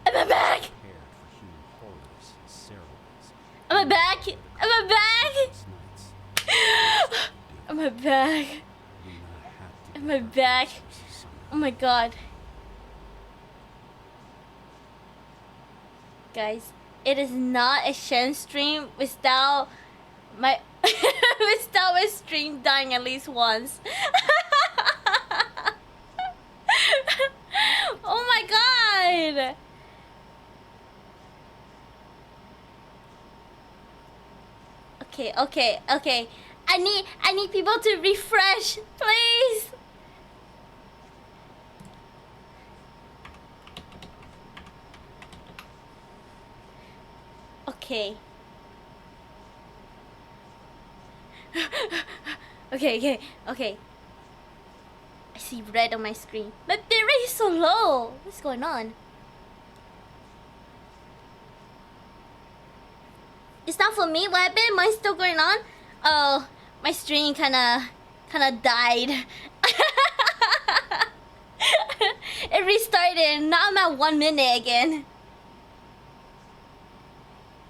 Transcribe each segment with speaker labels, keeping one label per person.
Speaker 1: Am I back? Am I back? Am I back? Am I back? Am I back? Oh my god. Guys, it is not a Shen stream without my without my stream dying at least once. Oh my god. Okay. I need people to refresh, please. Okay. Okay. I see red on my screen. My bit rate is so low. What's going on? It's not for me. What happened? Mine's still going on. Oh, my stream kinda died. It restarted. Now I'm at 1 minute again.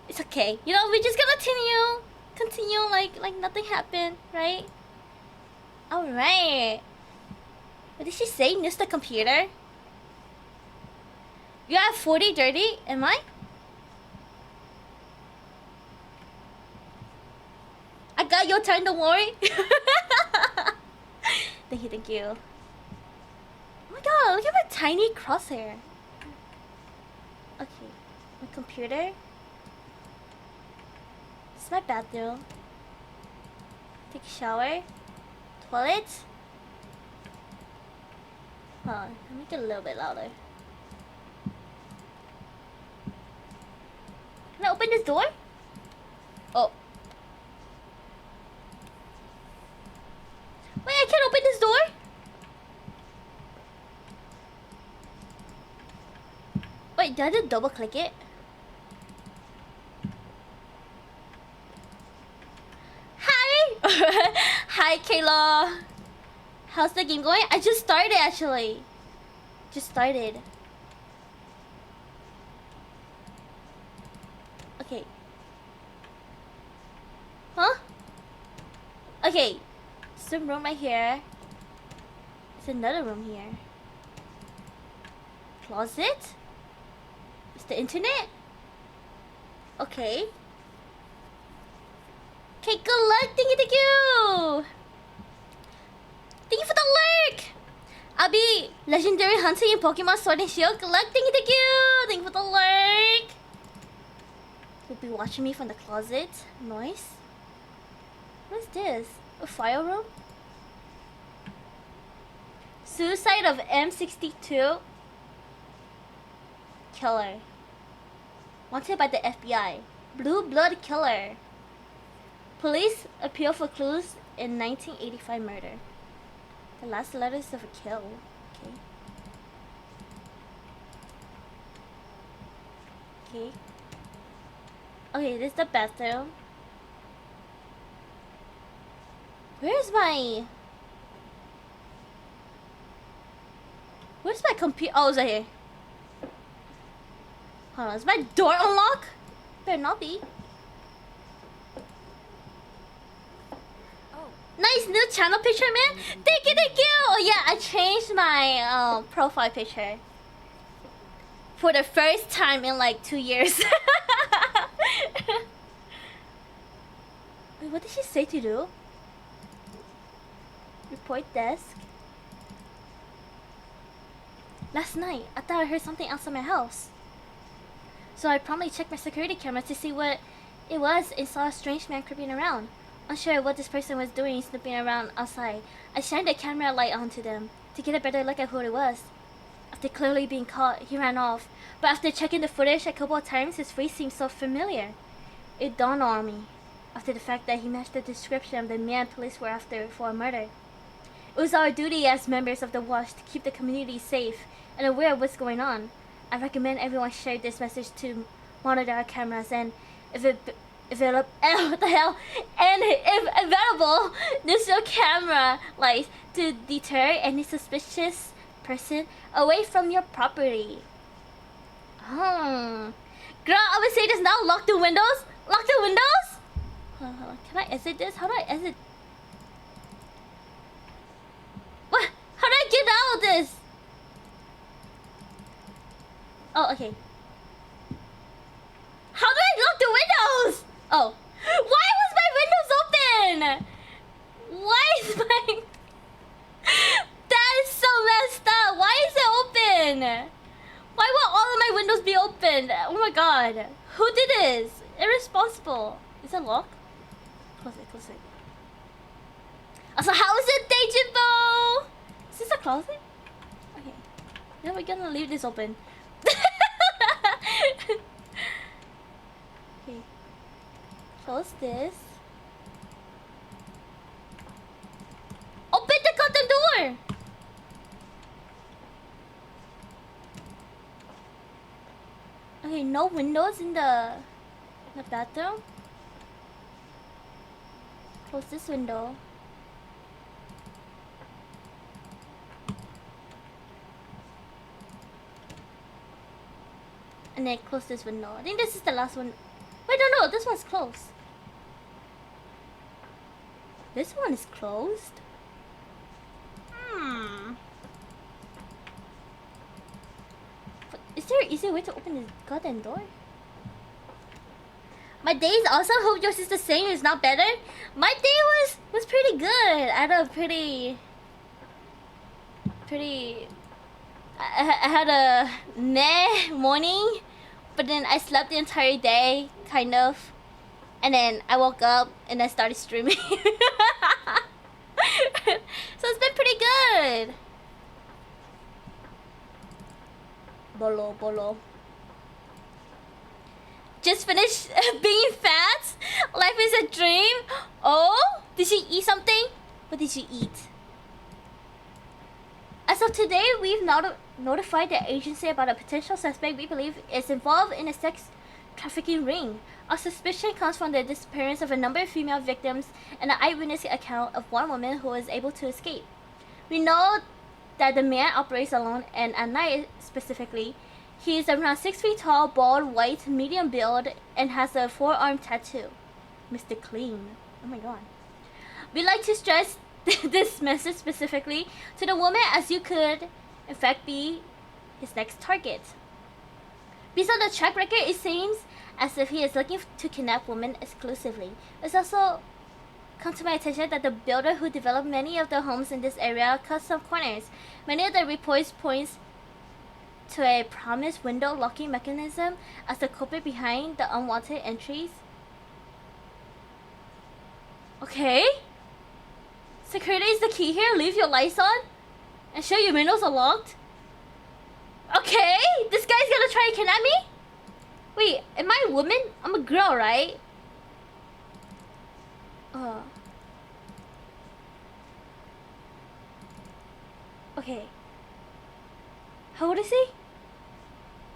Speaker 1: It's okay. You know, we just gonna continue like nothing happened, right? All right. What did she say? News the computer. You have 40 dirty. Am I? I got your turn, don't worry. Thank you. Oh my god, look at my tiny crosshair. Okay, my computer. This is my bathroom. Take a shower. Toilet. Hold on, let me make it a little bit louder. Can I open this door? Oh. Wait, I can't open this door? Wait, do I just double click it? Hi! Hi, Kayla! How's the game going? I just started actually. Just started. Okay. Huh? Okay. Some room right here. There's another room here. Closet? Is the internet? Okay. Okay, good luck. Thank you. Thank you for the lurk. I'll be legendary hunting in Pokemon Sword and Shield. Good luck. Thank you. Thank you for the lurk. You'll be watching me from the closet. Nice. What is this? A file room? Suicide of M62 killer. Wanted by the FBI. Blue blood killer. Police appeal for clues in 1985 murder. The last letters of a kill. Okay, this is the bathroom. Where's my computer? Oh, it's right here. Hold on, is my door unlocked? Better not be. Oh. Nice new channel picture, man. Thank you. Oh yeah, I changed my profile picture for the first time in like 2 years. Wait, what did she say to do? Report desk. Last night, I thought I heard something outside my house. So I promptly checked my security camera to see what it was and saw a strange man creeping around. Unsure what this person was doing snooping around outside, I shined a camera light onto them to get a better look at who it was. After clearly being caught, he ran off, but after checking the footage a couple of times, his face seemed so familiar. It dawned on me, after the fact that he matched the description of the man police were after for a murder. It was our duty as members of the Watch to keep the community safe and aware of what's going on. I recommend everyone share this message to monitor our cameras and if available, use your camera lights to deter any suspicious person away from your property. Girl, I would say this now. Lock the windows. Lock the windows. Hold on. Can I exit this? How do I exit? What? How do I get out of this? Oh, okay. How do I lock the windows? Oh. Why was my windows open? Why is my... That is so messed up. Why is it open? Why will all of my windows be open? Oh my god. Who did this? Irresponsible. Is it locked? Close it, close it. Also, how is it day, Jimbo? Is this a closet? Okay. Then we're gonna leave this open. Okay. Close this. Open the goddamn door! Okay, no windows in the bathroom. Close this window. And then close this window. I think this is the last one. Wait, no, this one's closed. This one is closed. But is there an easy way to open this goddamn door? My day is awesome. Hope yours is the same. It's not better. My day was pretty good. I had a pretty. I had a meh morning, but then I slept the entire day, kind of, and then I woke up and I started streaming. So it's been pretty good. Bolo. Just finished being fat. Life is a dream. Oh, did she eat something? What did she eat? As of today, we've notified the agency about a potential suspect we believe is involved in a sex trafficking ring. Our suspicion comes from the disappearance of a number of female victims and an eyewitness account of one woman who was able to escape. We know that the man operates alone and at night specifically. He is around 6 feet tall, bald, white, medium build, and has a forearm tattoo. Mr. Clean. Oh my god. We like to stress this message specifically to the woman, as you could in fact be his next target. Based on the track record, it seems as if he is looking to kidnap women exclusively. It's also come to my attention that the builder who developed many of the homes in this area cut some corners. Many of the reports points to a promised window locking mechanism as the culprit behind the unwanted entries. Okay. Security is the key here. Leave your lights on and show your windows are locked. Okay, this guy's gonna try and kidnap me? Wait, am I a woman? I'm a girl, right? Okay. How old is he?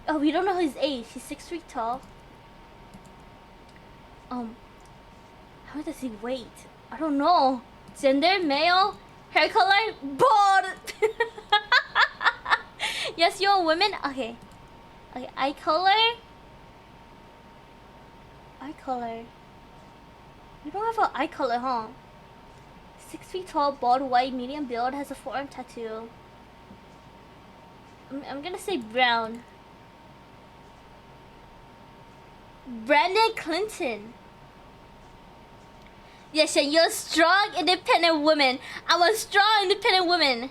Speaker 1: Oh, we don't know his age. He's 6 feet tall. How does he weight? I don't know. Gender, male, hair color, bald. Yes, you're a woman. Okay. Okay, eye color. Eye color. You don't have an eye color, huh? 6 feet tall, bald, white, medium build, has a forearm tattoo. I'm gonna say brown. Brandon Clinton. Yes, Shen, you're a strong, independent woman. I'm a strong, independent woman.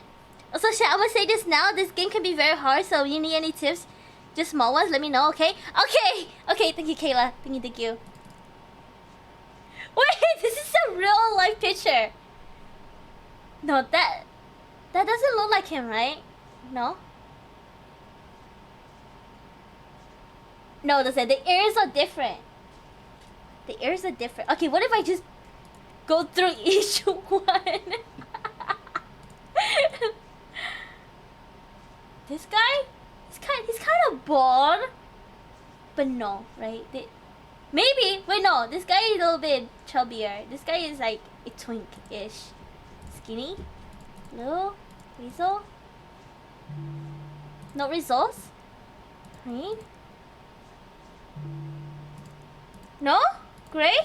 Speaker 1: Also, Shen, I'm gonna say this now. This game can be very hard, so if you need any tips, just small ones, let me know, okay? Okay! Okay, thank you, Kayla. Thank you. Wait, this is a real life picture. No, that doesn't look like him, right? No? No, it doesn't. The ears are different. The ears are different. Okay, what if I just go through each one? This guy? He's kind of bald. But no, right? Maybe. Wait, no. This guy is a little bit chubbier. This guy is like a twink-ish. Skinny. Little. Weasel. No results? Right? No? Gray?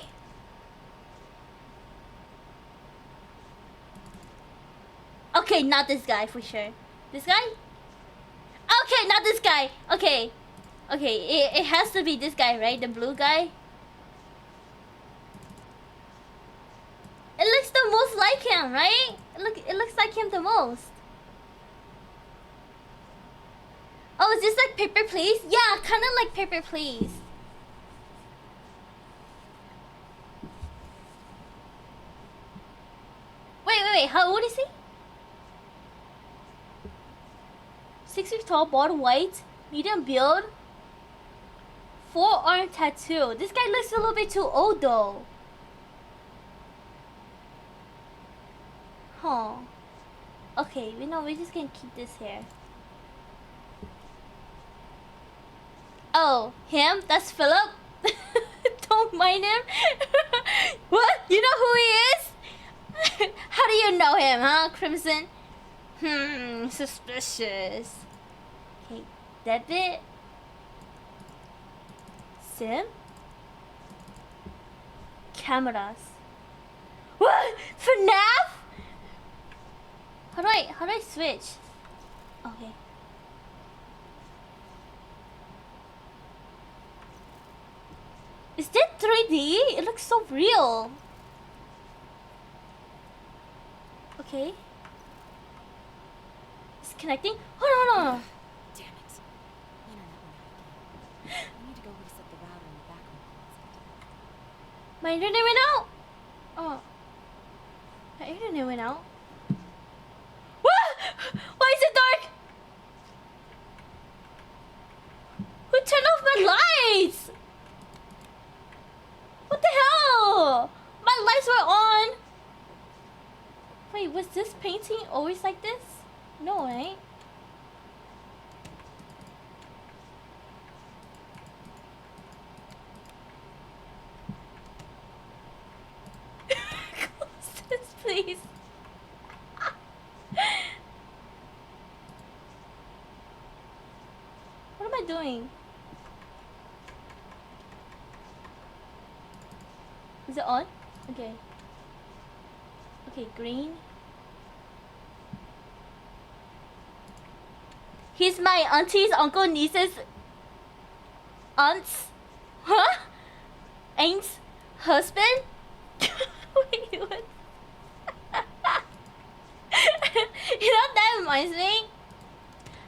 Speaker 1: Okay, not this guy for sure. This guy? Okay, not this guy. Okay. Okay, it has to be this guy, right? The blue guy. It looks the most like him, right? It looks like him the most. Oh, is this like Paper Please? Yeah, kind of like Paper Please. Wait, how old is he? 6 feet tall, bald white, medium build, forearm tattoo. This guy looks a little bit too old though. Huh. Okay, we're just gonna keep this here. Oh, him? That's Philip? Don't mind him. What? You know who he is? How do you know him, huh, Crimson? Suspicious. Okay, debit. Sim? Cameras. What? FNAF? How do I switch? Okay. Is that 3D? It looks so real. Okay. It's connecting. Hold on.
Speaker 2: Damn it. The internet went out again. I need to go reset the router in the back room closet.
Speaker 1: My internet went out? Oh. My internet went out. What? Why is it dark? Who turned off my lights? What the hell? My lights were on. Wait, was this painting always like this? No, right? Close this, please. What am I doing? Is it on? Okay. Okay, green. He's my auntie's, uncle, niece's, aunt's, huh? Aunt's husband? Wait, what? You know what that reminds me?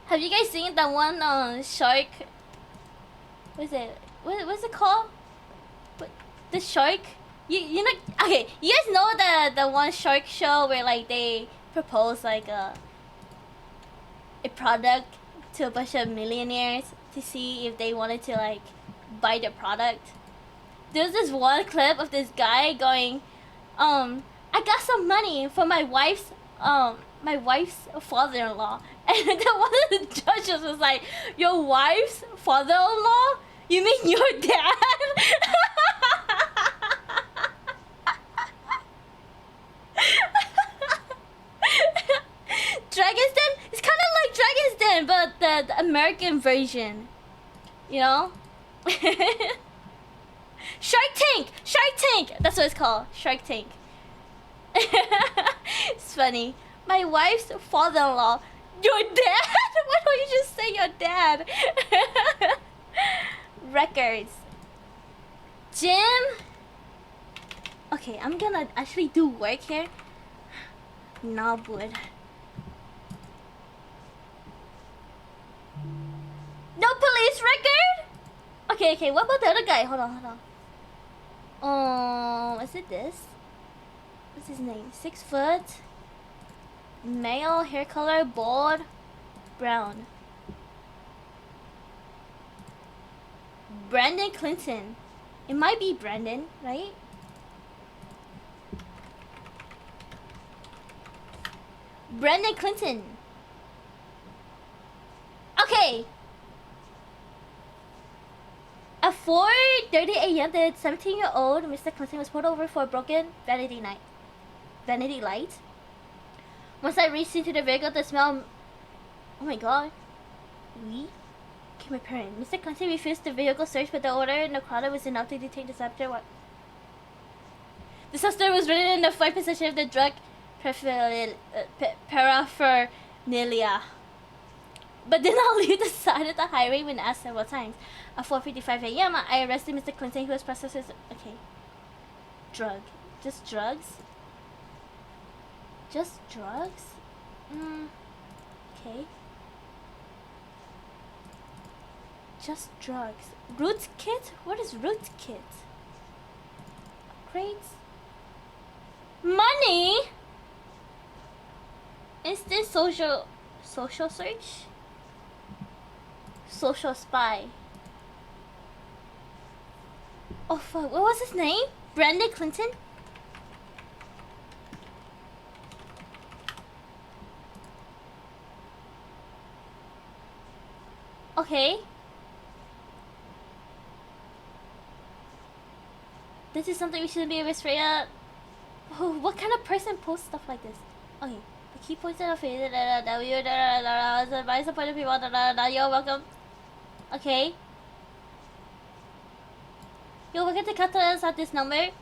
Speaker 1: Have you guys seen that one shark? What is it? What's it called? What, the shark? You know? Okay, you guys know the one shark show where like they propose like a product to a bunch of millionaires to see if they wanted to like buy the product. There's this one clip of this guy going, I got some money for my wife's father-in-law, and then one of the judges was like, your wife's father-in-law? You mean your dad? Dragon's Den? It's kind of like Dragon's Den, but the American version. You know? Shark Tank! Shark Tank! That's what it's called. Shark Tank. It's funny. My wife's father-in-law. Your dad? Why don't you just say your dad? Records. Gym. Okay, I'm gonna actually do work here. Knobwood. No police record? Okay, what about the other guy? Hold on. Is it this? What's his name? 6 foot. Male, hair color, bald, brown. Brandon Clinton. It might be Brandon, right? Brandon Clinton. Okay. At 4:30 a.m., the 17-year-old Mr. Clinton was pulled over for a broken vanity light. Once I reached into the vehicle, the smell. Oh my god. to my parent. Mr. Clancy refused the vehicle search, but the order in the crowd was enough to detain the subject. What? The suspect was ridden in the flight possession of the drug paraphernalia, but did not leave the side of the highway when asked several times. At 4:55 a.m., I arrested Mr. Clinton, who was processed as drug. Just drugs? Just drugs? Okay. Just drugs. Root kit? What is root kit? Upgrades? Money? Instant social search? Social spy. Oh fuck, what was his name? Brandon Clinton? Okay. This is something we shouldn't be afraid of. Oh, what kind of person posts stuff like this? Okay. The key points of the advice of point of people. You're welcome. Okay. You're welcome to contact us at this number.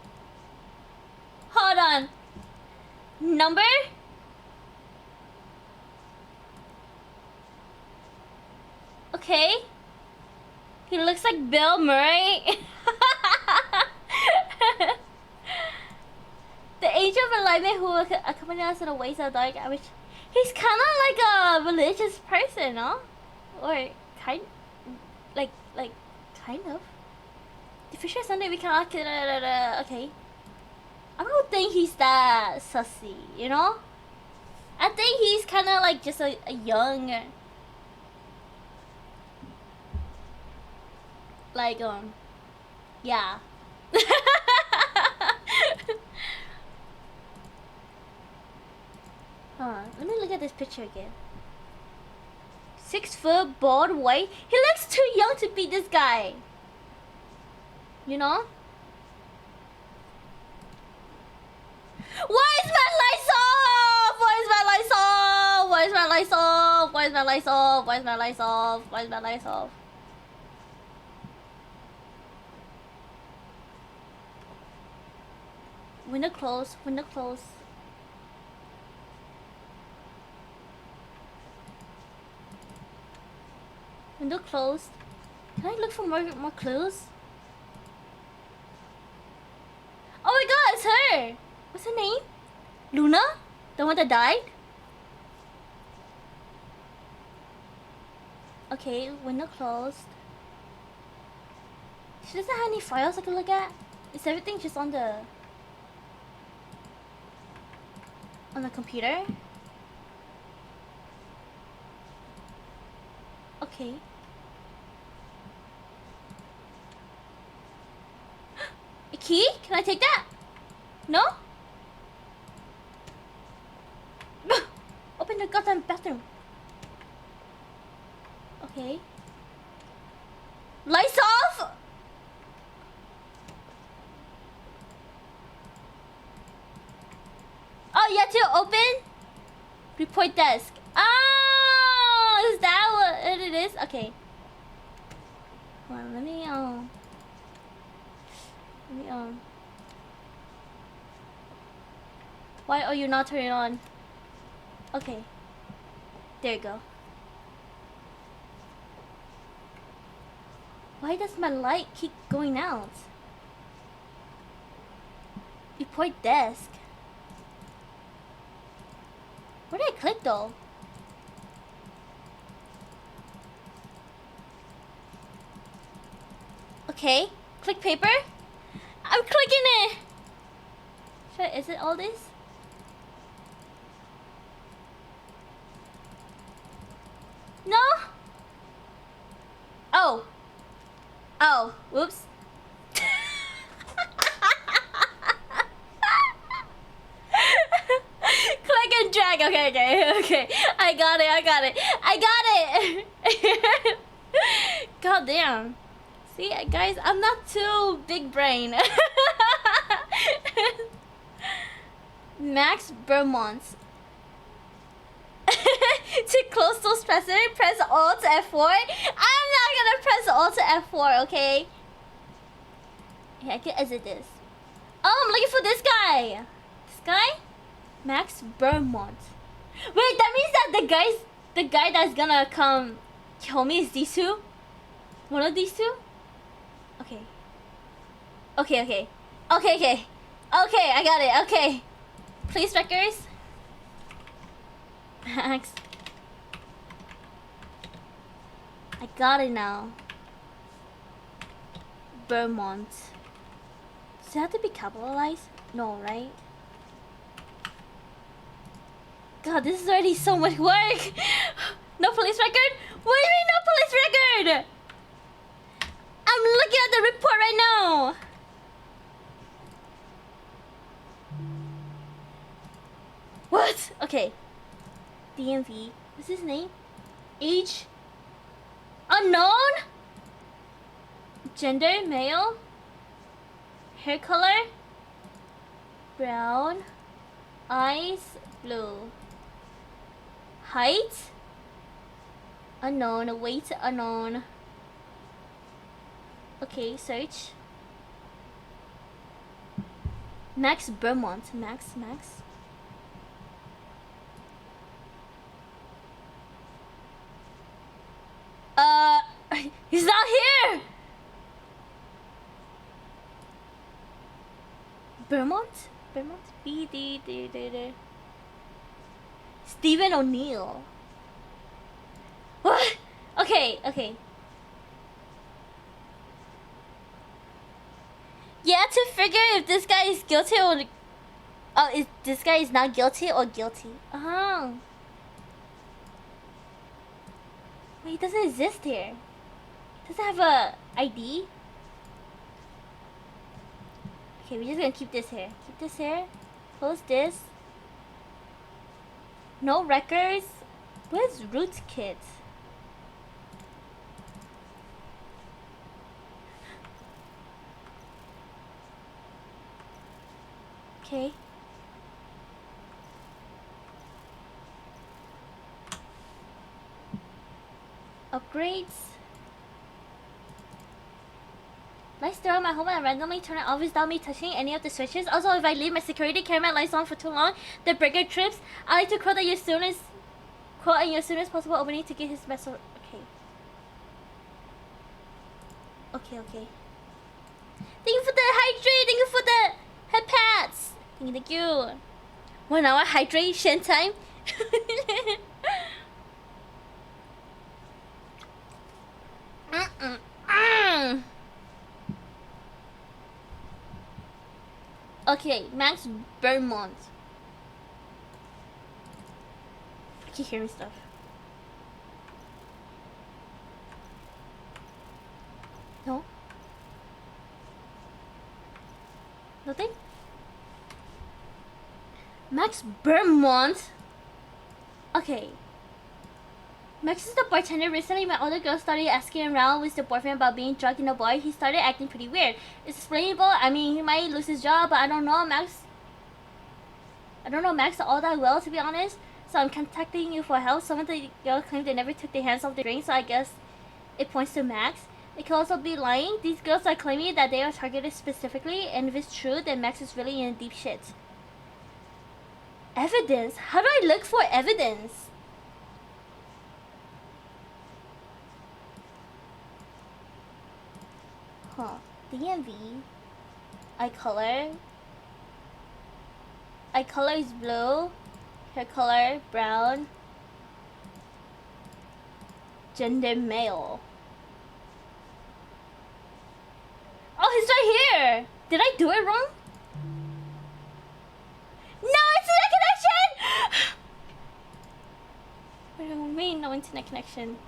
Speaker 1: Hold on. Number? Okay. He looks like Bill Murray. The angel of enlightenment who accompanied us in the ways of dark. I wish he's kind of like a religious person, no? Or kind of. The future is something we cannot. Okay. I don't think he's that sussy, you know? I think he's kind of like just a young, like yeah. Hold on, let me look at this picture again. 6 foot, bald, white. He looks too young to be this guy. You know? Why is my lights off? Why is my lights off? Why is my lights off? Why is my lights off? Why is my lights off? Why is my lights off? Window closed. Window closed. Window closed. Can I look for more clues? Oh my god, it's her! What's her name? Luna? The one that died? Okay, window closed. She doesn't have any files I can look at? Is everything just on the computer? Okay. A key? Can I take that? No? Open the goddamn bathroom. Okay. Lights off? Oh, you have to open? Report desk. Oh, is that what it is? Okay. Hold on, let me why are you not turning on? Okay. There you go. Why does my light keep going out? Report desk. Where did I click though? Okay. Click paper. I'm clicking it. Is it all this? No? Oh. Oh. Whoops. Click and drag. Okay. I got it. God damn. See, guys, I'm not too big brain. Max Vermont. To close those presses, press Alt F4. I'm not gonna press Alt F4, okay? Yeah, I can exit this. Oh, I'm looking for this guy. This guy? Max Vermont. Wait, that means that the guy that's gonna come kill me is these two? One of these two? Okay. Okay, okay. Okay, okay. Okay, I got it. Okay. Police records. Max. I got it now. Vermont. Does it have to be capitalized? No, right? God, this is already so much work. No police record? What do you mean no police record? I'm looking at the report right now. What? Okay. DMV. What's his name? Age? Unknown? Gender? Male? Hair color? Brown. Eyes? Blue. Height? Unknown. Weight? Unknown. Okay, search. Max Vermont. Max. He's not here! Vermont? B-D-D-D-D. Stephen O'Neill. What? Okay. Yeah, to figure if this guy is guilty or... Oh, if this guy is not guilty or guilty. Oh. Wait, he doesn't exist here. Doesn't have a ID? Okay, we're just gonna keep this here. Close this. No records. Where's Roots Kit? Okay. Upgrades. Lights throughout my home and randomly turn it off without me touching any of the switches. Also, if I leave my security camera lights on for too long, the breaker trips. I like to quote that your soon as possible opening to get his message. Okay. Thank you for the hydrate. Thank you for the head pads. Thank you. 1 hour hydration time. Okay, Max Vermont. I keep hearing stuff. No? Nothing? Max Vermont? Okay. Max is the bartender. Recently, my older girl started asking around with the boyfriend about being drunk in a bar. He started acting pretty weird. It's explainable. I mean, he might lose his job, but I don't know Max all that well, to be honest. So I'm contacting you for help. Some of the girls claim they never took their hands off the drink, so I guess it points to Max. They could also be lying. These girls are claiming that they are targeted specifically, and if it's true, then Max is really in deep shit. Evidence? How do I look for evidence? Huh. DMV. Eye color. Eye color is blue. Hair color, brown. Gender, male. Oh, he's right here! Did I do it wrong? No internet connection! What do you mean, no internet connection?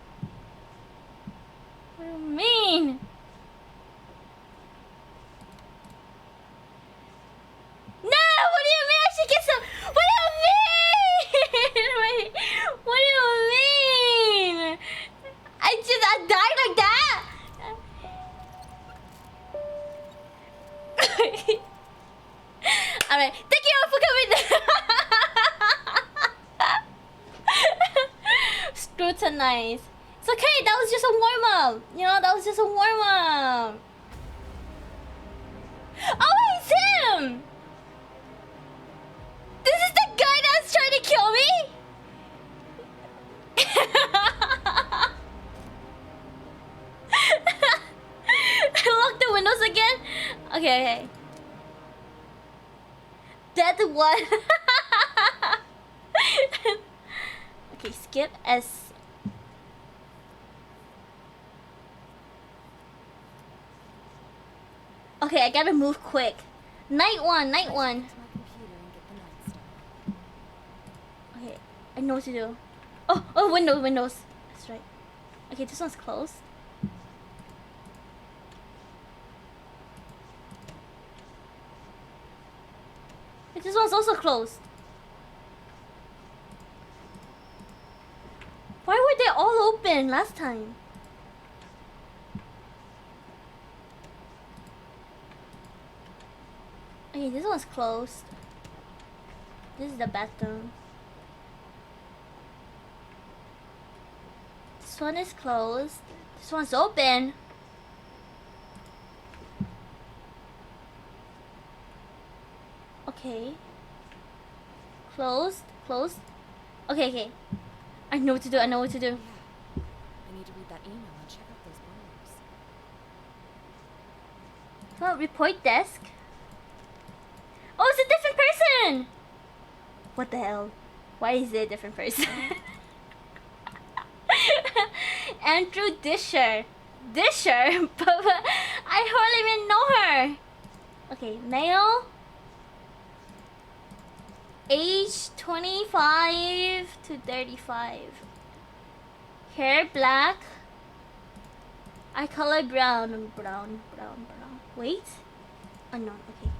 Speaker 1: What do you mean? No! What do you mean I should get some? What do you mean? Wait, what do you mean? I died like that? Alright, thank you for coming. scrutinized. It's okay, that was just a warm-up. You know, that was just a warm-up. Oh, it's him! This is the guy that's trying to kill me? Lock the windows again? Okay. That one. Okay, skip S. Okay, I gotta move quick. Night one.
Speaker 2: To my computer and get the night started.
Speaker 1: Okay, I know what to do. Oh, windows. That's right. Okay, this one's closed. Wait, this one's also closed. Why were they all open last time? Okay, this one's closed. This is the bathroom. This one is closed. This one's open. Okay. Closed. Okay. I know what to do.
Speaker 2: Yeah. I need to read that email and check out those bones.
Speaker 1: Well, report desk. Oh, it's a different person! What the hell? Why is it a different person? Andrew Disher. But I hardly even know her. Okay, male. Age 25 to 35. Hair black. Eye color brown. Wait. Unknown, okay.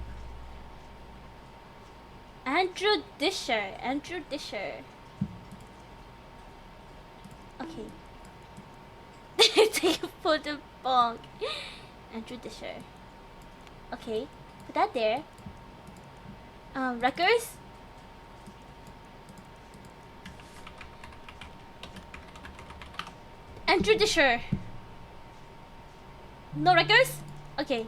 Speaker 1: Andrew Disher. Okay. Take a photo bonk. Andrew Disher. Okay. Put that there. Records? Andrew Disher. No records? Okay.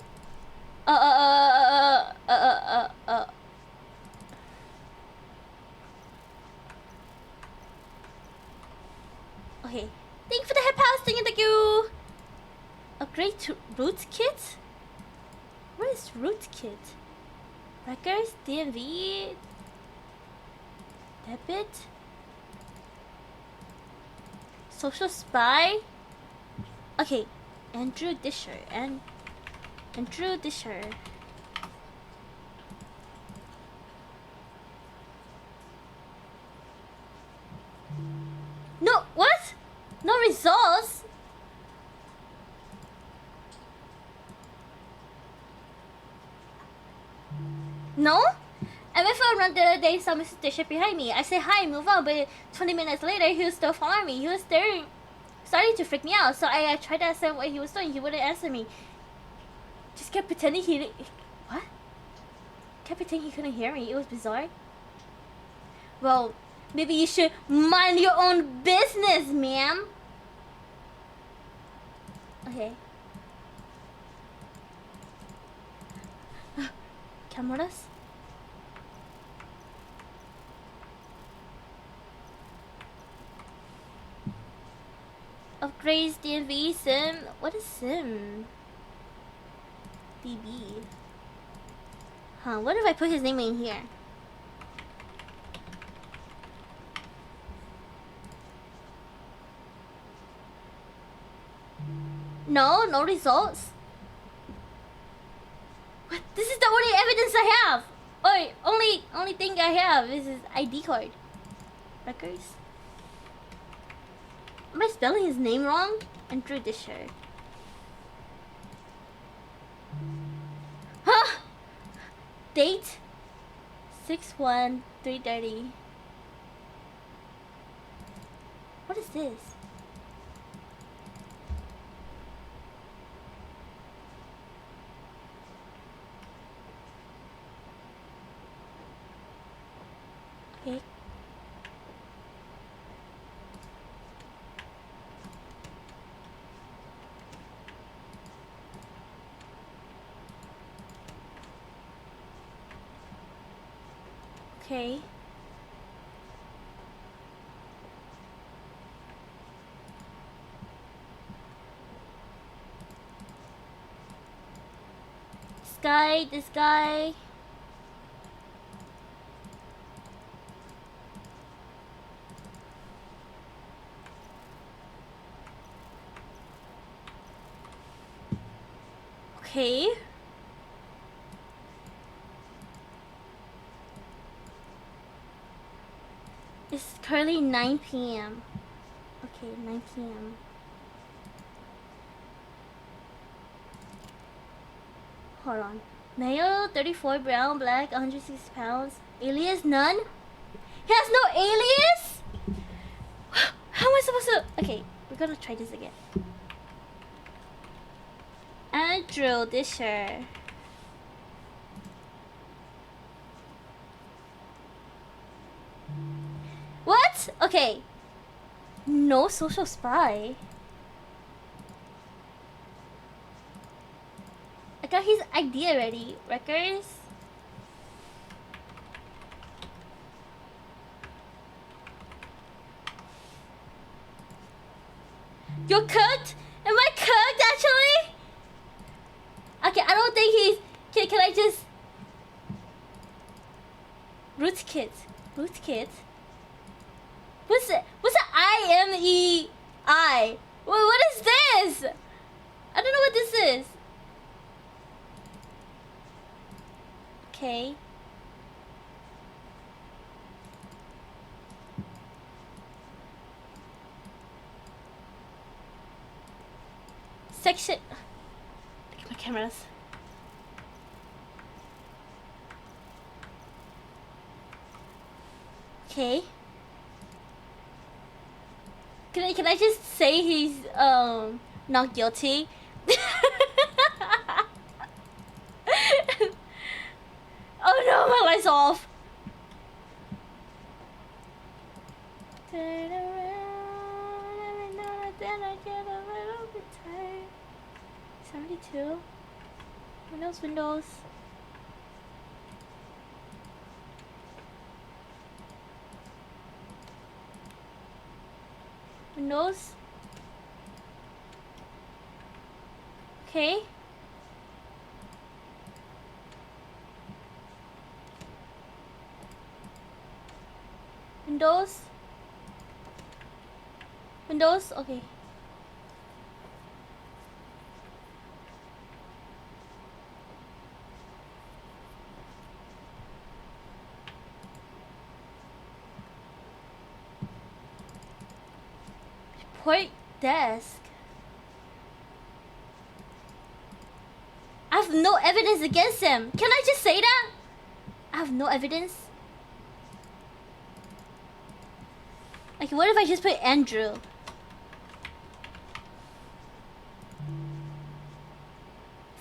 Speaker 1: Okay. Thank you for the hip house. Thank you. Upgrade to rootkit? What is rootkit? Records? DMV? Debit? Social spy? Okay. Andrew Disher. Andrew Disher. No, what? No results? No? I went for a run the other day, saw Mr. Disher behind me. I said hi, move on, but 20 minutes later, he was still following me. He was staring, starting to freak me out, so I tried to ask him what he was doing. He wouldn't answer me. Just kept pretending he didn't... What? Kept pretending he couldn't hear me. It was bizarre. Well, maybe you should mind your own business, ma'am. Okay. Cameras? Upgrades, DMV, sim. What is sim? DB. Huh, what if I put his name in here? No results. What? This is the only evidence I have. Only thing I have is his ID card. Records. Am I spelling his name wrong? Andrew Disher. Huh? Date? 6/1/330. What is this? Okay. Okay. This guy. Okay. It's currently 9 p.m. Okay, 9 p.m. Hold on. Male, 34, brown, black, 106 pounds. Alias, none? He has no alias? How am I supposed to... Okay, we're gonna try this again. Andrew Disher. What? Okay. No social spy. I got his ID already. Records. You're cooked? Am I cooked actually? Okay, I don't think he's... Can I just... Rootkit. Rootkit? What's the IMEI? What is this? I don't know what this is. Okay. Section... Look at my cameras. Okay. Can I just say he's not guilty? Oh no, my light's off. Turn around every now and then I get a little bit tired. 72. Windows. Windows. Okay. Windows. Okay. Report desk. I have no evidence against him. Can I just say that? I have no evidence. Like, what if I just put Andrew?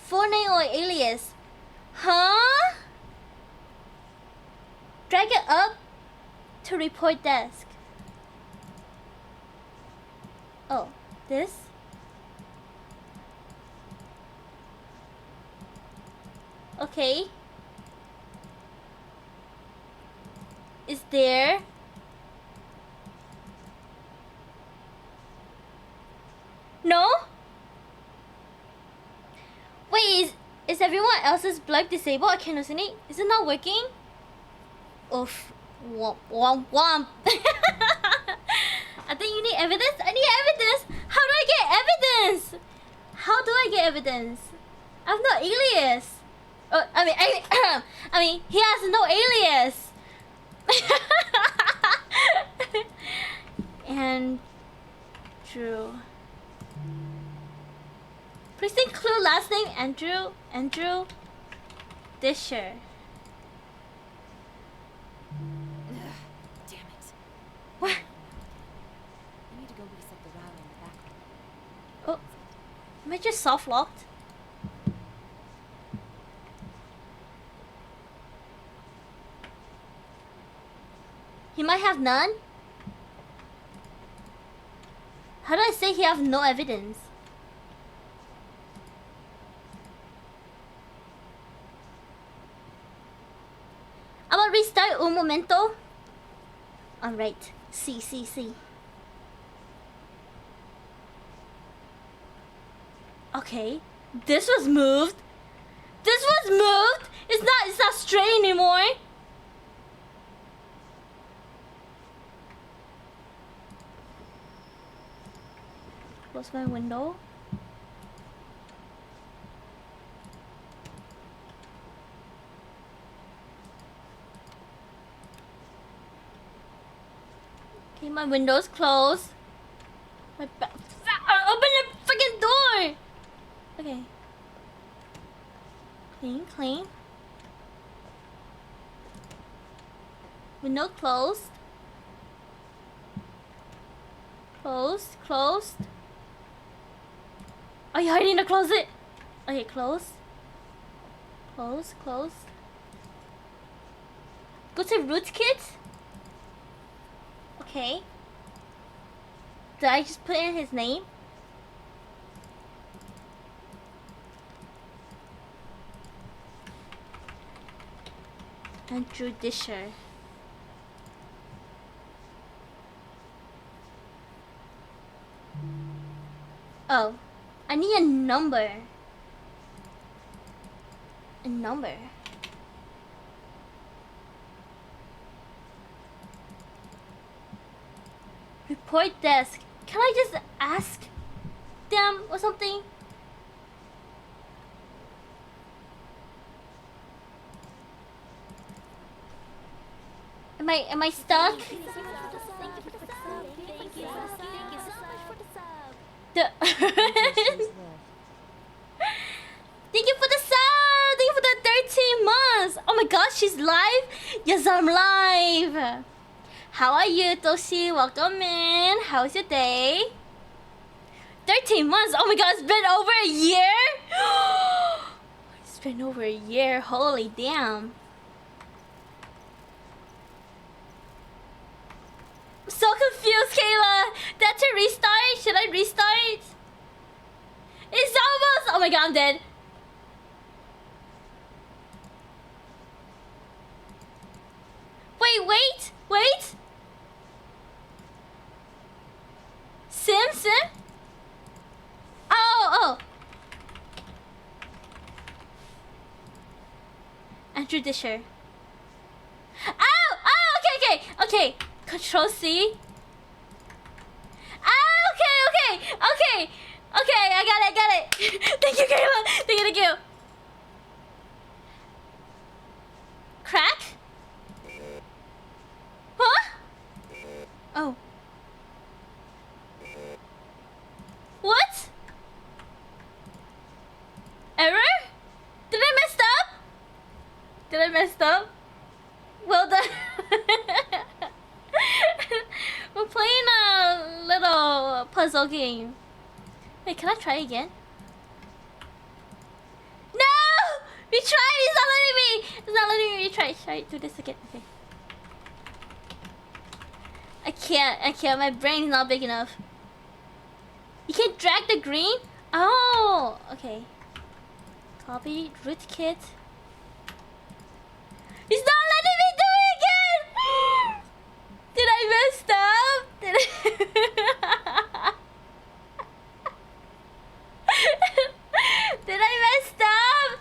Speaker 1: Full name or alias? Huh? Drag it up to report desk. Oh, this? Okay. Is there? No? Wait, is everyone else's blood disabled? I can't hallucinate. Is it not working? Oof. Womp womp womp. I think you need evidence. I need evidence. How do I get evidence? How do I get evidence? I have no alias. Oh, I mean, he has no alias. Andrew. Please include last name Andrew Disher.
Speaker 2: Damn it.
Speaker 1: What?
Speaker 2: I need to go reset the router in the back room.
Speaker 1: Oh, am I just soft locked? He might have none. How do I say he have no evidence? I'm gonna restart un momento? Alright. C. Okay. This was moved. This was moved! It's not straight anymore. Close my window. Okay, my window's closed. Open the freaking door! Okay. Clean. Window closed. Closed. Are you hiding in the closet? Okay, closed. Go to rootkit. Okay. Did I just put in his name? Andrew Disher. Oh, I need a number. Report desk. Can I just ask them or something? Am I stuck?
Speaker 2: Thank you so much for the sub. Thank you so much for the sub.
Speaker 1: Thank you for the sub! Thank you for the 13 months! Oh my gosh, she's live? Yes, I'm live! How are you, Toshi? Welcome in. How's your day? 13 months? Oh my god, it's been over a year? It's been over a year. Holy damn. I'm so confused, Kayla. That's a restart? Should I restart? It's almost... Oh my god, I'm dead. Wait. Sim? Oh. Andrew Disher. Oh, okay. Control C. Okay, I got it. Thank you, Kayla. Thank you. Crack? Huh? Oh. What? Error? Did I mess up? Well done. We're playing a little puzzle game. Wait, can I try again? No! Retry! It's not letting me retry. Try do this again. Okay. I can't. My brain's not big enough. You can drag the green? Oh, okay. Copy rootkit. He's not letting me do it again! Did I mess up? Did I mess up?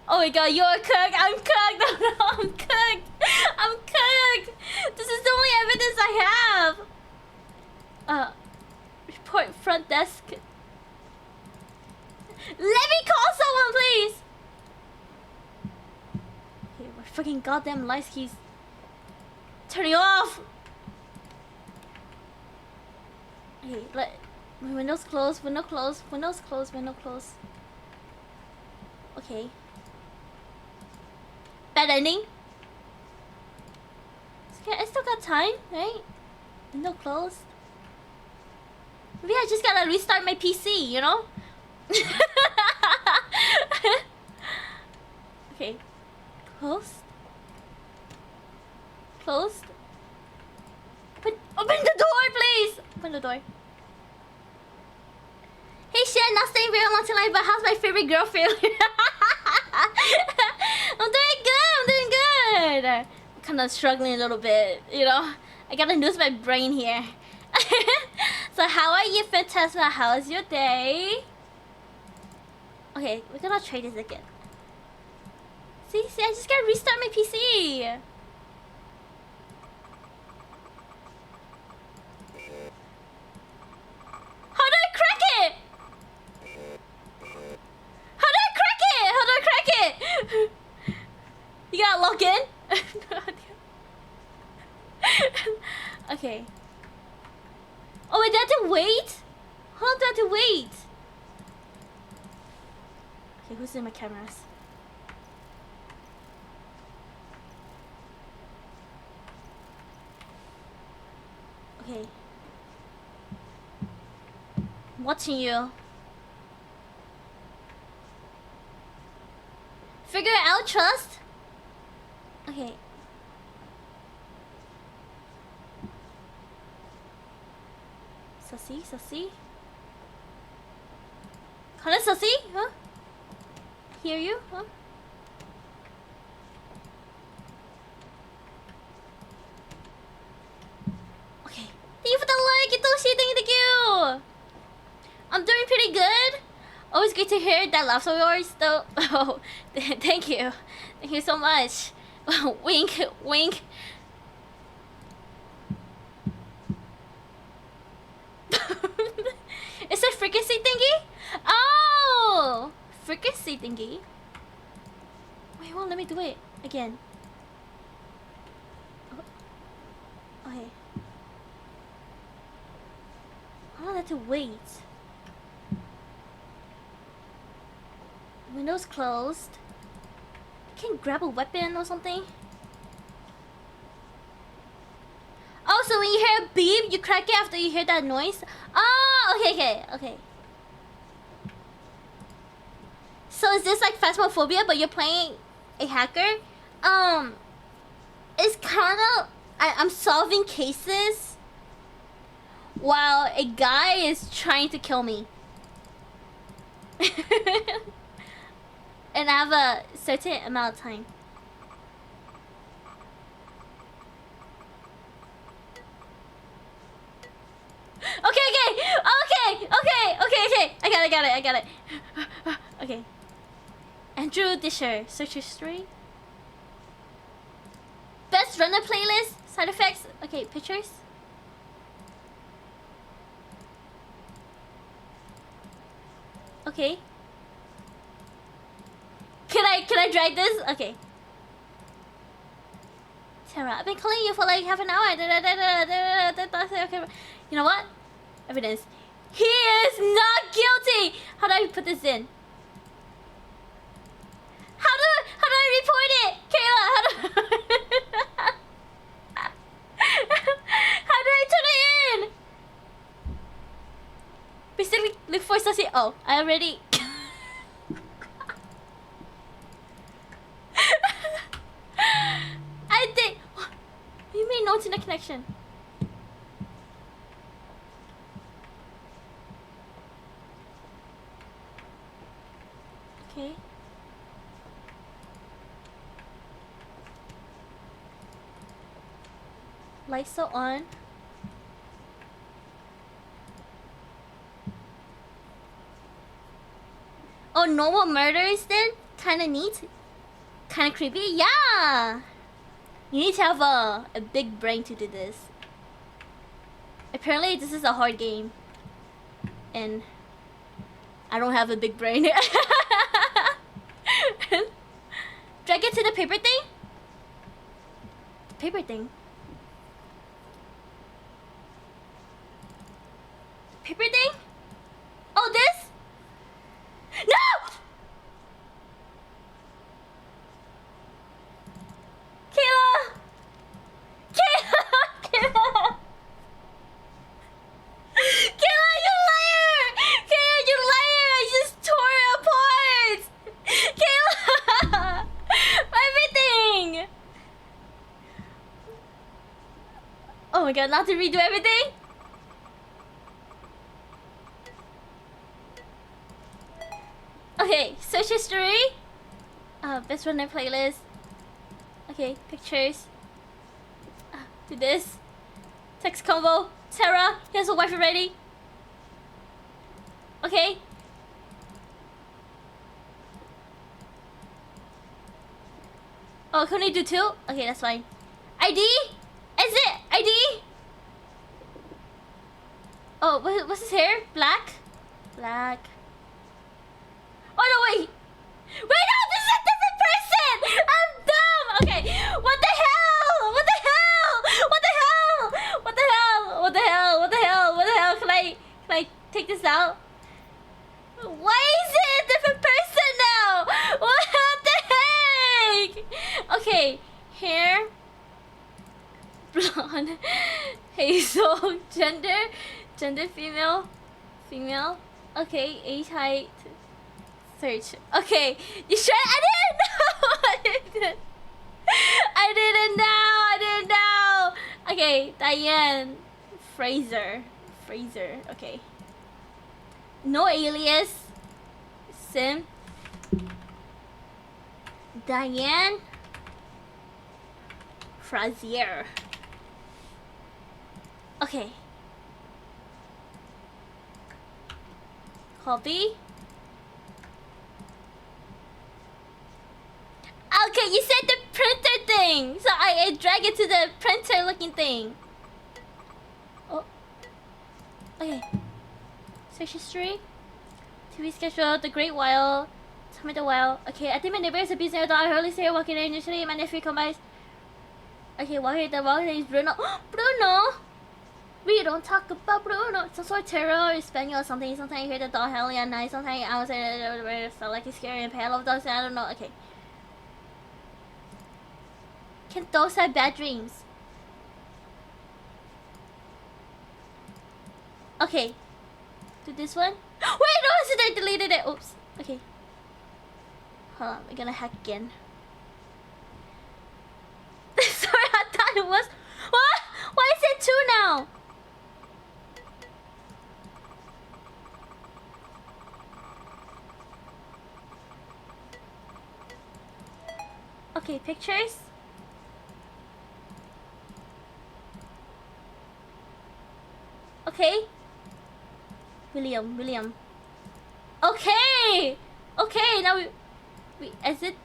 Speaker 1: Oh my god, you're cooked. I'm cooked. No, I'm cooked. This is the only evidence I have. Report front desk. Let me call someone, please. Okay, my freaking goddamn lights keys turning off. Okay, my windows closed. Windows closed. Okay. Bad ending. Okay, I still got time, right? Window closed. Maybe I just gotta restart my PC, you know? Okay. Closed. Open the door, please! Open the door. Hey Shen, not staying very long tonight, but how's my favorite girl feeling? I'm doing good. kind of struggling a little bit, you know. I gotta lose my brain here. So how are you, Phantasma? How's your day? Okay, we're gonna try this again. See, I just gotta restart my PC. How do I crack it? How do I crack it? How do I crack it? You gotta log in? Okay. Oh wait, do I have to wait? How long do I have to wait? Okay, who's in my cameras? Okay. I'm watching you. Figure it out, trust? Okay. Sussy? Hello, Sussy? Huh? Hear you? Huh? Okay. Thank you for the like, Itoshi. Thank you. I'm doing pretty good. Always great to hear that laughs of yours, though. Oh, thank you. Thank you so much. Wink, wink. Is it frequency thingy? Oh! Frequency thingy? Wait, well, let me do it again. Oh, okay. I don't have to wait. Windows closed. Can you grab a weapon or something? Oh, so when you hear a beep, you crack it after you hear that noise? Oh, okay. So is this like Phasmophobia, but you're playing a hacker? It's kind of... I'm solving cases while a guy is trying to kill me. And I have a certain amount of time. Okay. I got it. Okay. Andrew Disher, search history. Best runner playlist, side effects. Okay, pictures. Okay. Can I drag this? Okay. Sarah, I've been calling you for like half an hour. You know what? Evidence. He is not guilty. How do I put this in? How do I report it? Kayla, how do I turn it in? Basically, look for Sassy. Oh, I already. I did. You made no internet connection. Okay. Lights still on. Oh, normal murders then? Kinda neat. Kinda creepy. Yeah! You need to have a big brain to do this. Apparently this is a hard game. And I don't have a big brain. Drag it to the paper thing? The paper thing. Paper thing? Oh, this? No! Kayla! Kayla, you liar! Kayla, you liar! I just tore it apart! Kayla! Everything! Oh my god, not to redo everything? Okay, search history. Best runner playlist. Okay, pictures. Do this. Text combo. Sarah, he has a wife already. Okay. Oh, can we do 2? Okay, that's fine. ID? Is it ID? Oh, what's his hair? Black? Black. Oh no, wait! Wait, no, this is a different person! I'm dumb! Okay, what the hell? What the hell? What the hell? What the hell? What the hell? What the hell? What the hell? Can I take this out? Why is it a different person now? What the heck? Okay, hair. Blonde. Hazel. Gender female. Female. Okay, age, height. Search. Okay, you sure? I didn't know. I didn't know. Okay, Diane. Fraser. Okay. No alias. Sim. Diane. Frazier. Okay. Copy. Okay, you said the printer thing, so I drag it to the printer looking thing. Oh. Okay. Search history. TV schedule. The Great While. Tell me the while. Okay, I think my neighbor is abusing her dog. I hardly see her walking in. Usually my nephew combines. Okay, walking the walking name is Bruno. Bruno! We don't talk about Bruno. Some sort of terror or Spaniel or something. Sometimes you hear the dog howling at night. Sometimes I was so like it's scary and pale of dogs. I don't know. Okay. Can dogs have bad dreams? Okay. Do this one. Wait, no, I deleted it. Oops. Okay. Hold on, we're gonna hack again. Sorry, I thought it was. What? Why is it 2 now? Okay, pictures. Okay. William. Okay. Okay, now we exit.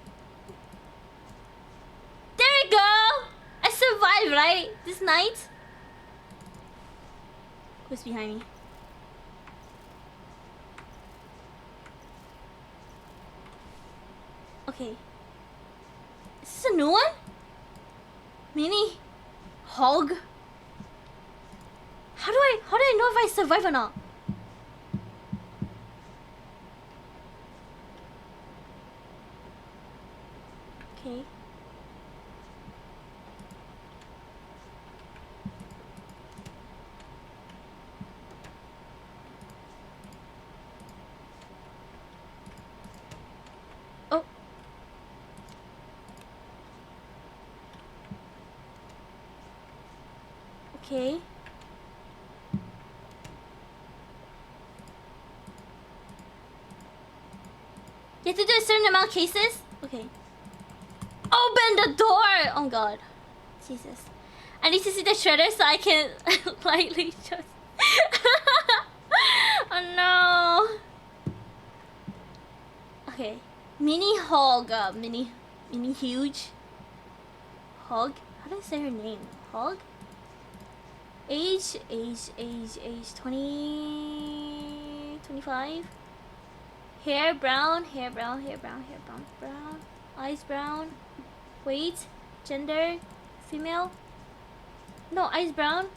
Speaker 1: There we go. I survived, right? This night. Who's behind me? Okay. Is this a new one? Mini hog. How do I know if I survive or not? Okay. Oh. Okay. You have to do a certain amount of cases? Okay. Open the door! Oh god. Jesus. I need to see the shredder so I can lightly just... Oh no. Okay. Mini hog. Mini huge. Hog? How do I say her name? Hog? Age 20... 25? Hair brown. Eyes brown. Weight. Gender. Female. No, eyes brown.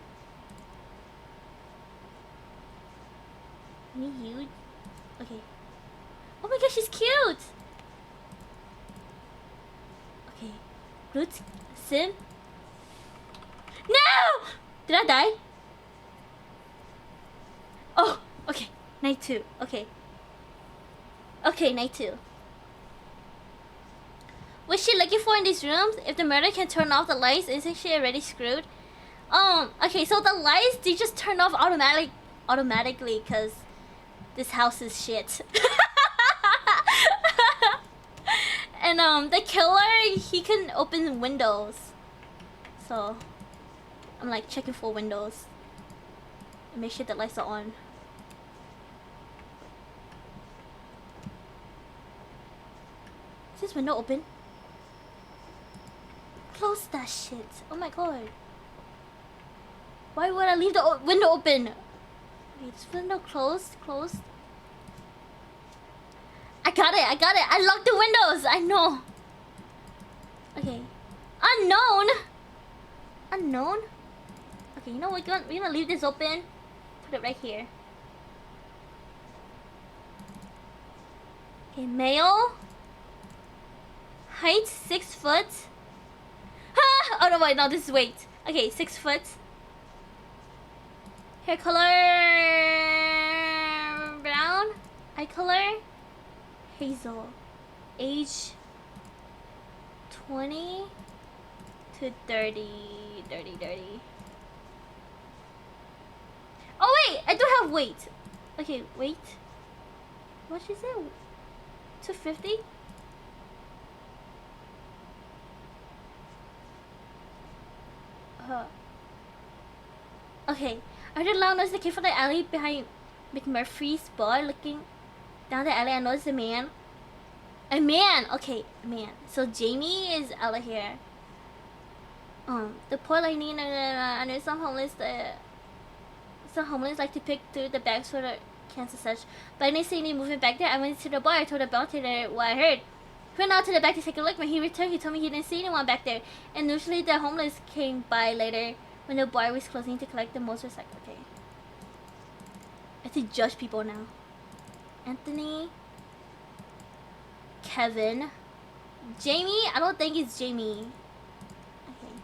Speaker 1: Me huge. Okay. Oh my gosh, she's cute. Okay. Roots. Sim. No! Did I die? Oh, okay. Night 2. Okay. Okay, night 2. What's she looking for in these rooms? If the murderer can turn off the lights, isn't she already screwed? Okay, so the lights, they just turn off automatically because this house is shit. And the killer, he can open windows. So I'm like checking for windows. And make sure the lights are on. Is this window open? Close that shit. Oh my god. Why would I leave the window open? Wait, this window closed? Closed? I got it, I got it. I locked the windows. I know. Okay. Unknown? Unknown? Okay, you know what? We're gonna leave this open. Put it right here. Okay, male. Height 6 foot. Ah! Oh no, wait, no, this is weight. Okay, 6 foot. Hair color brown. Eye color hazel. Age 20 to 30. 30. Oh wait, I do have weight. Okay, weight. What she say? 250? Okay, I heard a loud noise that came from the alley behind McMurphy's bar. Looking down the alley, I noticed a man. A man! Okay, a man. So Jamie is out of here. The poor lady, I know some homeless like to pick through the bags for the cans and such. But I didn't see any movement back there. I went to the bar. I told the bartender what I heard. He went out to the back to take a look. When he returned, he told me he didn't see anyone back there. And usually the homeless came by later when the bar was closing to collect the most recycled. Okay. I have to judge people now. Anthony. Kevin. Jamie? I don't think it's Jamie. Okay.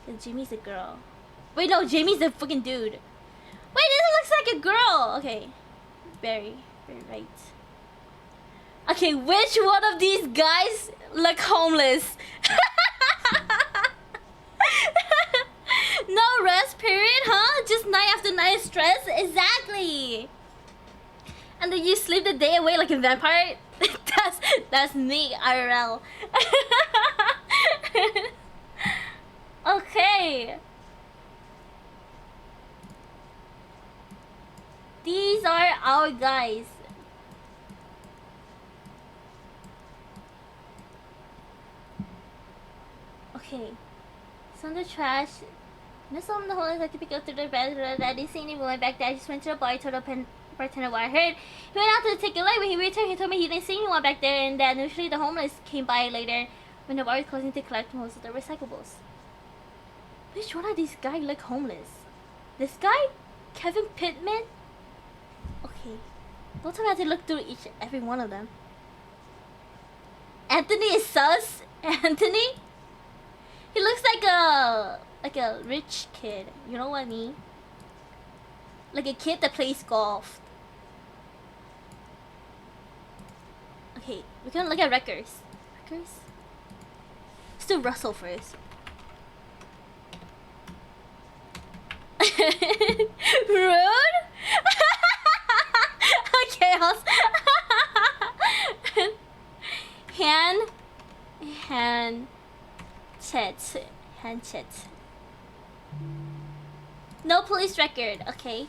Speaker 1: Because Jamie's a girl. Wait, no, Jamie's a fucking dude. Wait, this looks like a girl. Okay. Very right. Okay, which one of these guys look homeless? No rest period, huh? Just night after night stress? Exactly. And then you sleep the day away like a vampire? That's me, IRL. Okay. These are our guys. Okay. Some of the trash. Some of the homeless like to pick up through their bed. I didn't see anyone back there. I just went to the bar, told the bartender what I heard. He went out to take a light. When he returned, he told me he didn't see anyone back there, and that usually the homeless came by later when the bar was closing to collect most of the recyclables. Which one of these guys look homeless? This guy? Kevin Pittman? Okay. Don't tell me I have to look through every one of them. Anthony is sus? Anthony? He looks like a rich kid. You know what I mean? Like a kid that plays golf. Okay, we're gonna look at records. Records? Let's do Russell first. Rude? Chaos. Handchet. No police record. Okay.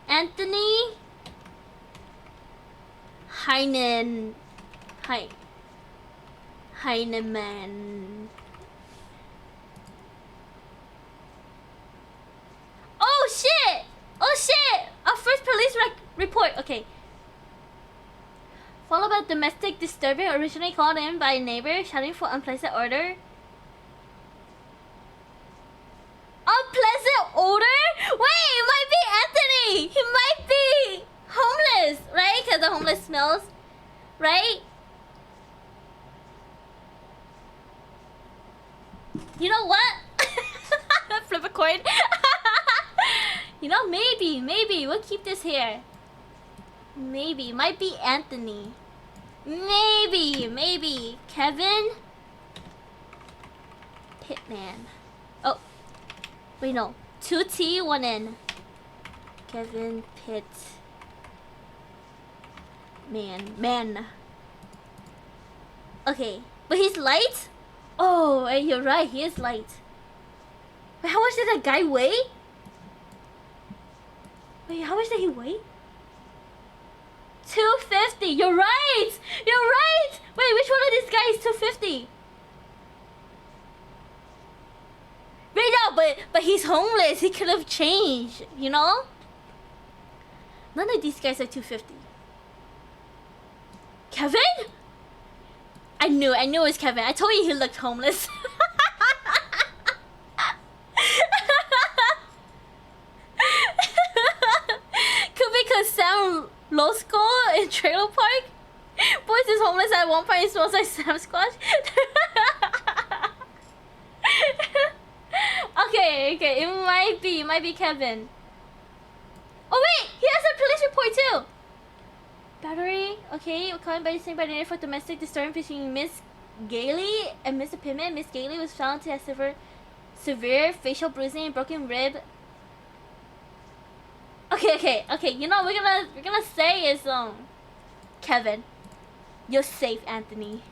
Speaker 1: Anthony Heineman. Oh shit! Our first police report. Okay. Followed by domestic disturbance, originally called in by a neighbor shouting for unpleasant odor. Unpleasant odor? Wait, it might be Anthony. He might be homeless, right? Because the homeless smells, right? You know what? Flip a coin. You know, maybe we'll keep this here. Maybe, might be Anthony. Maybe Kevin Pittman. Oh, wait, no. 2 T, 1 N. Kevin Pitt. Man. Okay, but he's light. Oh, you're right. He is light. Wait, how much did that guy weigh? Wait, how much did he weigh? 250. You're right. You're right. Wait, which one of these guys is 250? Right now, but he's homeless. He could have changed, you know? None of these guys are 250. Kevin? I knew it was Kevin. I told you he looked homeless. Could be because Sam low score in Trailer Park. Boys is homeless at one point. He smells like Sam Squatch. Okay, it might be Kevin. Oh wait, he has a police report too. Battery, okay, calling by the same by the name for domestic disturbance between Miss Gailey and Mr. Pittman. Miss Gailey was found to have severe facial bruising and broken rib. Okay. You know we're gonna say is Kevin. You're safe, Anthony.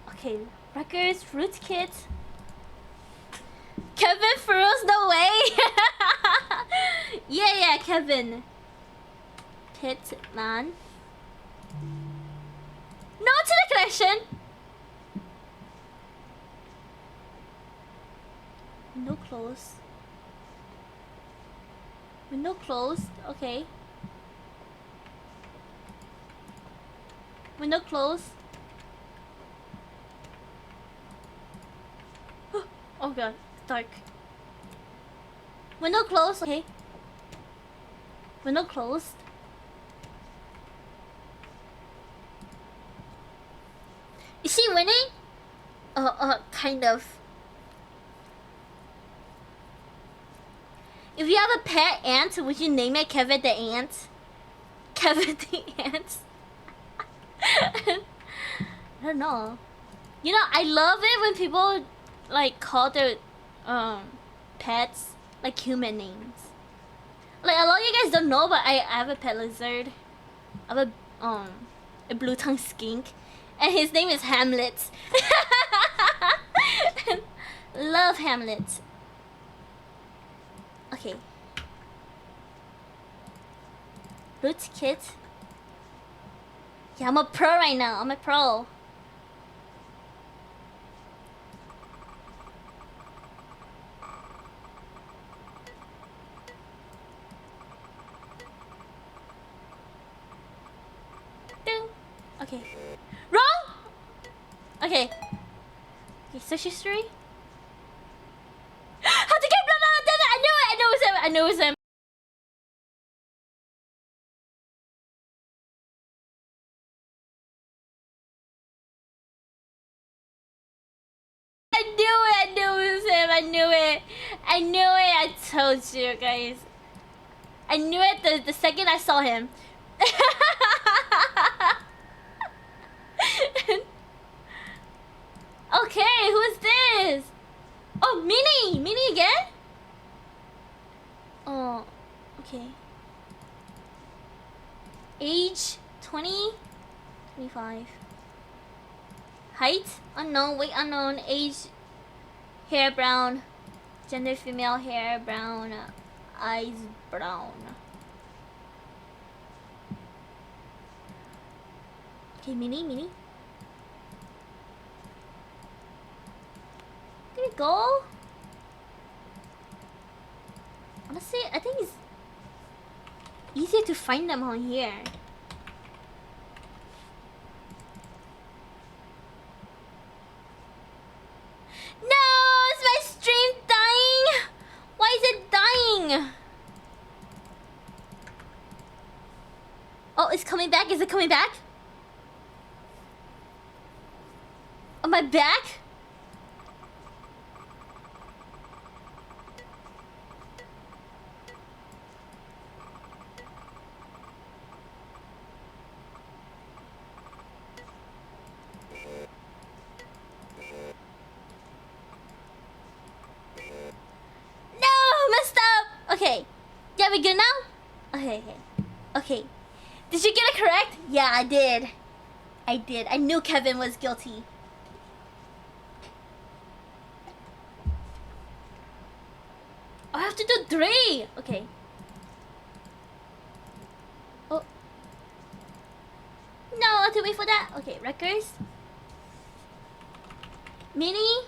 Speaker 1: Okay, records, roots kit. Kevin Furrows, no way. Yeah, Kevin. Kit man. No to the collection. Window closed. Window closed. Okay. Window closed. Oh god, it's dark. Window closed. Okay. Window closed. Is she winning? Kind of. If you have a pet ant, would you name it Kevin the Ant? Kevin the Ant? I don't know. You know, I love it when people like call their pets like human names. Like a lot of you guys don't know, but I have a pet lizard. I have a blue tongue skink, and his name is Hamlet. Love Hamlet. Okay. Roots kit. Yeah, I'm a pro right now. I'm a pro. Ding. Okay. Wrong. Okay. Okay, search history. How to get blood out of that? I knew it. I knew it was him. I knew it was him. I knew it. I told you guys. I knew it the second I saw him. Okay, who's this? Oh, Minnie again? Oh, okay. Age 20, 25. Height unknown, weight unknown, age hair brown, gender female, hair brown, eyes brown. Okay, Minnie. There we go. Honestly, I think it's easier to find them on here. No, is my stream dying? Why is it dying? Oh, it's coming back. Is it coming back? Am I back? No, messed up. Okay. Yeah, we good now? Okay. Okay. Did you get it correct? Yeah, I did. I did. I knew Kevin was guilty. I have to do 3. Okay. Oh. No, I have to wait for that. Okay, records. Mini.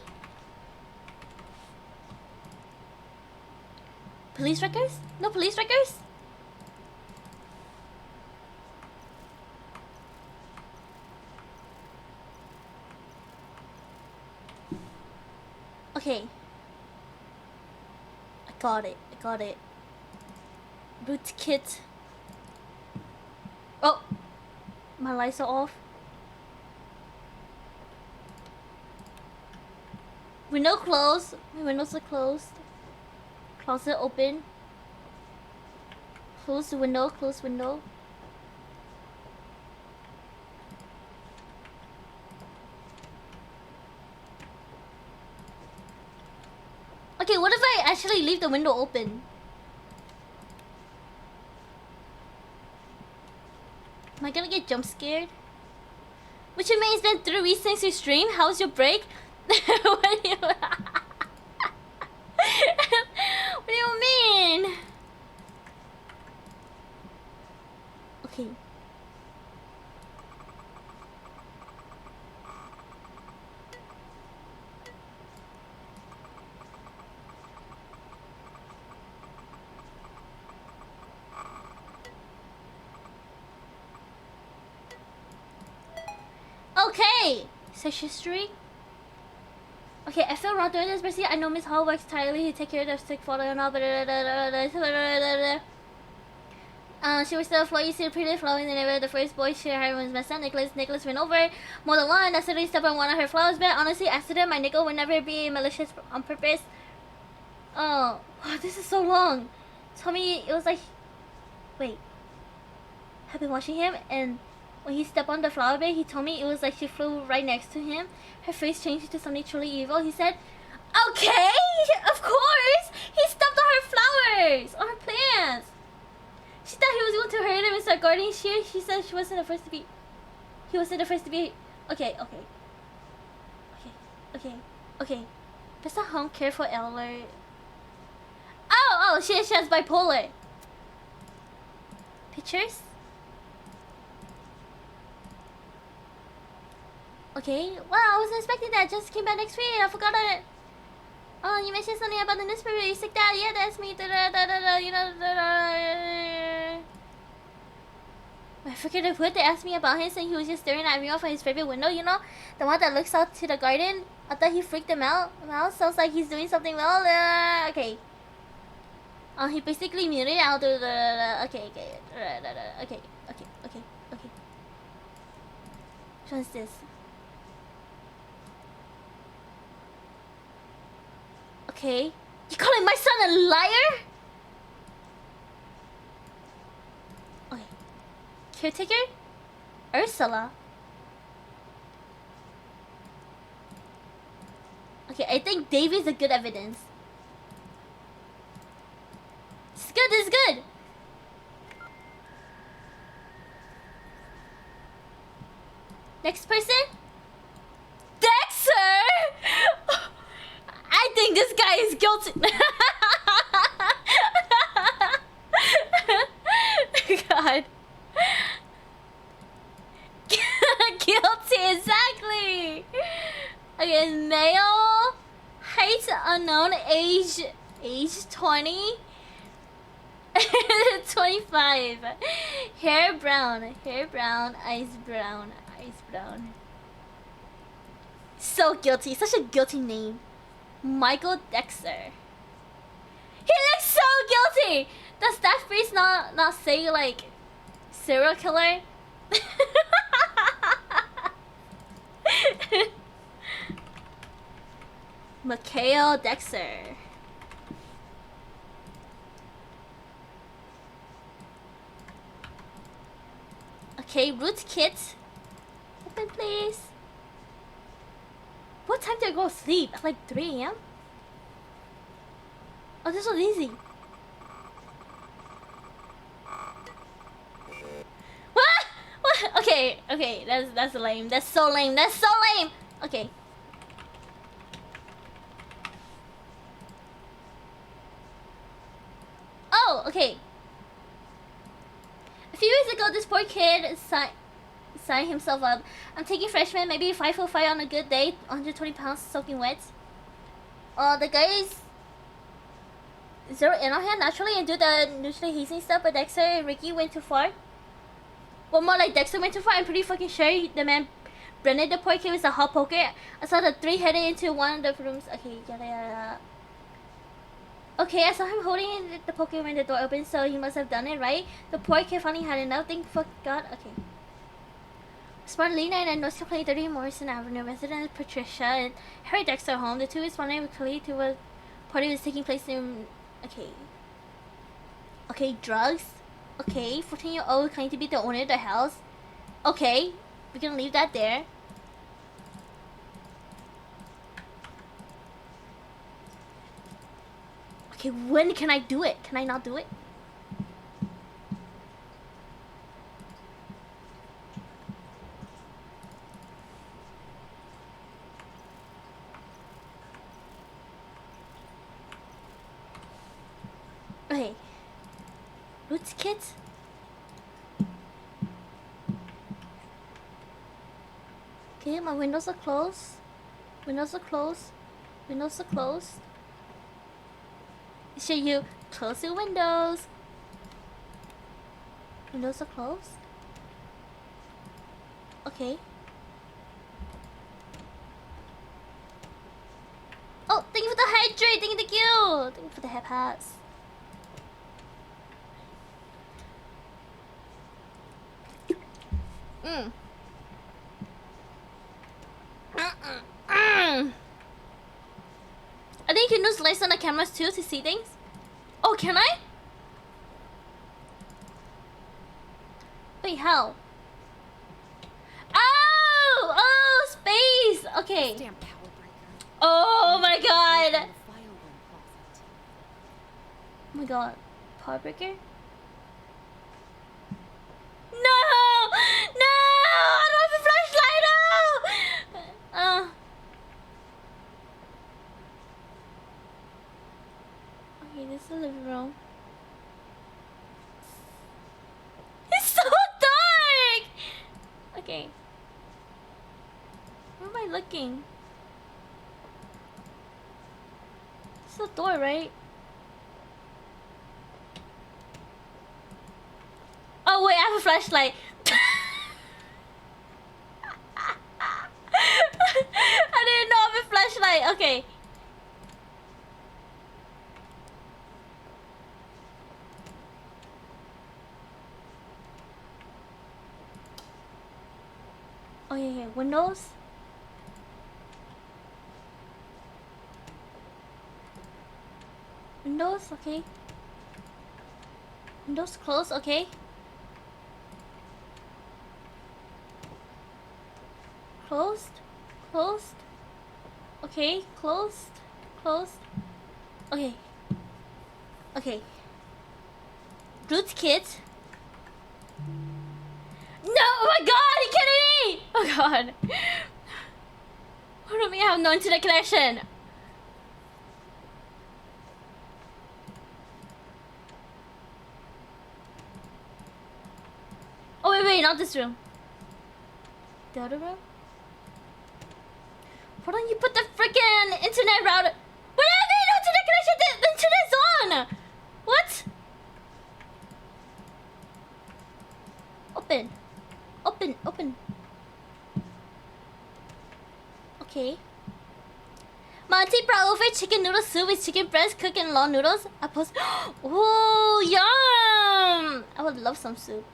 Speaker 1: Police records? No police records? Okay. I got it. I got it. Boot kit. Oh! My lights are off. Window closed. My windows are closed. Closet open. Close the window. Close window. Okay, what if I actually leave the window open? Am I gonna get jump scared? Which you mean it's been 3 weeks since you streamed? How's your break? What do you... what do you mean? Okay. Okay! Search history. Okay, I feel wrong doing this, but see, I know Miss Hall works tirelessly to take care of the sick father and all, she was still a floor, you see the pretty flower in the neighborhood. The first boy she hired was my son, Nicholas. Nicholas went over more than one, accidentally stepped on one of her flowers, but honestly, accident, my nickel would never be malicious on purpose. Oh, wow, this is so long. Tell me, it was like, wait. I've been watching him, and when he stepped on the flower bed, he told me it was like she flew right next to him. Her face changed into something truly evil. He said, okay, of course. He stepped on her flowers, on her plants. She thought he was going to hurt him and start guarding she said she wasn't the first to be. He wasn't the first to be. Okay. That's not home care for Eller. Oh, she has bipolar. Pictures? Okay, well, I wasn't expecting that. Just came back next week. I forgot it. Oh, you mentioned something about the newspaper. You sick dad? Yeah, that's me. You know. I forget if what they asked me about him, saying he was just staring at me off of his favorite window. You know, the one that looks out to the garden. I thought he freaked him out. Now sounds like he's doing something well. Okay. He basically muted out the. Okay. Which one's this? Okay. You calling my son a liar? Okay. Caretaker? Ursula? Okay, I think Davy's a good evidence. This is good. Next person? Dexter! I think this guy is guilty. God. Guilty, exactly. Okay, male, height unknown, age 20. 25. Hair brown, eyes brown. So guilty, such a guilty name. Michael Dexter. He looks so guilty. Does that face not say like serial killer? Mikhail Dexter. Okay, root kit. Open please. What time did I go to sleep? At like 3 AM? Oh, this was easy. Okay, okay, that's lame. That's so lame. That's so lame. Okay. Oh, okay. A few years ago, this poor kid signed himself up. I'm taking freshman, maybe 5'5" on a good day, 120 pounds soaking wet. The guys zero in on him naturally and do the neutrally hazing stuff, but Dexter and Ricky went too far. Well, more like Dexter went too far. I'm pretty fucking sure the man Brennan, the poor kid, was a hot poker. I saw the three headed into one of the rooms. Okay, yada yada. Okay, I saw him holding the poker when the door opened, so he must have done it, right? The poor kid finally had enough. Thank fuck God. Okay. Smart Lena and North Carolina 30 Morrison Avenue. Resident Patricia and Harry Dexter home. The two responded quickly to a party was taking place in. Okay. Okay, drugs. Okay, 14-year-old claimed to be the owner of the house. Okay, we're gonna leave that there. Okay, when can I do it? Can I not do it? Okay. Roots kit? Okay, my windows are closed. Windows are closed. Windows are closed. Should you close your windows? Windows are closed. Okay. Oh, thank you for the hydrate. Thank you. Thank you for the hair pass. I think you can use lights on the cameras too to see things. Oh, can I? Wait, how? Oh! Oh, space! Okay.
Speaker 2: Damn power breaker.
Speaker 1: Oh my god!
Speaker 2: In the file room closet.
Speaker 1: Oh my god. Power breaker? No! No! I don't have a flashlight! No! Okay, this is the living room. It's so dark! Okay. Where am I looking? It's the door, right? Oh wait, I have a flashlight. I didn't know I have a flashlight. Okay. Oh yeah, windows. Windows, okay. Windows closed, okay. Closed, closed. Okay, closed, closed. Okay. Okay. Root kit. No! Oh my god! Are you kidding me? Oh god. What do we have no internet connection? Oh wait, not this room. The other room? Why don't you put the freaking internet router? What do you mean no internet connection? The internet's on! What? Open. Open, open. Okay. My auntie brought over chicken noodle soup with chicken breast cooked in long noodles. I post. Oh, yum! I would love some soup.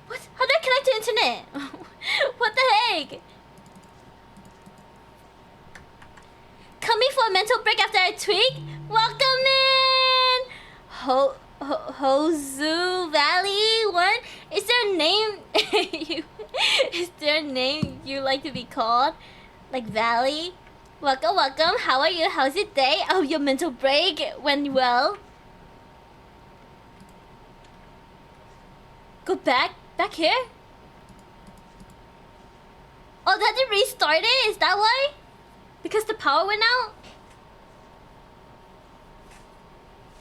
Speaker 1: What? How do I connect to internet? What the heck? Coming for a mental break after I tweak? Welcome in! Hozu Valley 1? Is there a name is there a name you like to be called? Like Valley? Welcome, welcome. How are you? How's your day? Oh, your mental break went well. Go back? Back here? Oh, that didn't restart it? Is that why? Because the power went out?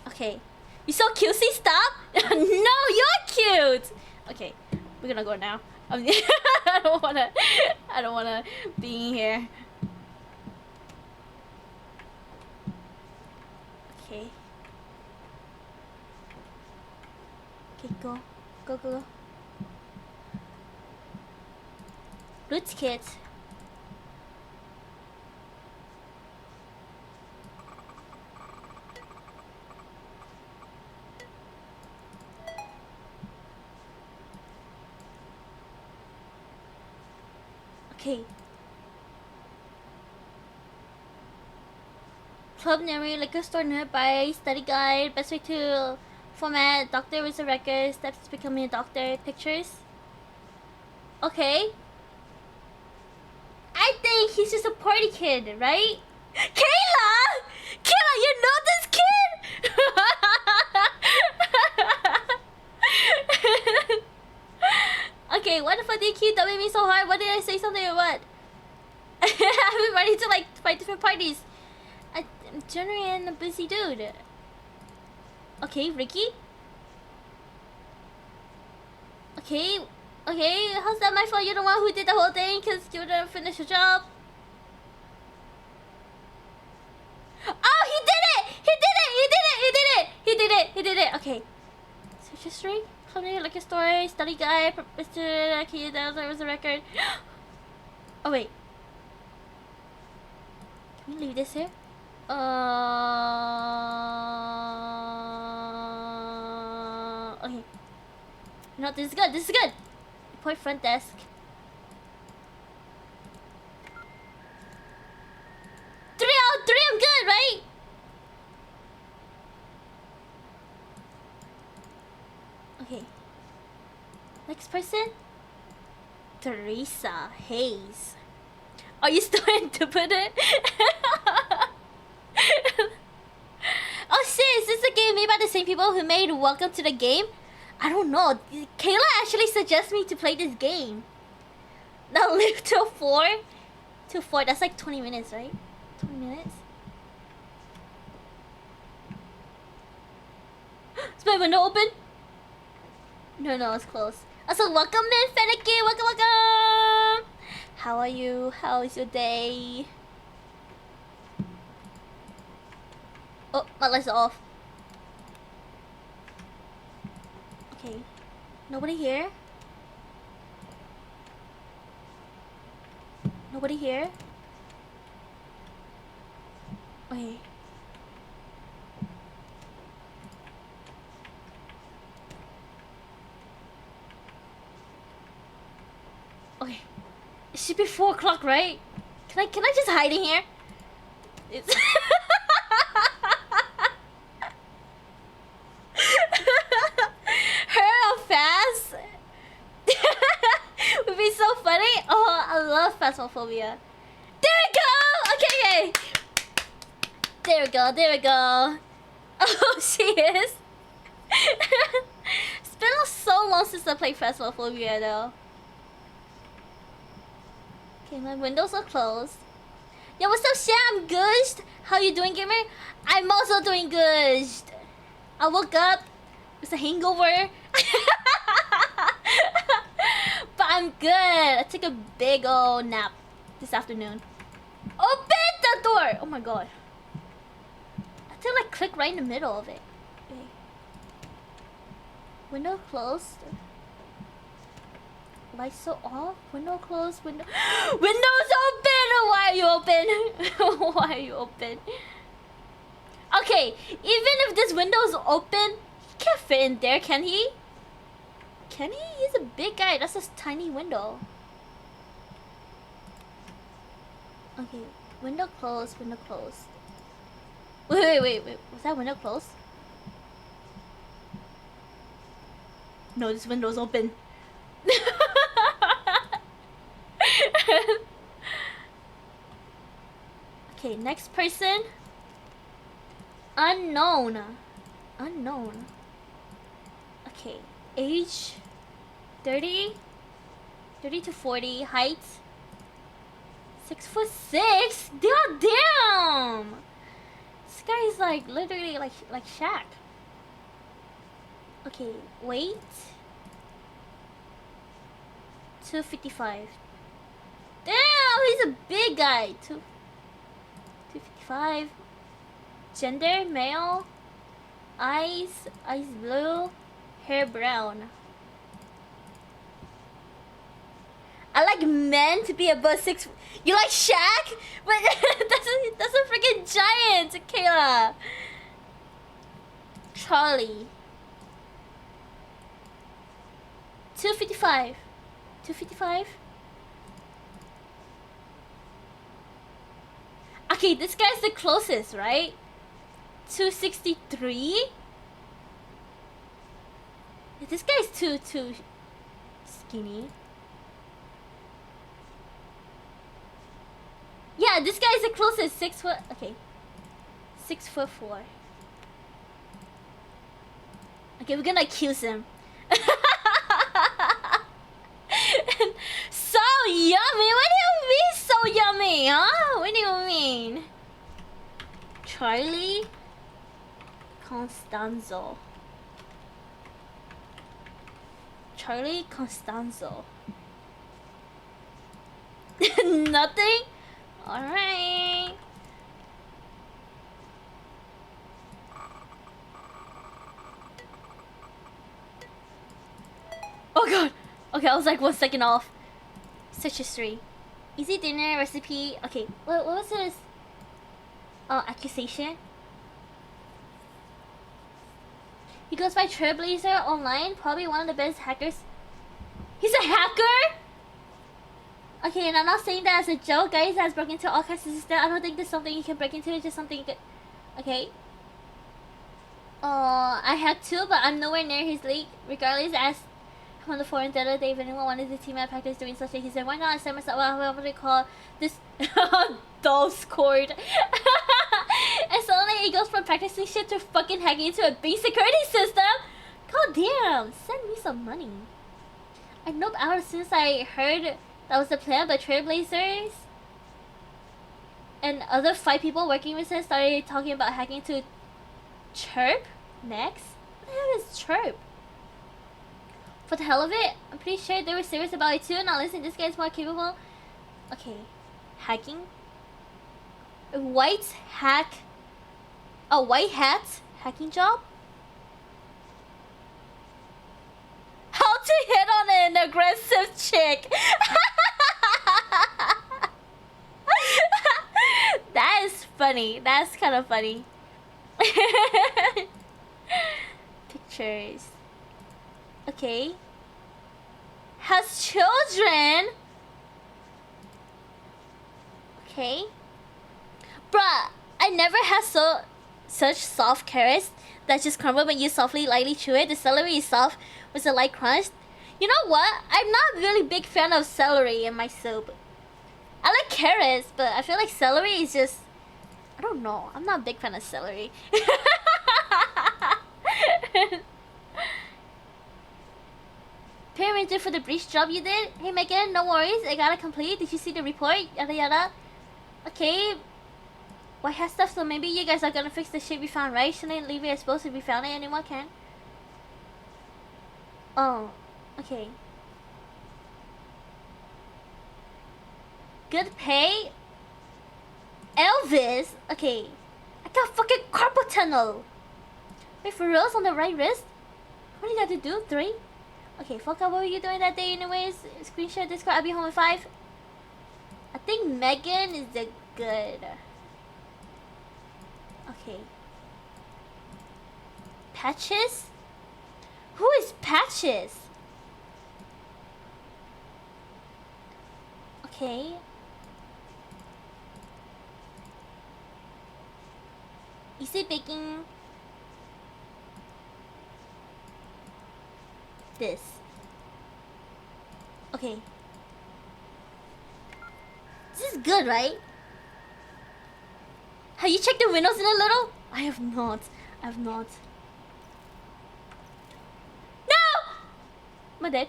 Speaker 1: Okay. You so cutesy, stop? No, you're cute! Okay, we're gonna go now. I don't wanna be in here. Okay. Okay, go. Go, go, go. Roots kit. Okay. Club memory, liquor store nearby, study guide, best way to format, doctor with a record, steps to becoming a doctor, pictures. Okay. I think he's just a party kid, right? Kayla! Kayla, you know this kid? Okay, what the fuck did you keep that made me so hard? What did I say something or what? I've been ready to like fight different parties. I'm generally a busy dude. Okay, Ricky? Okay, okay, how's that my fault? You're the one who did the whole thing because you didn't finish your job. Oh, he did it! He did it! He did it! He did it! He did it! He did it! Okay. Search history, company, liquor store, study guide, Mr. Okay, there was a record. Oh wait. Can we leave this here? Okay. No, this is good. This is good. Report front desk. 3 out of 3. I'm good, right? Okay. Next person. Teresa Hayes. Are you still into it? Oh shit, is this a game made by the same people who made Welcome to the Game? I don't know. Kayla actually suggested me to play this game. Now live till 4? Till 4, that's like 20 minutes, right? 20 minutes? Is my window open? No, it's closed. Also, welcome in, Fenneke! Welcome, welcome! How are you? How is your day? Oh, my lights are off. Okay. Nobody here? Nobody here? Okay. Okay. It should be 4 o'clock, right? Can I just hide in here? It's her fast would be so funny. Oh, I love phasmophobia. There we go. Okay. There we go. There we go. Oh, she is. It's been so long since I played phasmophobia, though. Okay, my windows are closed. Yo, what's up, Sha? I'm good. How you doing, gamer? I'm also doing good. I woke up. It's a hangover. But I'm good. I took a big old nap this afternoon. Open the door! Oh my god. I had to like click right in the middle of it. Okay. Window closed. Lights so off. Window closed. Windows open! Why are you open? Why are you open? Okay, even if this window's open, he can't fit in there, can he? Can he? He's a big guy. That's a tiny window. Okay, window closed. Window closed. Wait. Was that window closed? No, this window's open. Okay, next person. Unknown. Okay, age 30 to 40, height 6'6"? God damn! This guy is like literally like Shaq. Okay, weight 255. Damn, he's a big guy. 255. Gender male. Eyes blue. Hair brown. I like men to be above 6. You like Shaq? But that's a freaking giant, Kayla. Charlie. 255. 255. Okay, this guy's the closest, right? 263. This guy's too skinny. Yeah, this guy's the closest. 6 foot. Okay, 6'4". Okay, we're gonna accuse him. So yummy. What do you mean so yummy, huh? What do you mean? Charlie Constanzo. Charlie Constanzo. Nothing? Alright. Oh god. Okay, I was like 1 second off. Such a 3. Easy dinner recipe. Okay, what was this? Accusation. He goes by Trailblazer online. Probably one of the best hackers. He's a hacker? Okay, and I'm not saying that as a joke, guys. Has broken into all kinds of systems. I don't think there's something you can break into. It's just something you could. Okay. I had two, but I'm nowhere near his league. Regardless, as on the forum the other day, if anyone wanted to team at practice doing such thing, he said, why not? I said myself, well, what would they call this? Dull scored. And suddenly it goes from practicing shit to fucking hacking into a big security system. God damn, send me some money. I noped out as soon as I heard that was the plan, but Trailblazers and other 5 people working with him started talking about hacking to Chirp next. What the hell is Chirp? For the hell of it, I'm pretty sure they were serious about it too. Now listen, this guy's more capable. Okay, hacking. A white hat hacking job. How to hit on an aggressive chick. That is funny. That's kind of funny. Pictures. Okay. Has children. Okay. Bruh, I never had such soft carrots that just crumble when you softly lightly chew it. The celery is soft with a light crunch. You know what? I'm not really big fan of celery in my soup. I like carrots, but I feel like celery is just, I don't know. I'm not a big fan of celery. Pay ranger for the breach job you did? Hey Megan, no worries. I got it complete. Did you see the report? Yada yada. Okay. White hat stuff, so maybe you guys are gonna fix the shit we found, right? Shouldn't leave it exposed if we found it. Anyone can. Oh. Okay. Good pay? Elvis? Okay. I got fucking carpal tunnel. Wait, for reals on the right wrist? What do you got to do? 3? Okay, fuck up. What were you doing that day anyways? Screenshot Discord. I'll be home at 5. I think Megan is the good. Okay. Patches? Who is Patches? Okay. Easy baking. This. Okay. This is good, right? Have you checked the windows in a little? I have not. I have not. No! Am I dead?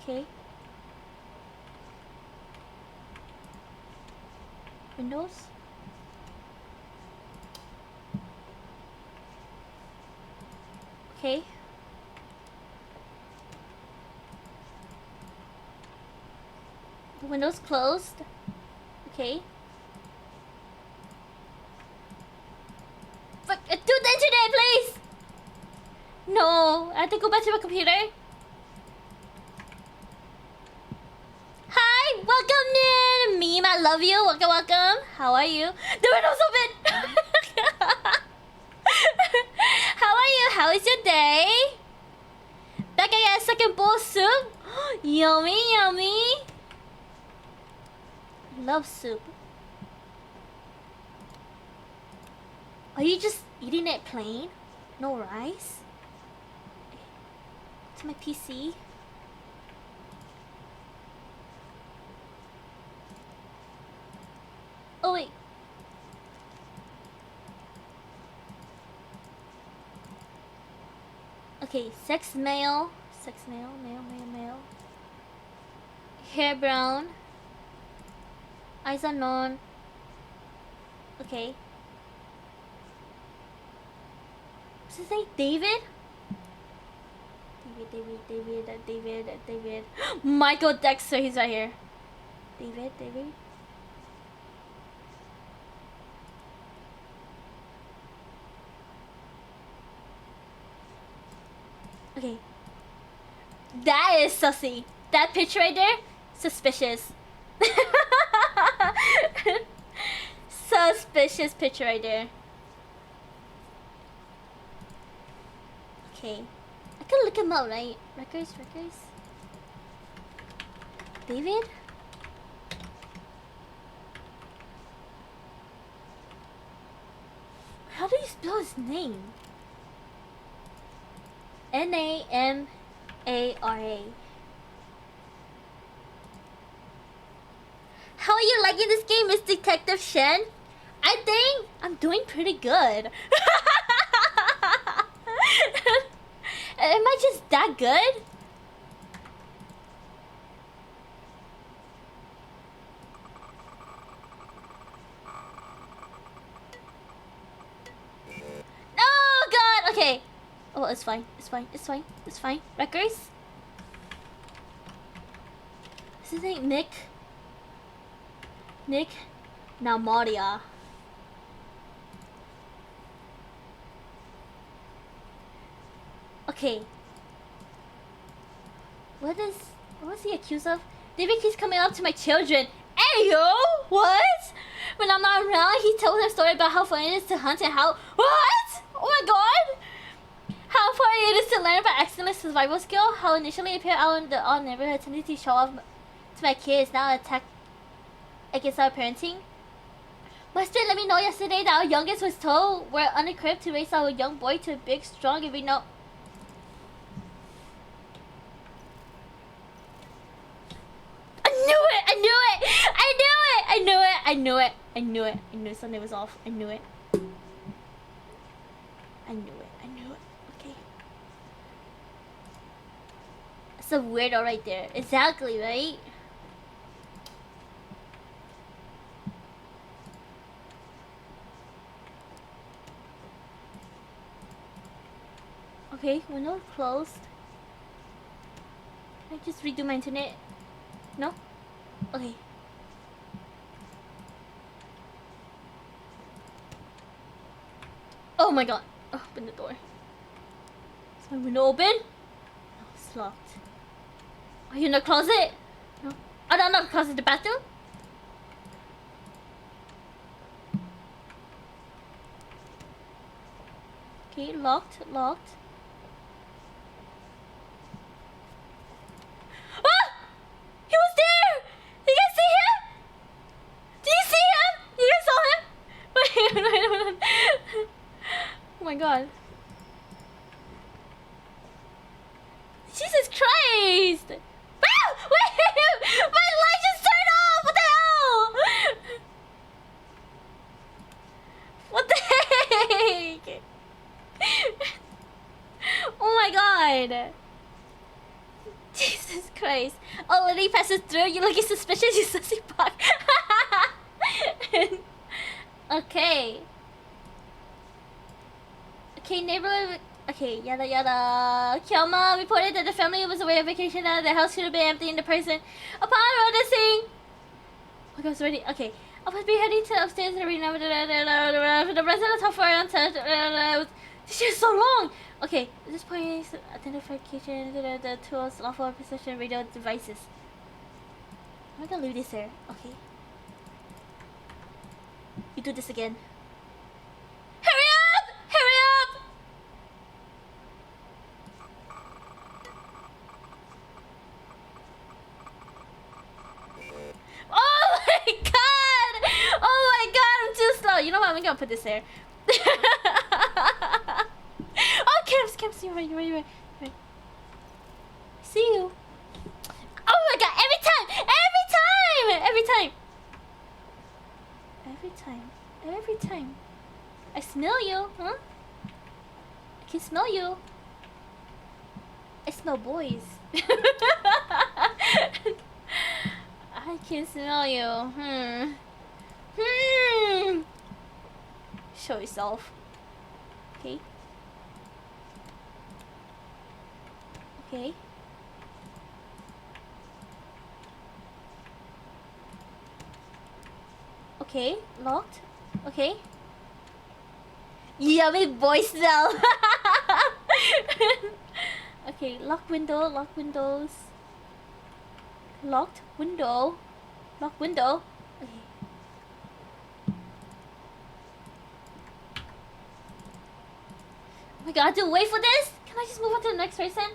Speaker 1: Okay. Windows. Okay. The window's closed. Okay. Fuck, do the internet, please! No, I have to go back to my computer. Hi, welcome to Meme, I love you. Welcome, welcome. How are you? The window's open! How are you? How is your day? Back I got a second bowl of soup. Yummy, yummy. Love soup. Are you just eating it plain? No rice? To my PC. Oh wait. Okay, sex male. Sex male, male. Hair brown. Eyes unknown. Okay. What's his name? David? David. Michael Dexter, he's right here. David. Okay. That is sussy. That picture right there, suspicious. Suspicious picture right there. Okay. I can look him up, right? Records. David? How do you spell his name? Namara. How are you liking this game, Miss Detective Shen? I think I'm doing pretty good. Am I just that good? Oh god, okay. Oh, it's fine. Records? Is his name Nick Namaria. Okay. What was he accused of? David keeps coming up to my children. Ayo! What? When I'm not around, he tells a story about how fun it is to hunt and how... What? Oh my god! How far it is to learn about excellent survival skill. How initially appeared out in the all neighborhood tendency to show off to my kids. Now attack against our parenting. Master let me know yesterday that our youngest was told we're unequipped to raise our young boy to a big, strong, if we know... I knew something was off. I knew it. Okay. It's a weirdo right there. Exactly, right? Okay, window closed. Can I just redo my internet? No? Okay. Oh my god. Open the door. Is my window open? No, it's locked. Are you in the closet? No. Oh, no, not the closet, the bathroom? Okay, locked. Ah! He was there! You guys see him? Do you see him? You guys saw him? Wait. Oh my god. Jesus Christ! Ah! Wait! My light just turned off! What the hell? What the heck? Oh my god. Jesus Christ. Oh, when he passes through, you're looking suspicious, you sussy fuck. Okay. Okay, neighborhood. Okay, yada yada. Kyoma reported that the family was away on vacation and the house should have been empty in the person. Upon noticing. Oh, I was ready. Okay. I was heading to upstairs to read the resident top floor untouched. This is so long. Okay, at this point, identification, the tools, lawful possession, radio devices. I'm gonna leave this there. Okay. You do this again. Hurry up! Hurry up! Oh my god! Oh my god, I'm too slow. You know what? I'm gonna put this there. Oh, Camps, you're right. See you. Oh my god, every time. I smell you, huh? I can smell you. I smell boys. I can smell you. Show yourself. Okay. Okay, locked. Okay. Yummy boy smell. Okay, lock windows. Locked window. Okay. Oh my god, I have to wait for this? Can I just move on to the next person?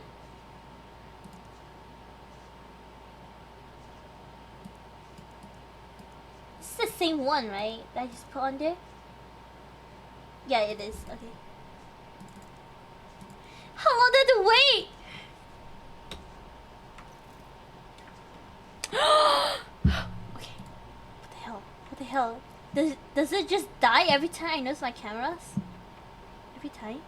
Speaker 1: This is the same one, right? That I just put on there? Yeah, it is. Okay. How long did I have to wait? Okay. What the hell? Does it just die every time I notice my cameras? Every time?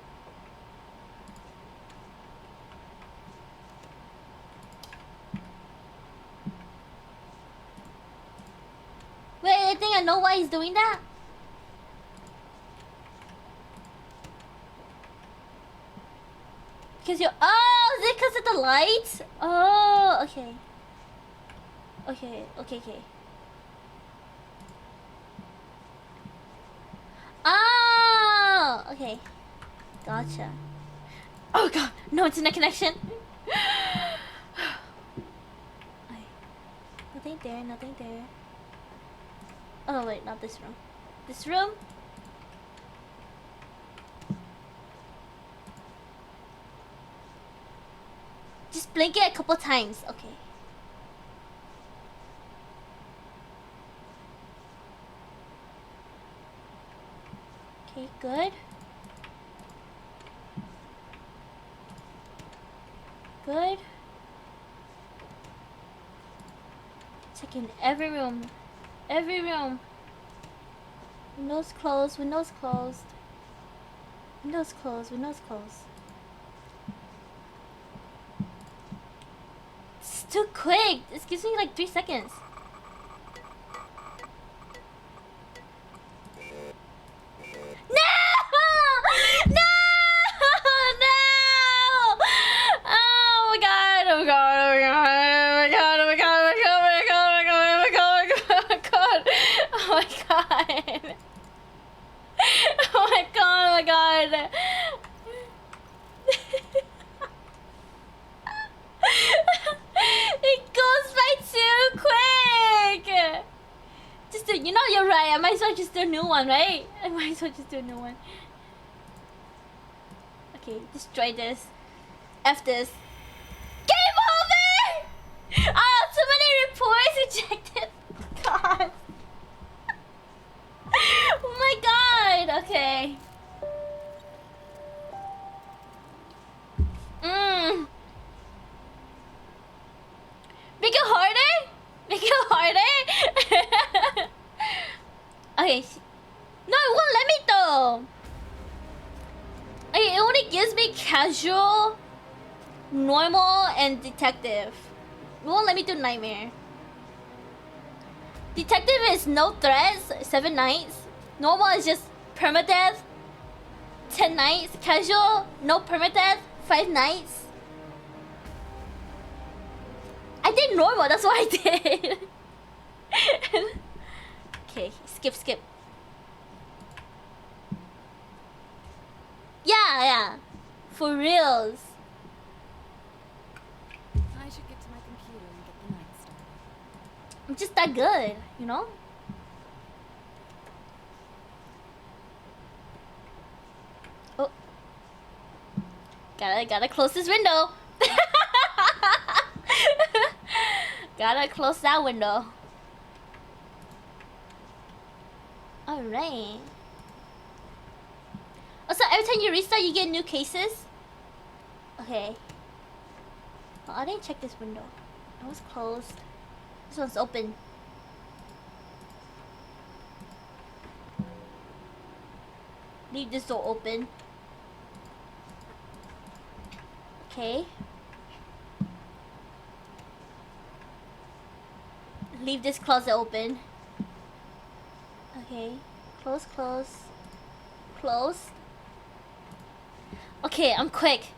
Speaker 1: Wait, I think I know why he's doing that. Because you're... Oh, is it because of the lights? Oh, okay. Okay. Oh, okay. Gotcha. Oh god, no internet connection. Nothing there. Oh wait, not this room. This room? Just blink it a couple times. Okay. Okay, good. Checking every room. Windows closed. It's too quick. This gives me like 3 seconds. No! Oh my god. It goes by too quick. Just do, you know, you're right. I might as well just do a new one, right? Okay, destroy this. F this. Game over! Oh, too many reports rejected. God. Oh my god. Okay. Make it harder? Okay. No, it won't let me though. Okay, it only gives me casual. Normal and detective. Well, let me do nightmare. Detective is no threats, 7 nights. Normal is just permadeath, 10 nights. Casual, no permadeath, 5 nights. I did normal, that's what I did. Okay, skip. Yeah. For reals.
Speaker 2: I should get to my computer and get the night started.
Speaker 1: I'm just that good, you know? Oh. Gotta close this window. Gotta close that window. Alright. Also, every time you restart, you get new cases? Okay. Well, I didn't check this window. It was closed. This one's open. Leave this door open. Okay. Leave this closet open. Okay. Close. Okay, I'm quick.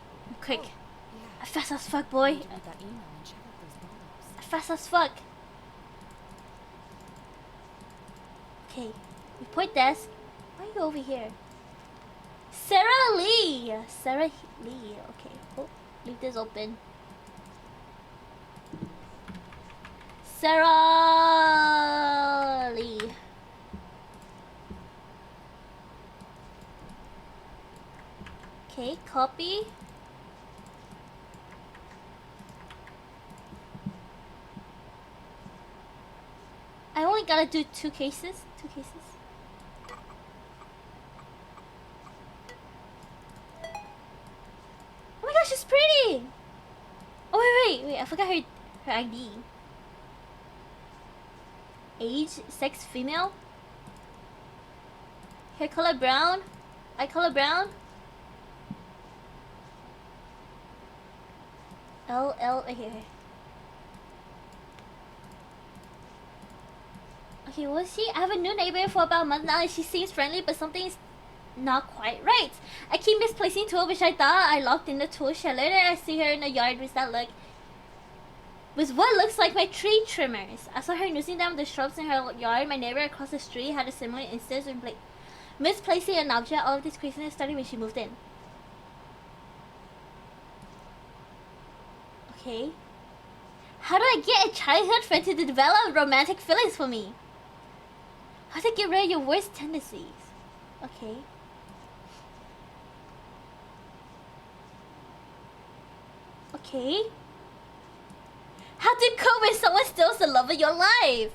Speaker 2: Yeah.
Speaker 1: I'm fast as fuck,
Speaker 2: I
Speaker 1: boy.
Speaker 2: need to read that email and check out those bottles.
Speaker 1: I'm fast as fuck. Okay. Report desk. Why are you over here? Sarah Lee. Okay. Oh, leave this open. Sarah Lee. Okay, copy. I only gotta do 2 cases. Oh my gosh, she's pretty! Oh wait, I forgot her ID. Age, sex, female. Hair color brown. Eye color brown. Okay. Okay, well, I have a new neighbor for about a month now and she seems friendly, but something's not quite right. I keep misplacing tool, which I thought I locked in the tool shed. Later, I see her in the yard with what looks like my tree trimmers. I saw her using them the shrubs in her yard. My neighbor across the street had a similar instance of misplacing an object. All of this craziness started when she moved in. Okay. How do I get a childhood friend to develop romantic feelings for me? How to get rid of your worst tendencies? Okay. Okay. How to cope when someone steals the love of your life?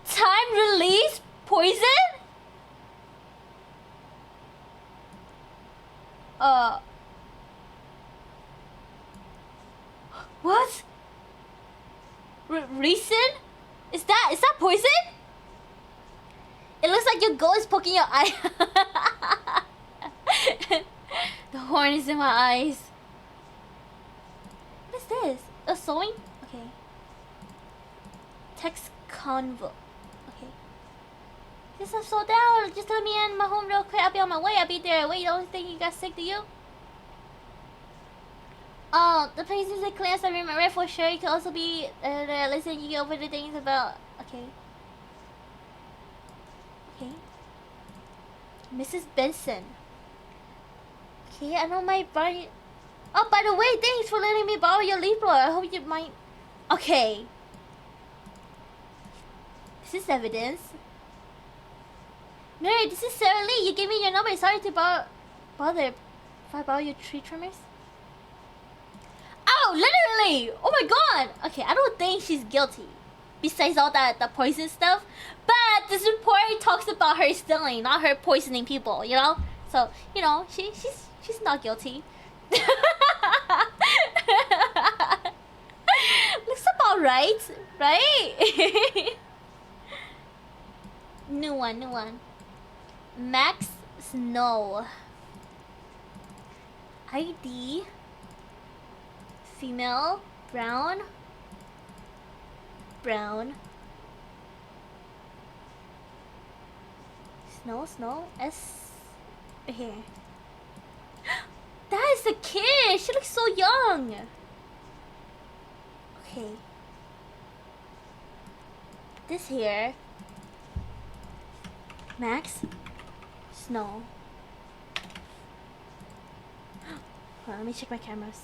Speaker 1: Time release poison? What? Reason? Is that poison? It looks like your goal is poking your eye. The horn is in my eyes. What is this? A sewing? Okay. Text convo. Okay. Guess I'm sold out. Just let me in my home real quick. I'll be on my way. I'll be there. Wait, you don't think you got sick, do you? Oh, the place is a class. I remember for sure. You can also be there. Listen, you get over the things about. Okay. Okay. Mrs. Benson. Okay, I know my body. Oh, by the way, thanks for letting me borrow your leaf blower. I hope you might. Okay. This is evidence. Mary, this is Sarah Lee. You gave me your number. Sorry to bother. If I borrow your tree trimmers? Oh, literally! Oh my god! Okay, I don't think she's guilty. Besides all that, the poison stuff. But this report talks about her stealing, not her poisoning people, you know? So, you know, she's not guilty. Looks about right, right? New one. Max Snow. ID. Female. Brown. Brown. Snow. S. Right here. That is the kid! She looks so young! Okay. This here. Max. Snow. Hold on, let me check my cameras.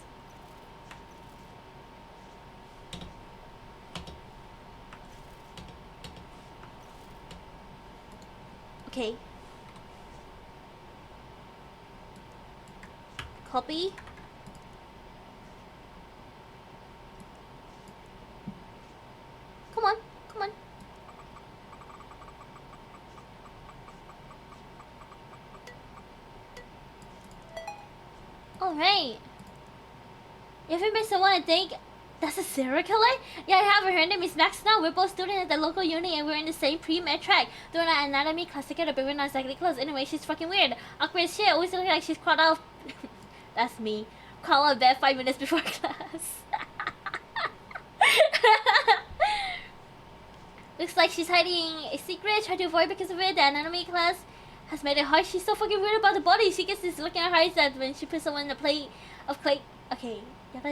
Speaker 1: Okay. Copy. Come on. Alright. If it makes someone think that's a serial killer? Yeah, I have her. Her name is Max now. We're both students at the local uni and we're in the same pre-med track. Doing an anatomy class together, but we're not exactly close. Anyway, she's fucking weird. Awkward as shit. Always looking like she's crawled out. That's me. Crawl out of bed 5 minutes before class. Looks like she's hiding a secret, trying to avoid because of it. The anatomy class has made it hard. She's so fucking weird about the body. She gets this look in her eyes that when she puts someone in a plate of clay. Okay. Can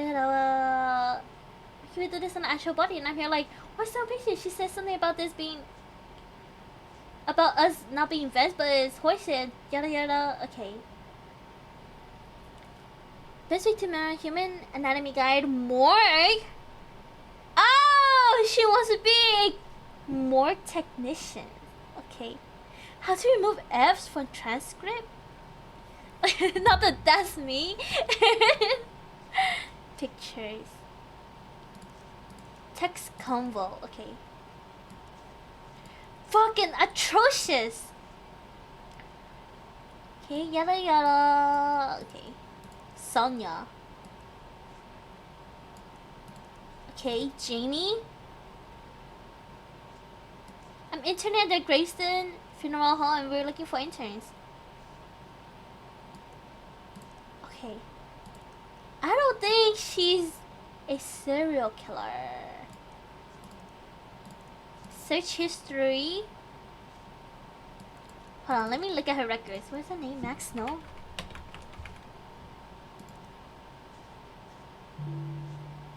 Speaker 1: we do this on the actual body? And I'm here like, what's so patient? She says something about this being about us not being vets, but it's horseshit. Okay. Best way to marry human anatomy guide morgue. Oh, she wants to be a morgue technician. Okay. How to remove F's from transcript? Not that that's me. Pictures. Text convo. Okay. Fucking atrocious. Okay, yada. Okay. Sonia. Okay, Jamie. I'm interning at the Greyston Funeral Hall and we're looking for interns. Okay. I don't think she's a serial killer. Search history. Hold on, let me look at her records. What's her name? Max Snow?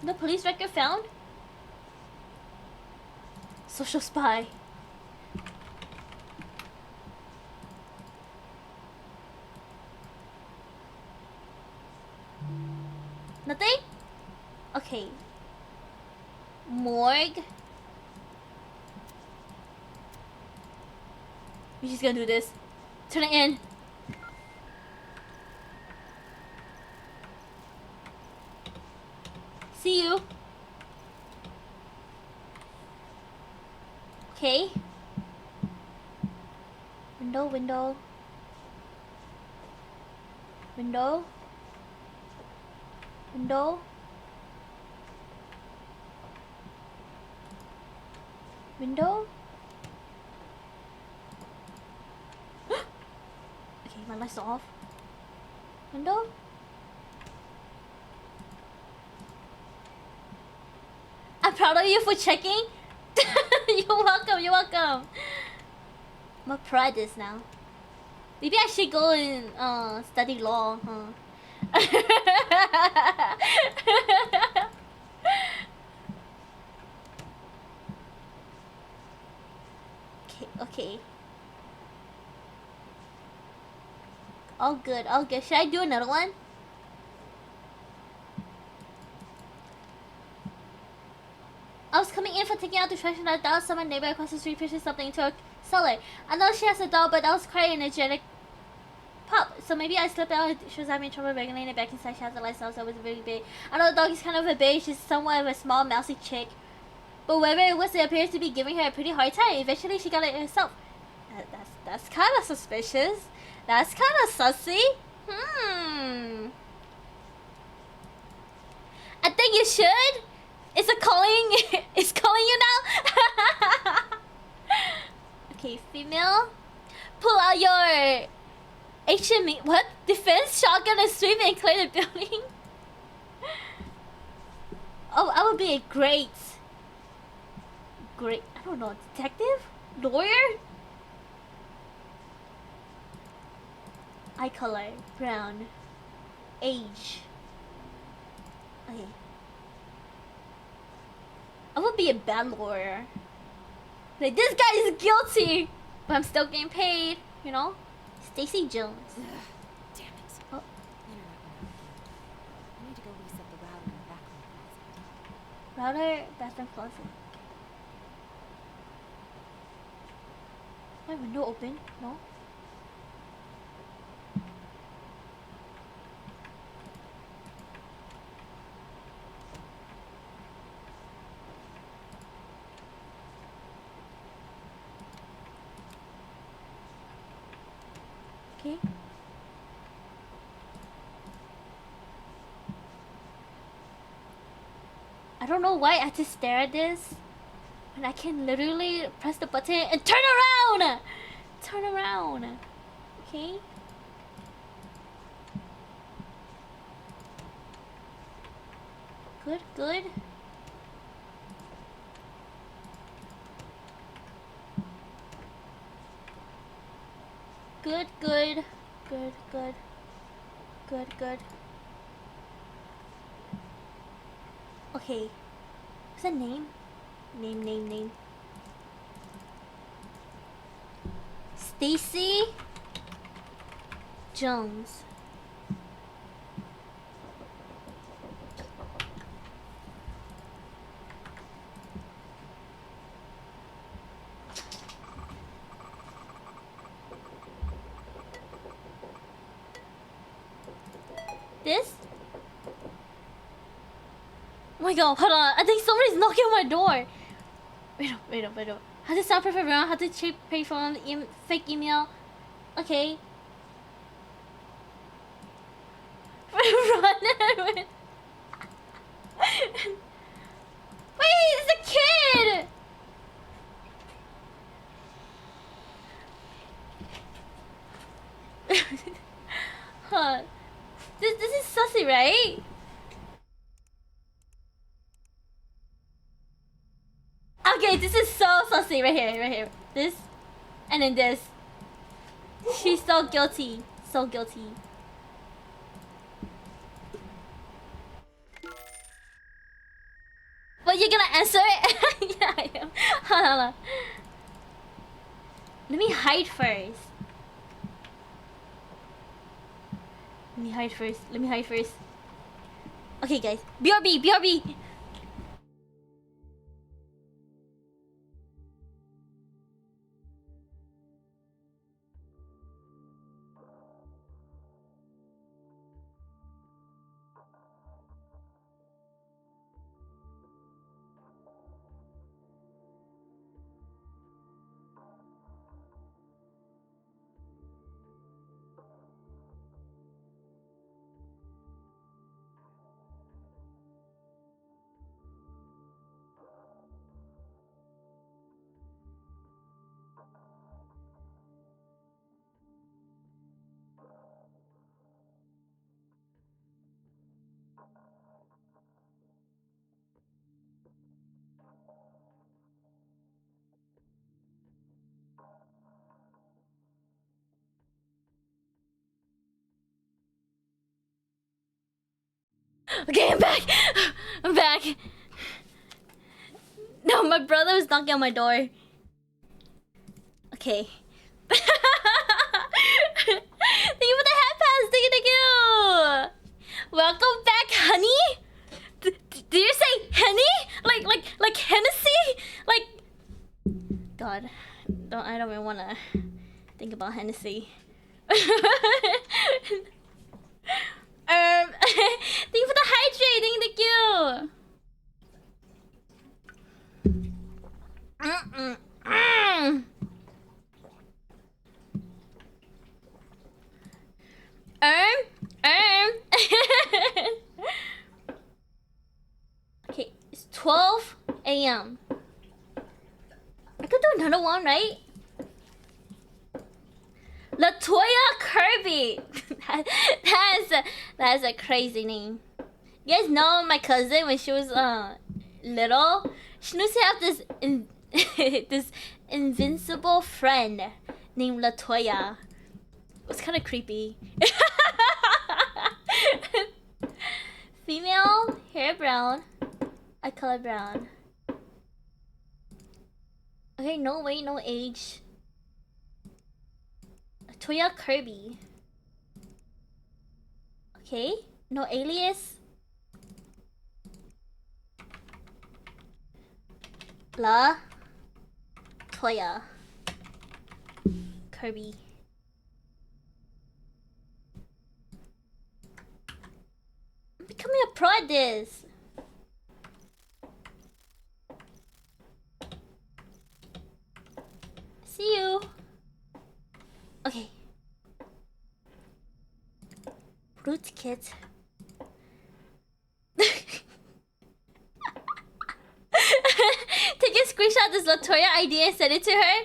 Speaker 1: No police record found? Social spy. Nothing? Okay. Morgue. We're just gonna do this. Turn it in. See you. Okay. Window. Window. Okay, my lights are off. Window. I'm proud of you for checking. You're welcome. I'm a pride this now. Maybe I should go and study law, huh? Okay. All good. Should I do another one? I was coming in for taking out the trash and I thought someone neighbor across the street pushed something into a cellar. I know she has a dog, but that was quite an energetic pup. So maybe I slipped out. She was having trouble regulating it back inside. She has a license, so it was really big. I know the dog is kind of a beige. She's somewhat of a small, mousy chick. But whatever it was, it appears to be giving her a pretty hard time. Eventually, she got it herself. That's kind of suspicious. That's kind of sussy. I think you should. It's calling. It's calling you now. Okay, female. Pull out your HME. What? Defense shotgun and sweep and clear the building. would be a great, I don't know, detective? Lawyer? Eye color, brown. Age. Okay. I would be a bad lawyer. Like, this guy is guilty, but I'm still getting paid, you know? Stacy Jones.
Speaker 2: Ugh, damn it.
Speaker 1: Oh.
Speaker 2: Internet went out again. I need to go reset the router in the backroom closet.
Speaker 1: Router, bathroom closet. My window open? No? Okay. I don't know why I just stare at this when I can literally press the button and turn around! Turn around. Okay? Good, good. Good, good. Good, good. Good, good. Okay. What's that name? Name. Stacy Jones. This? Oh my god, hold on. I think somebody's knocking on my door. Wait up. How to sound perfect around, how to cheap payphone, fake email. Okay. Run. Wait, it's a kid! Huh. This is sussy, right? Okay, this is so sussy right here. This, and then this. She's so guilty. So guilty. But you're gonna answer it? Yeah, I am. Hold on. Let me hide first. Let me hide first. Okay, guys. BRB. Okay, I'm back. No, my brother was knocking on my door. Okay. Thank you for the hat pass. Thank you. Welcome back, honey. Did you say honey? Like Hennessy? Like, God, I don't even wanna think about Hennessy. Thank you for the hydrating. Thank you. Okay, it's 12 a.m. I could do another one, right? Latoya Kirby. That's a crazy name. You guys know my cousin when she was little, she used to have this this invincible friend named Latoya. It was kind of creepy. Female, hair brown, eye color brown. Okay, no weight, no age. Latoya Kirby. Okay, no alias. La Toya Kirby. I'm becoming a pro at this. See you. Okay. Root kit. Take a screenshot of this Latoya ID and send it to her.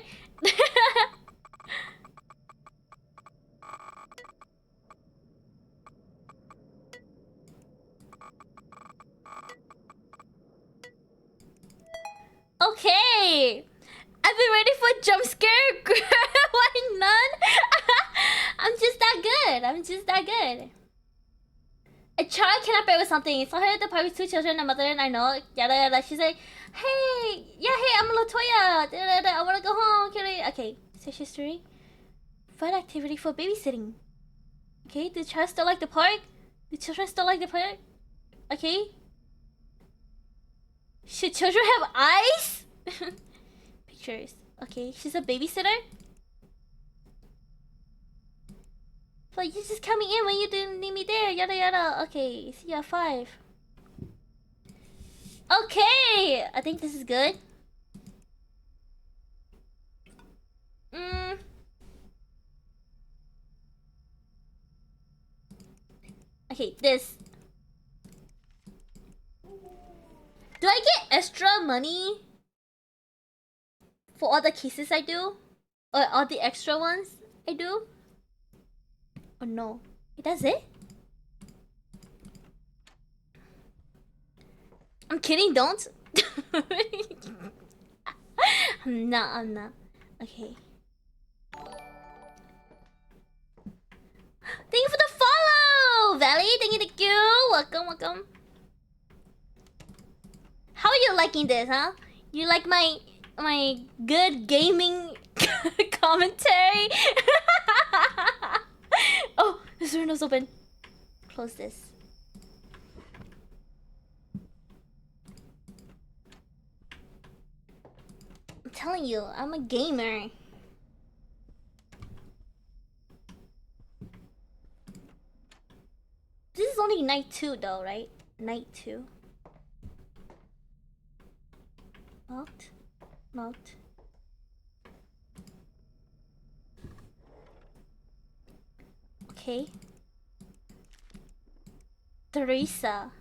Speaker 1: Okay. I've been ready for a jump scare. Why none? I'm just that good. I'm just that good. A child cannot bear with something. Saw her at the party with 2 children, a mother, and I know. Yada yada. She's like, hey, yeah, hey, I'm Latoya. Da, da, da, I wanna go home. Okay, search history. Fun activity for babysitting. Okay, do child still like the park? Do children still like the park? Okay. Should children have eyes? Pictures. Okay, she's a babysitter. But you're just coming in when you didn't need me there. Yada yada. Okay, see you at 5. Okay, I think this is good. Okay, this. Do I get extra money for all the cases I do? Or all the extra ones I do? Or no? That's it? I'm kidding, don't. I'm not. Okay. Thank you for the follow! Valley, thank you. Welcome. How are you liking this, huh? You like my good gaming commentary? Oh, this window's open. Close this. I'm telling you, I'm a gamer. This is only night 2 though, right? Night 2. Locked. Okay. Teresa.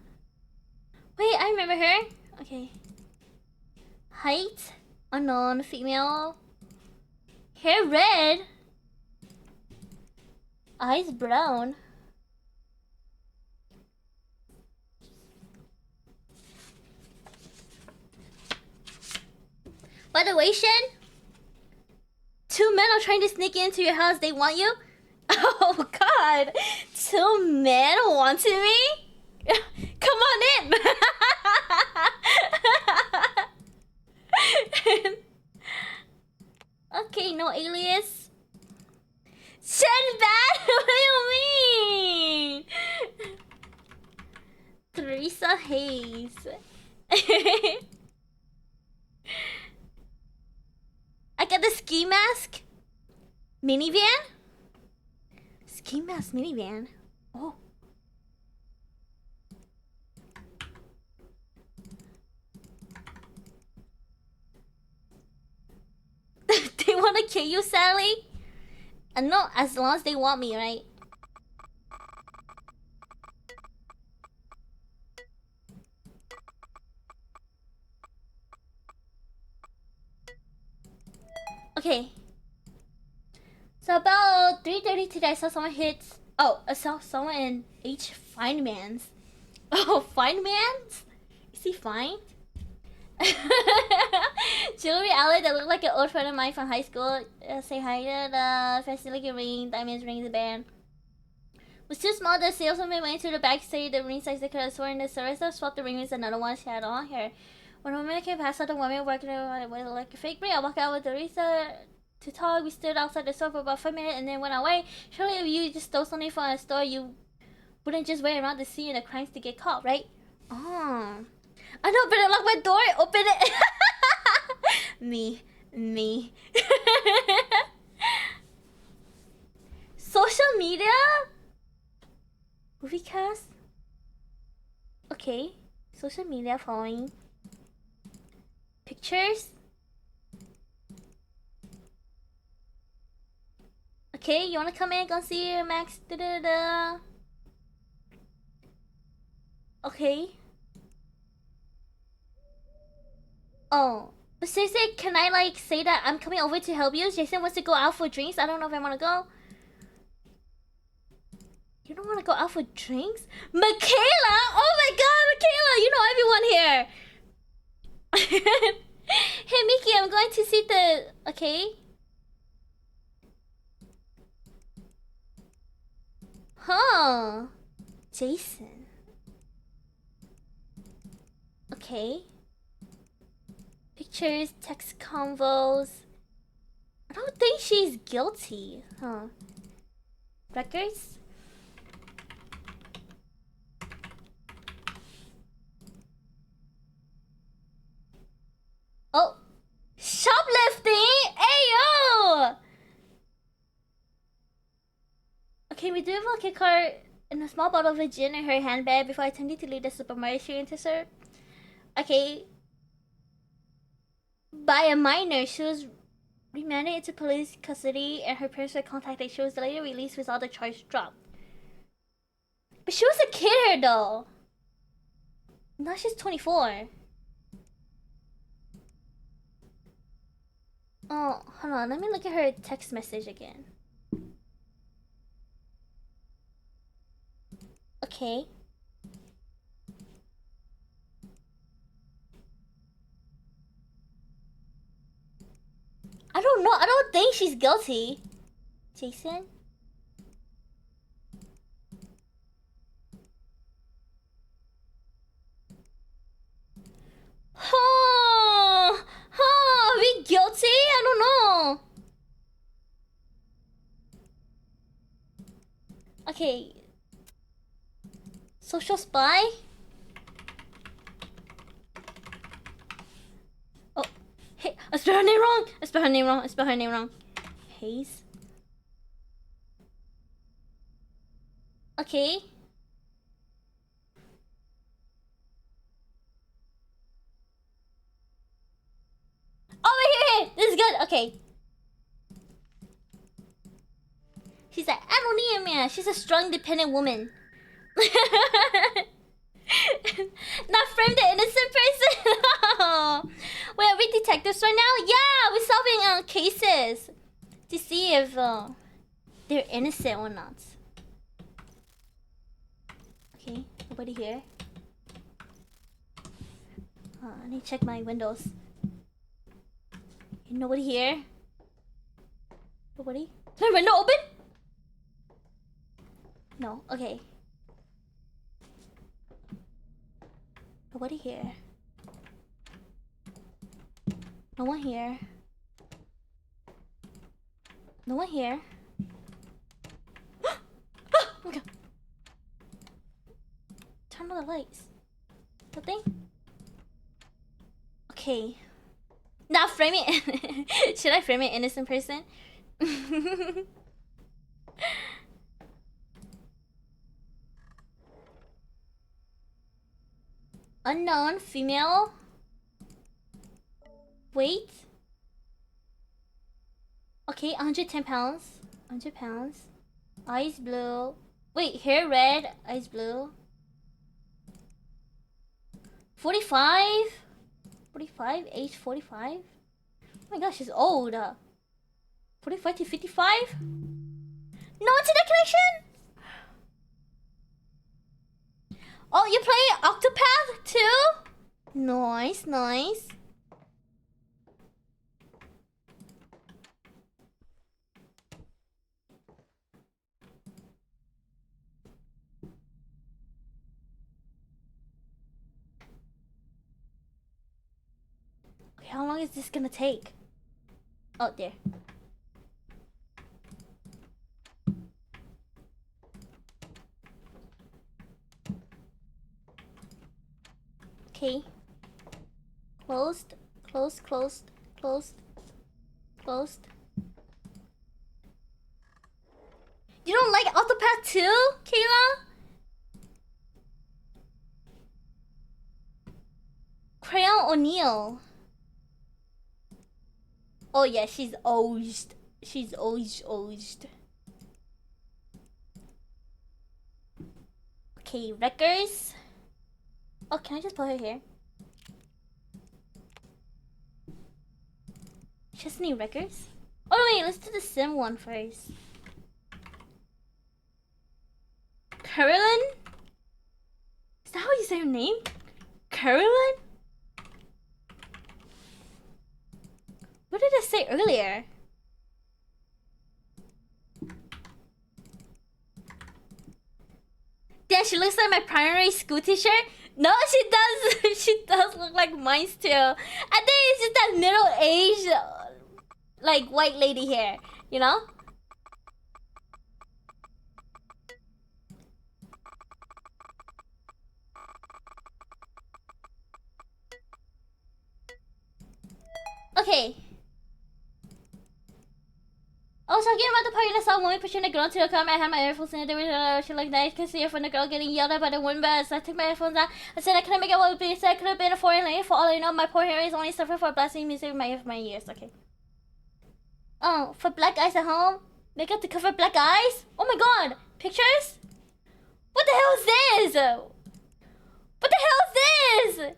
Speaker 1: Wait, I remember her. Okay. Height, unknown, female. Hair red. Eyes brown. By the way, Shen, 2 men are trying to sneak into your house. They want you? Oh God, 2 men wanted me? Come on in. Okay, no alias. Shen bad? What do you mean? Teresa Hayes. I got the ski mask minivan. Ski mask minivan. Oh. They want to kill you, Sally? No, as long as they want me, right? Okay. So about 3:30 today, I saw someone hit. Oh, I saw someone in H. Feynman's. Oh, Feynman's? Is he fine? Jewelry outlet that looked like an old friend of mine from high school. Say hi to the fancy looking ring, diamonds, rings, the band. Was too small. The saleswoman went to the back, say the ring size they could have sworn. The service swapped the ring with another one she had on her. When the woman came past, saw the woman working with like a fake ring. I walked out with the Teresa to talk. We stood outside the store for about 5 minutes and then went away. Surely if you just stole something from a store, you wouldn't just wait around the scene of crimes to get caught, right? Oh. I know, but I locked my door. Open it. Me. Social media? Movie cast? Okay. Social media following. Pictures? Okay, you wanna come in? Go see Max? Da-da-da. Okay. Oh. But seriously, can I like say that I'm coming over to help you? Jason wants to go out for drinks. I don't know if I wanna go. You don't wanna go out for drinks? Michaela! Oh my god, Michaela! You know everyone here. Hey Mickey, I'm going to see the... Okay. Huh. Jason. Okay. Pictures, text convos. I don't think she's guilty. Huh. Records? Oh. Shoplifting? Ayo! Okay, we do have a key card and a small bottle of gin in her handbag before I attempted to leave the supermarket she went to serve. Okay. By a minor, she was remanded into police custody and her parents were contacted. She was later released with all the charges dropped. But she was a kid though. Now she's 24. Oh, hold on. Let me look at her text message again. Okay. I don't know. I don't think she's guilty. Jason? Huh? Are we guilty? I don't know. Okay. Social spy? Oh. Hey, I spelled her name wrong. I spelled her name wrong. Hayes. Okay. Oh, here. This is good. Okay. She's like, I don't need a man. She's a strong, dependent woman. Not frame the innocent person. Wait, are we detectives right now? Yeah, we're solving cases to see if they're innocent or not. Okay, nobody here. I need to check my windows. Nobody here. Nobody. Is my window open? No. Okay. Nobody here. No one here. No one here. Oh my god. Turn on the lights. Nothing? Okay. Now frame it. Should I frame it innocent person? Unknown female. Weight. Okay, 110 pounds. 100 pounds. Eyes blue. Wait, hair red, eyes blue. 45? 45? Age 45? Oh my gosh, she's old. 45 to 55? No internet connection? Oh, you play Octopath too? Nice, nice. Okay, how long is this gonna take? Oh, there. Okay. Closed, closed, closed, closed, closed. You don't like Autopath too, Kayla? Crayon O'Neil. Oh yeah, she's aged. She's aged. Okay, Wreckers. Oh, can I just put her here? She has any Wreckers? Oh wait, let's do the sim one first. Carolyn? Is that how you say her name? Carolyn? What did I say earlier? Yeah, she looks like my primary school teacher. No, she does. She does look like mine too. I think it's just that middle-aged, like white lady hair, you know? Okay. I was talking about the part I saw a woman pushing a girl to a car. I had my earphones in. There was she looked nice. Could see her from the girl getting yelled at by the woman. So I took my earphones out. I said I couldn't make out what would be said. Could have been a foreign language. For all I know, my poor hair is only suffering for blasting music in my ears. Okay. Oh, for black guys at home, makeup to cover black eyes. Oh my god, pictures. What the hell is this? What the hell is this?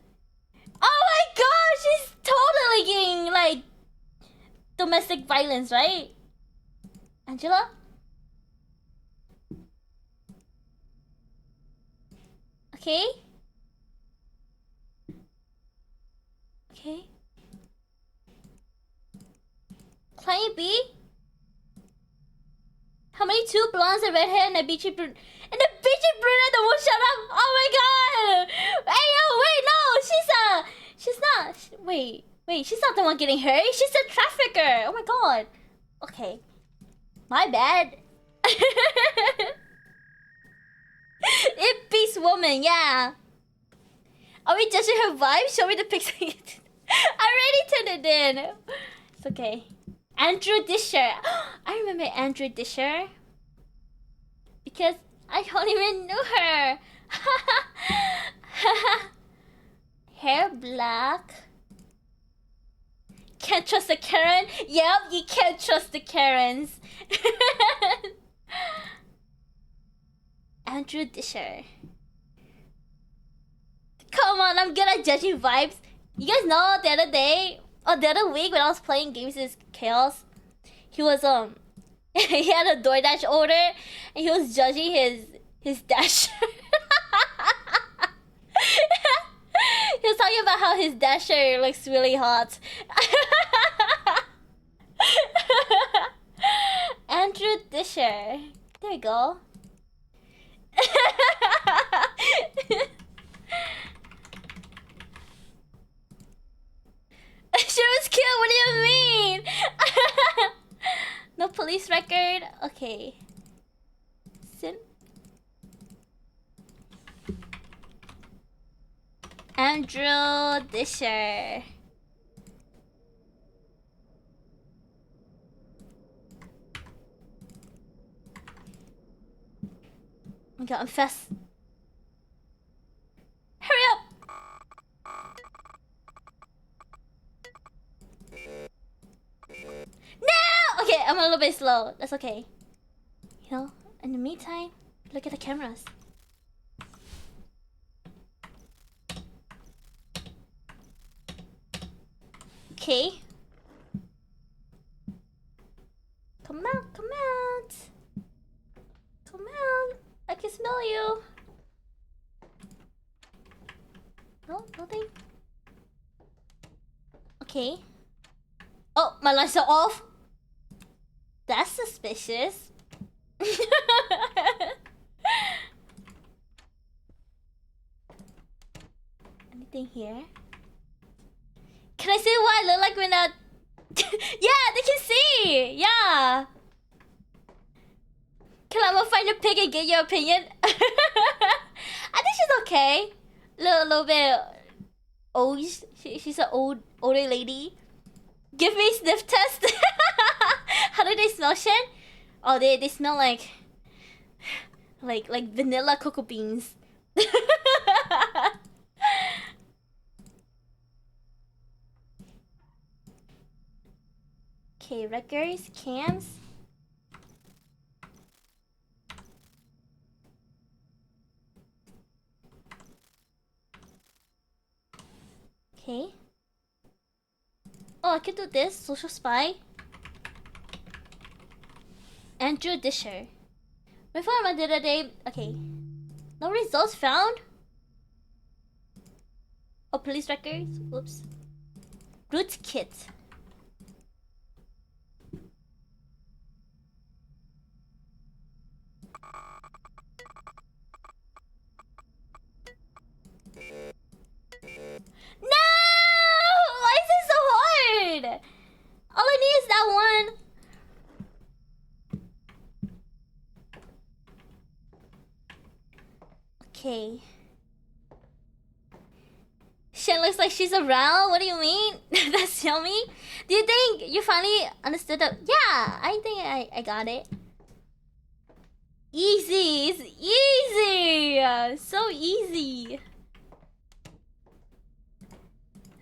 Speaker 1: Oh my god, she's totally getting like domestic violence, right? Angela? Okay. Okay. Client B? How many two blondes, a red hair, and a beachy brunette? And the beachy brunette that won't shut up! Oh my god! Hey yo, wait, no! She's not. Wait, she's not the one getting hurt. She's a trafficker! Oh my god. Okay. My bad. It beats woman, yeah. Are we judging her vibe? Show me the picture. I already turned it in. It's okay. Andrew Disher. I remember Andrew Disher. Because I don't even know her. Hair black. Can't trust the Karen? Yep, you can't trust the Karens. Andrew Disher. Come on, I'm good at judging vibes. You guys know the other day, or the other week when I was playing games with Chaos, he was he had a DoorDash order and he was judging his dasher. He was talking about how his dasher looks really hot. Andrew Disher. There we go. She was cute, what do you mean? No police record? Okay. Sin? Andrew Disher. Oh my god, I'm fast. Hurry up! No! Okay, I'm a little bit slow. That's okay. You know, in the meantime, look at the cameras. Okay. Come out, come out. Come out. I can smell you. No, nothing. Okay. Oh, my lights are off. That's suspicious. Anything here? Can I see what I look like when I... Yeah, they can see! Yeah! Can I go find a pig and get your opinion? I think she's okay. Little bit old. She's an older lady. Give me a sniff test. How do they smell, Shen? Oh, they smell like vanilla cocoa beans. Okay, records, cams. Okay. Oh, I can do this. Social spy. Andrew Disher. Before I did a day. Okay. No results found. Oh, police records. Oops. Root kit. No! Why is it so hard? All I need is that one. Okay. Shen looks like she's around. What do you mean? That's yummy. Do you think you finally understood that? Yeah, I think I got it. Easy. It's easy. So easy.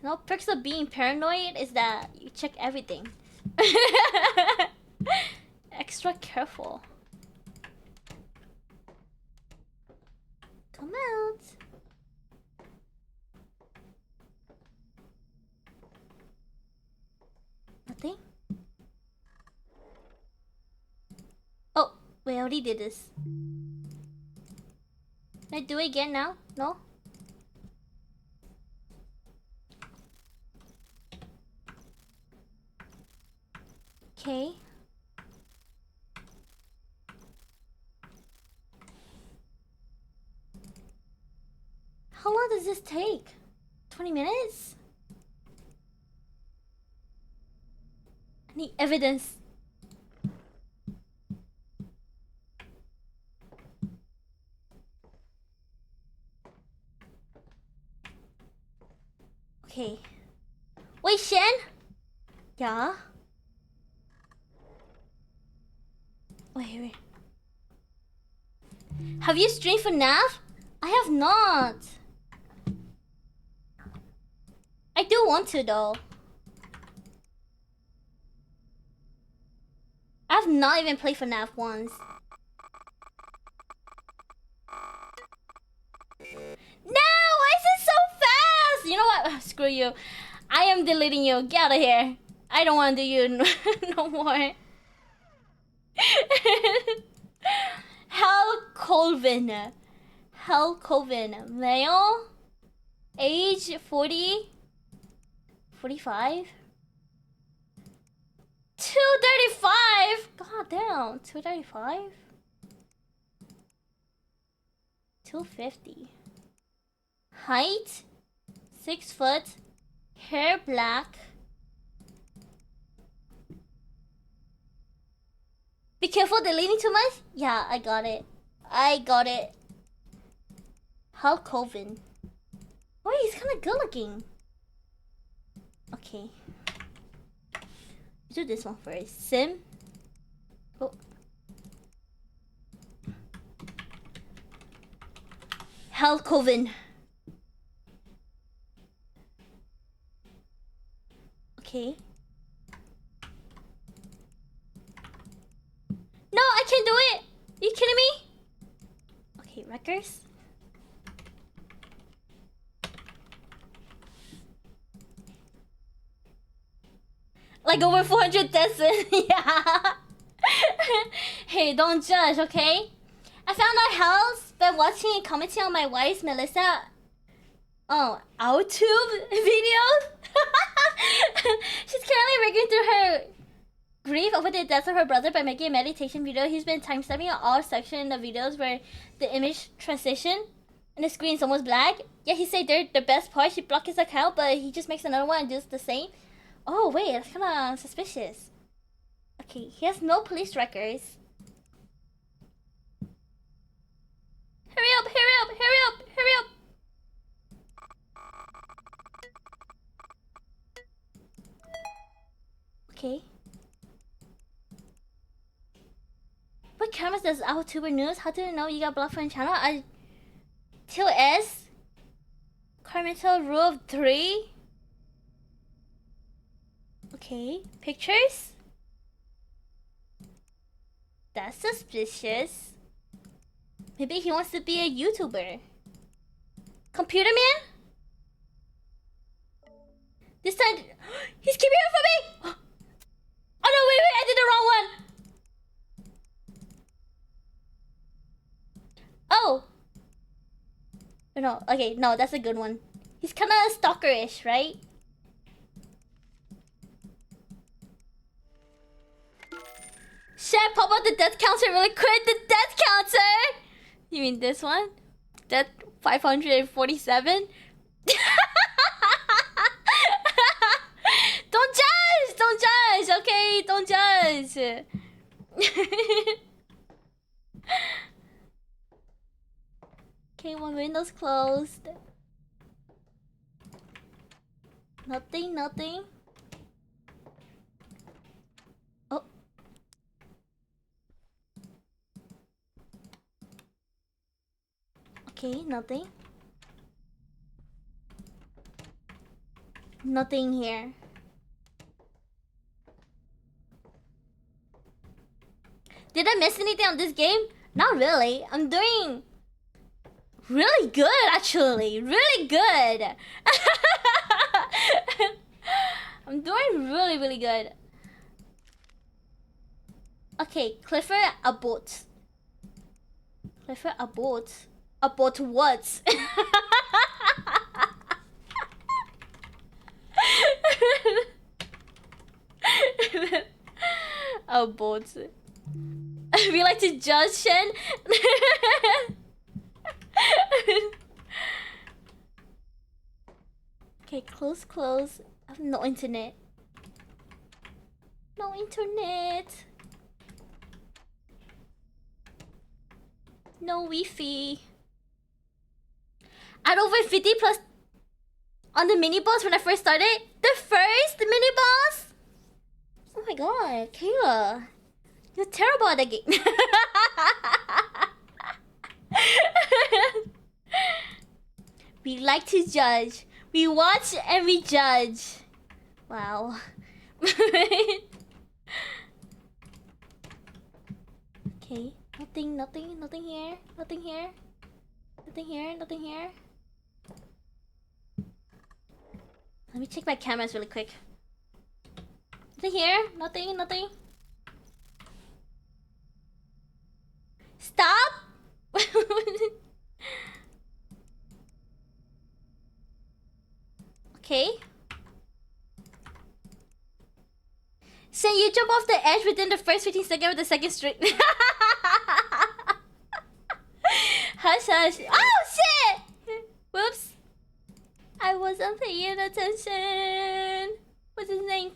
Speaker 1: No perks of being paranoid is that you check everything. Extra careful. Come out. Nothing? Oh, wait, I already did this. Can I do it again now? No? Okay. How long does this take? 20 minutes? I need evidence. Okay. Wait, Shen? Yeah? Wait. Have you streamed for Nav? I have not. I do want to though. I've not even played for Nav once. No! Why is it so fast? You know what? Screw you. I am deleting you. Get out of here. I don't want to do you no more. Hal Colvin. Male. Age 40. 45. 235. God damn. 235. 250. Height 6 foot. Hair black. Be careful deleting too much. Yeah, I got it. Hal Colvin. Oh, he's kind of good looking. Okay. Do this one first. Sim. Oh. Hal Colvin. Okay. No, I can't do it. Are you kidding me? Okay, records. Like over 400 deaths. Yeah. Hey, don't judge, okay? I found our house by watching and commenting on my wife's Melissa. Oh, our tube videos. She's currently working through her grief over the death of her brother by making a meditation video. He's been timestamping all sections of videos where the image transition and the screen's almost black. Yeah, he said they're the best part. She blocked his account, but he just makes another one and does the same. Oh wait, that's kind of suspicious. Okay, he has no police records. Hurry up, hurry up, hurry up, hurry up. Okay. What cameras does our tuber news? How do you know you got blocked from the channel? I 2S Carmental rule of 3. Okay, pictures? That's suspicious. Maybe he wants to be a YouTuber. Computer man? This time, he's keeping it from me! Oh no, wait, I did the wrong one! Oh! No, okay, no, that's a good one. He's kinda stalkerish, right? Shit, pop out the death counter really quick. The death counter! You mean this one? Death 547? Don't judge! Don't judge! Okay, don't judge! Okay, one window's closed. Nothing, nothing. Oh. Okay, nothing. Nothing here. Did I miss anything on this game? Not really. I'm doing really good, actually. Really good. I'm doing really, really good. Okay, Clifford Abbott. Clifford Abbott. Abbott what? Abbott. We like to judge Shen. Okay, close, close. I have no internet. No internet. No Wi-Fi. At over 50 plus on the mini boss when I first started. The first mini boss. Oh my god, Kayla, you're terrible at the game. We like to judge. We watch and we judge. Wow. Okay, nothing, nothing, nothing here, nothing here, nothing here, nothing here. Let me check my cameras really quick. Nothing here, nothing, nothing. Stop! Okay. So you jump off the edge within the first 15 seconds of the second streak. Hush, hush. Oh, shit! Whoops. I wasn't paying attention. What's his name?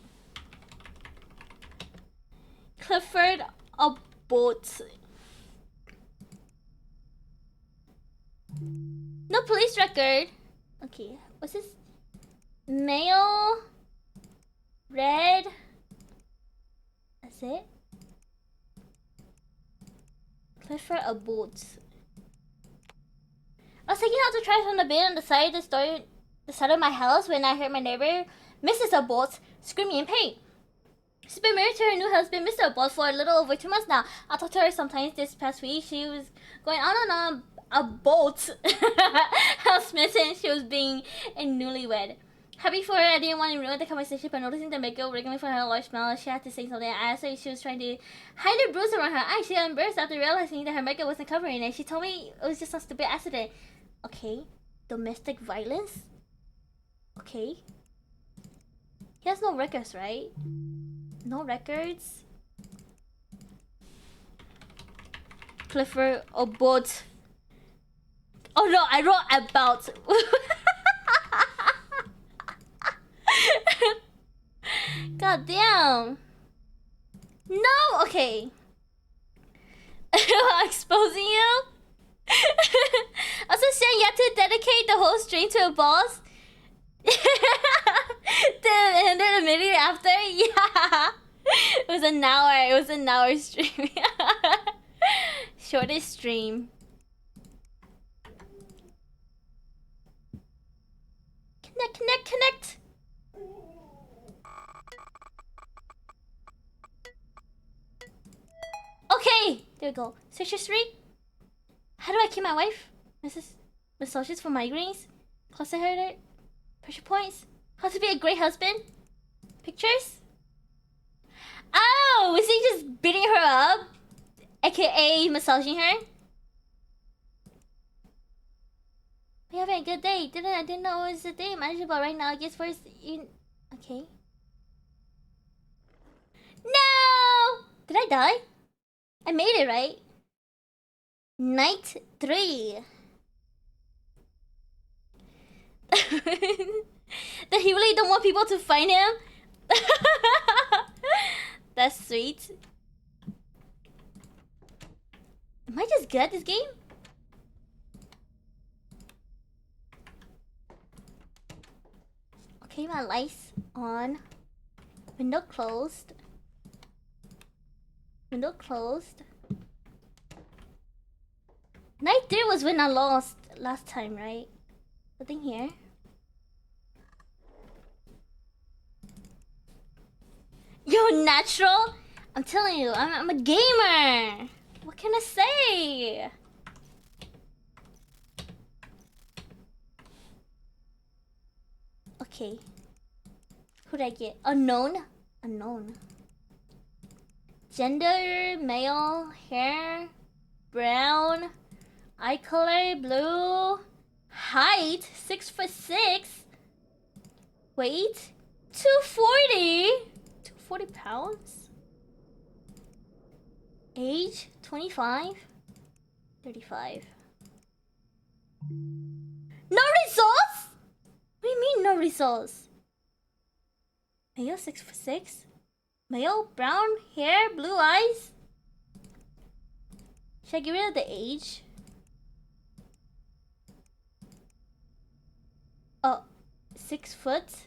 Speaker 1: Clifford Abbott. No police record. Okay, what's this? Male. Red. That's it. Clifford Abbott. I was taking out the trash on the bin on the side of the side of my house when I heard my neighbor, Mrs. Abbott, screaming in pain. She's been married to her new husband, Mr. Abbott, for a little over 2 months now. I talked to her sometimes this past week. She was going on and on about how smitten she was being a newlywed. Happy for her, I didn't want to ruin the conversation, but noticing the makeup wriggling from her large smile, she had to say something. I asked her if she was trying to hide a bruise around her eye. She got embarrassed after realizing that her makeup wasn't covering it. She told me it was just some stupid accident. Okay, domestic violence? Okay. He He has no records, right? No records. Clifford Obot. Oh no, I wrote about. God damn. No, okay. Exposing you? Also saying you have to dedicate the whole stream to a boss? And then immediately after? Yeah. It was an hour. It was an hour stream. Shortest stream. Connect. Okay, there we go. Section 3. How do I keep my wife? Massages for migraines? Cluster herder? Pressure points? How to be a great husband? Pictures? Oh, was he just beating her up? AKA massaging her? We having a good day. I didn't know it was a day manageable right now. I guess first you. Okay. No! Did I die? I made it, right? Night 3. That he really don't want people to find him? That's sweet. Am I just good at this game? Okay, my lights on. Window closed. Window closed. Night 3 was when I lost last time, right? Nothing here. Yo, natural? I'm telling you, I'm a gamer. What can I say? Okay. Who'd I get? Unknown? Unknown. Gender, male, hair, brown, eye color, blue, height, 6'6". Weight, 240. 240 pounds. Age, 25. 35. No results? What do you mean no results? Male, 6'6". Male, brown hair, blue eyes. Should I get rid of the age? Oh, 6 foot.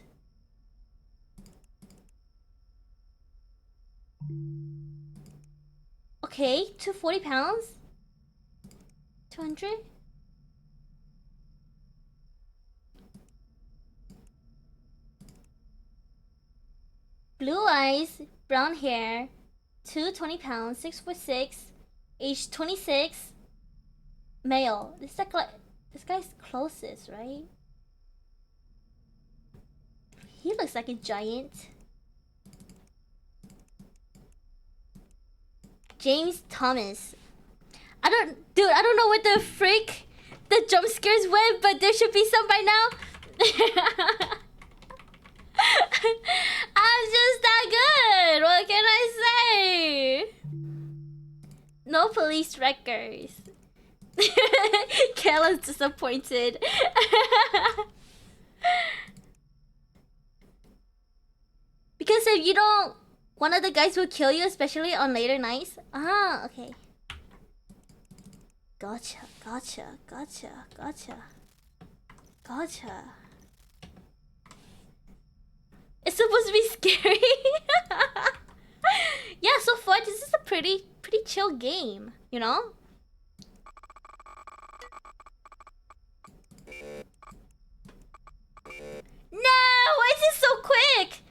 Speaker 1: Okay, 240 pounds. 200. Blue eyes, brown hair, 220 pounds, 6'6", age 26, male. This guy's closest, right? He looks like a giant. James Thomas. I don't know what the freak the jump scares went, but there should be some by now. I'm just that good. What can I say? No police records. Kayla's disappointed. Because if you don't, one of the guys will kill you, especially on later nights. Ah, okay. Gotcha. It's supposed to be scary. Yeah, so far this is a pretty chill game, you know? No, why is it so quick?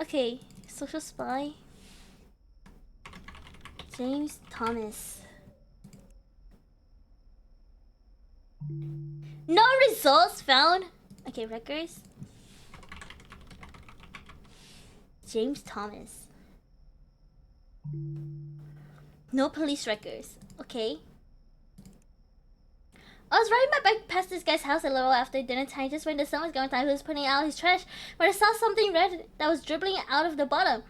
Speaker 1: Okay, social spy. James Thomas. No results found. Okay, records. James Thomas. No police records. Okay. I was riding my bike past this guy's house a little after dinner time, just when the sun was going down. He was putting out his trash, but I saw something red that was dribbling out of the bottom.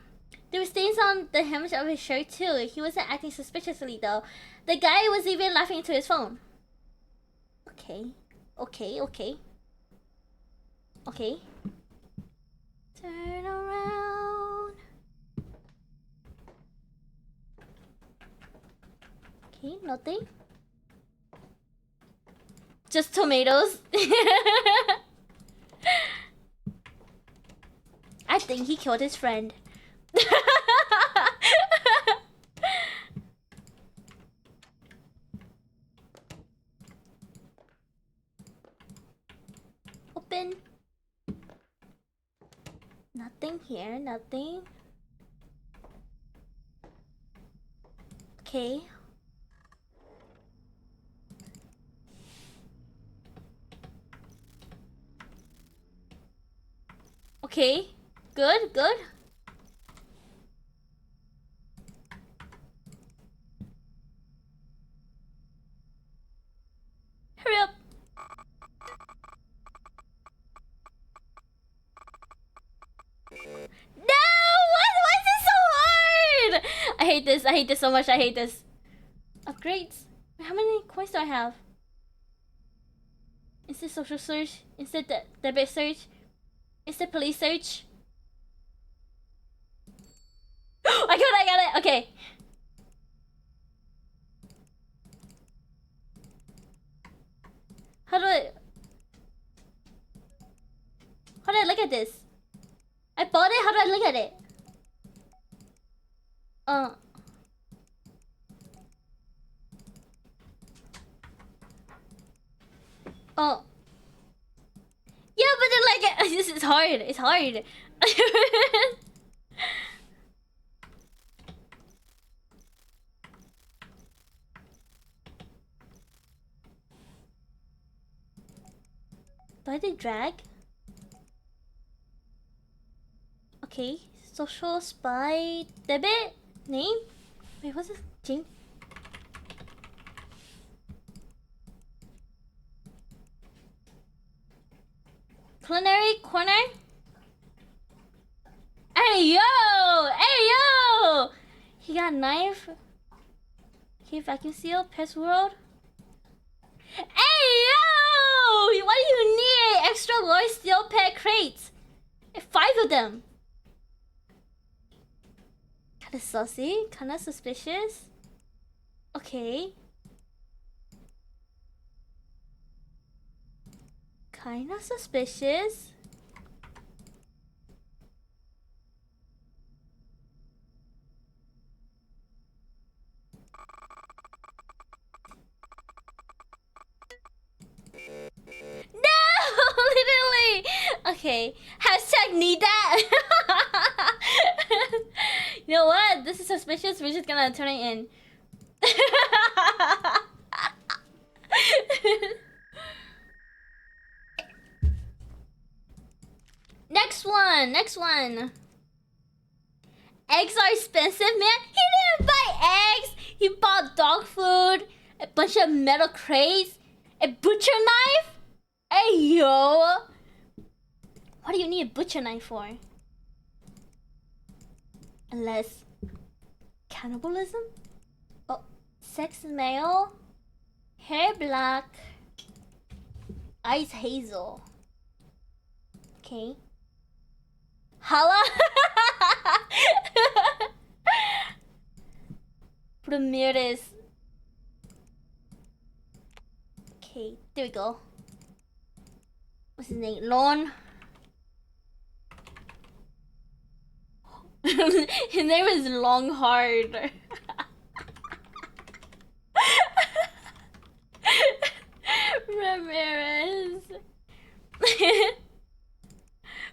Speaker 1: There were stains on the hem of his shirt too. He wasn't acting suspiciously though. The guy was even laughing into his phone. Okay. Turn around. Okay, nothing. Just tomatoes. I think he killed his friend. Open. Nothing here, nothing. Okay. Okay. Good. Hurry up. No! Why is this so hard? I hate this so much. I hate this. Upgrades? How many coins do I have? Instant social search? Instant debit search? Instant police search? I got it! Okay. How do I look at this? I bought it? How do I look at it? Oh. Yeah, but then like this is hard. It's hard. Do I do drag? Okay. Social spy debit name? Wait, what's this? James? Culinary corner? Hey yo! He got a knife. Okay, vacuum seal, pest world. Hey yo! Why do you need extra large steel pet crates? 5 of them. Kinda saucy, kinda suspicious. Okay. Kinda suspicious. No! Literally! Okay. Hashtag need that! You know what? This is suspicious. We're just gonna turn it in. Next one. Eggs are expensive, man. He didn't buy eggs. He bought dog food, a bunch of metal crates, a butcher knife. Hey, yo. What do you need a butcher knife for? Unless cannibalism? Oh, sex male, hair black, eyes hazel. Okay. Hala? Ramirez. Okay, there we go. What's his name? Lon. His name is Longhard. Ramirez.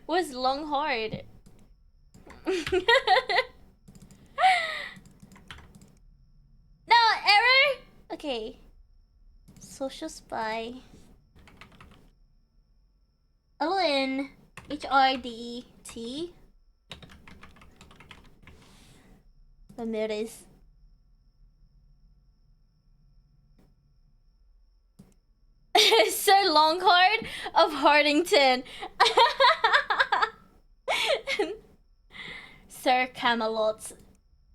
Speaker 1: What's Longhard? No, error? Okay. Social spy. LNHRDT. Ramirez. Sir Longhart of Hardington. Sir Camelot.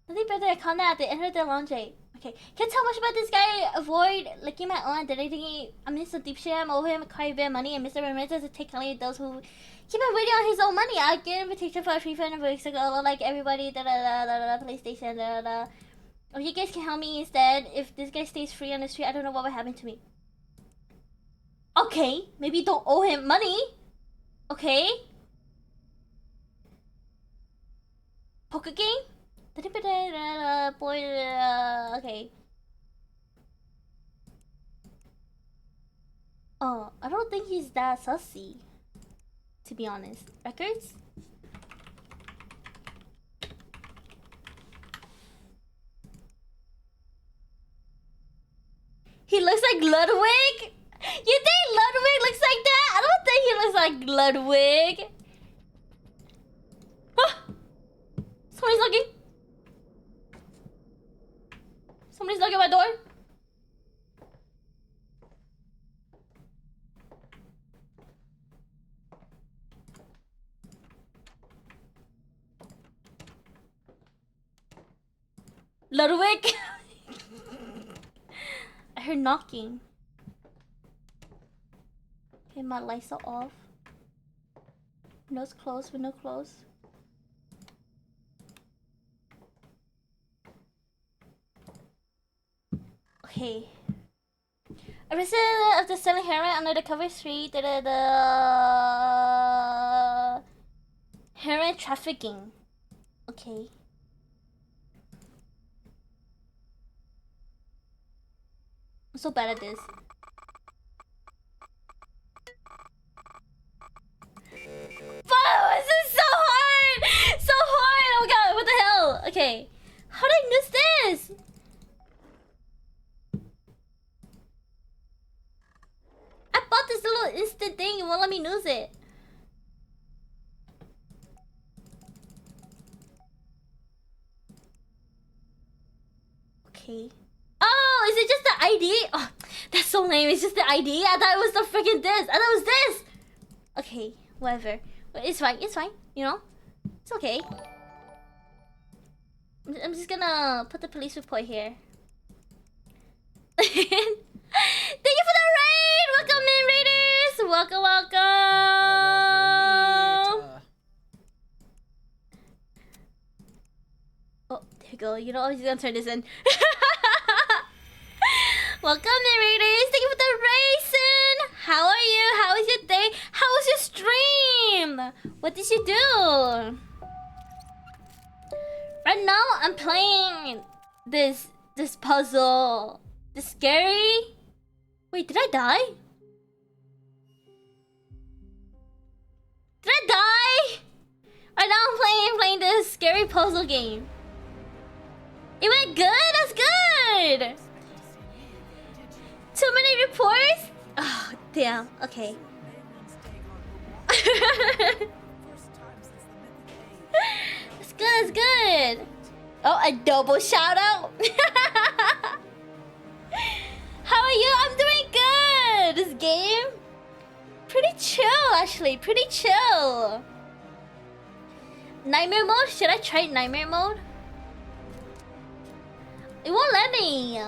Speaker 1: Nothing better than calm down at the end of the laundry. Okay, can't tell much about this guy. Avoid licking my aunt. Did I think I'm in some deep shit? I'm owe him quite a bit of money, and Mr. Ramirez to take only those who keep on waiting on his own money. I get an invitation for a refund a weeks ago, like everybody. PlayStation. Or you guys can help me instead. If this guy stays free on the street, I don't know what would happen to me. Okay, maybe don't owe him money. Okay. Poker game? Boy, okay. Oh, I don't think he's that sussy, to be honest. Records? He looks like Ludwig? You think Ludwig looks like that? I don't think he looks like Ludwig. Ah! Somebody's looking. Somebody's knocking at my door. Ludwig. I heard knocking. Okay, my lights are off. Windows closed, window closed. Okay. Arrested after selling heroin under the cover street. The heroin trafficking. Okay. I'm so bad at this. This is so hard! So hard! Oh my god, what the hell? Okay. How did I miss this? I bought this little instant thing, it won't let me use it. Okay. Oh, is it just the ID? Oh, that's so lame. It's just the ID? I thought it was the freaking this. I thought it was this. Okay, whatever. It's fine. It's fine. You know? It's okay. I'm just gonna put the police report here. Thank you for the raid! Welcome in, Raiders! Welcome, welcome! Oh, there you go. You know, I'm just gonna turn this in. Welcome in, Raiders! Thank you for the racing! How are you? How was your day? How was your stream? What did you do? Right now, I'm playing this puzzle. This scary... Wait, did I die? Did I die? Right now I'm playing this scary puzzle game. It went good? That's good! Too many reports? Oh, damn. Okay. It's good, it's good. Oh, a double shout out. How are you? I'm doing good. This game, pretty chill actually. Pretty chill. Nightmare mode? Should I try nightmare mode? It won't let me.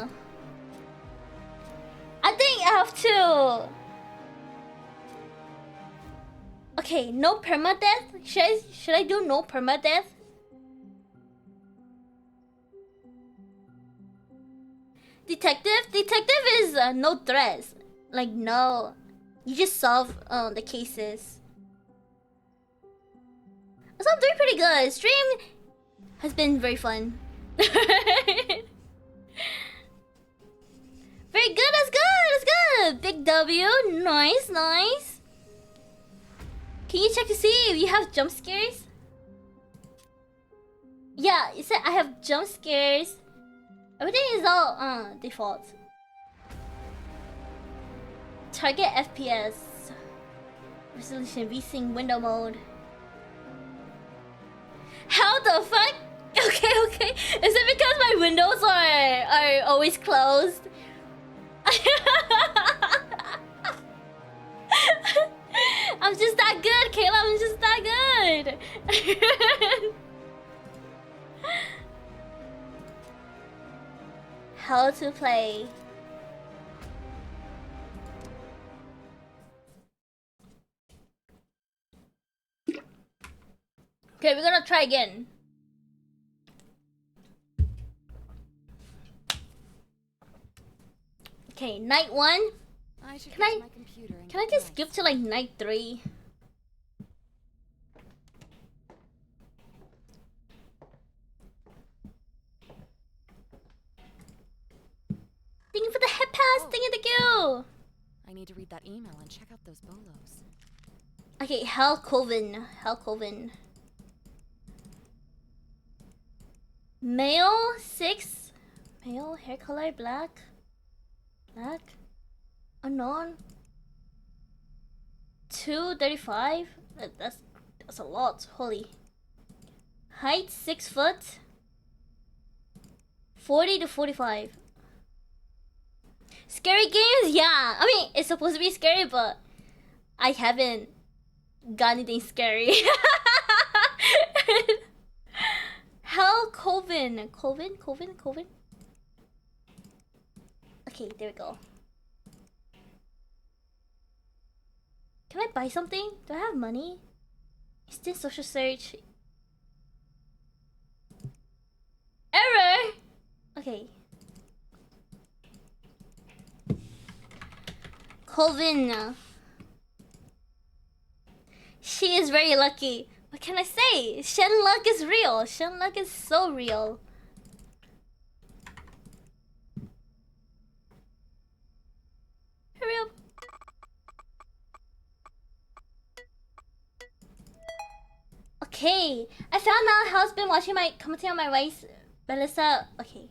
Speaker 1: I think I have to. Okay, no permadeath. Should I do no permadeath? Detective is no threats. Like no, you just solve the cases. So I'm doing pretty good. Stream has been very fun. Very good. That's good. That's good. Big W. Nice, nice. Can you check to see if you have jump scares? Yeah, it said I have jump scares. Everything is all default. Target FPS. Resolution VSync window mode. How the fuck? Okay. Is it because my windows are always closed? I'm just that good, Kayla. I'm just that good. How to play. Okay, we're gonna try again. Okay, night 1.
Speaker 2: I should
Speaker 1: Can
Speaker 2: get
Speaker 1: I-
Speaker 2: to my computer and
Speaker 1: Can I
Speaker 2: get
Speaker 1: just
Speaker 2: nice.
Speaker 1: skip to like night 3? Thank you for the hip pass.
Speaker 2: Oh.
Speaker 1: Thank you.
Speaker 2: I need to read that email and check out those bolos.
Speaker 1: Okay, Hell Coven. Hell Coven. Male 6. Male, hair color black. Black. Unknown. 235. That's a lot. Holy. Height 6 foot. 40 to 45. Scary games? Yeah. I mean, it's supposed to be scary, but I haven't got anything scary. Hell Coven. Coven? Okay, there we go. Can I buy something? Do I have money? Is this social search? Error! Okay. Coven. She is very lucky. What can I say? Shen luck is real. Shen luck is so real. Hurry up. Okay. I found out how it's been watching my commenting on my rice. Melissa. Okay.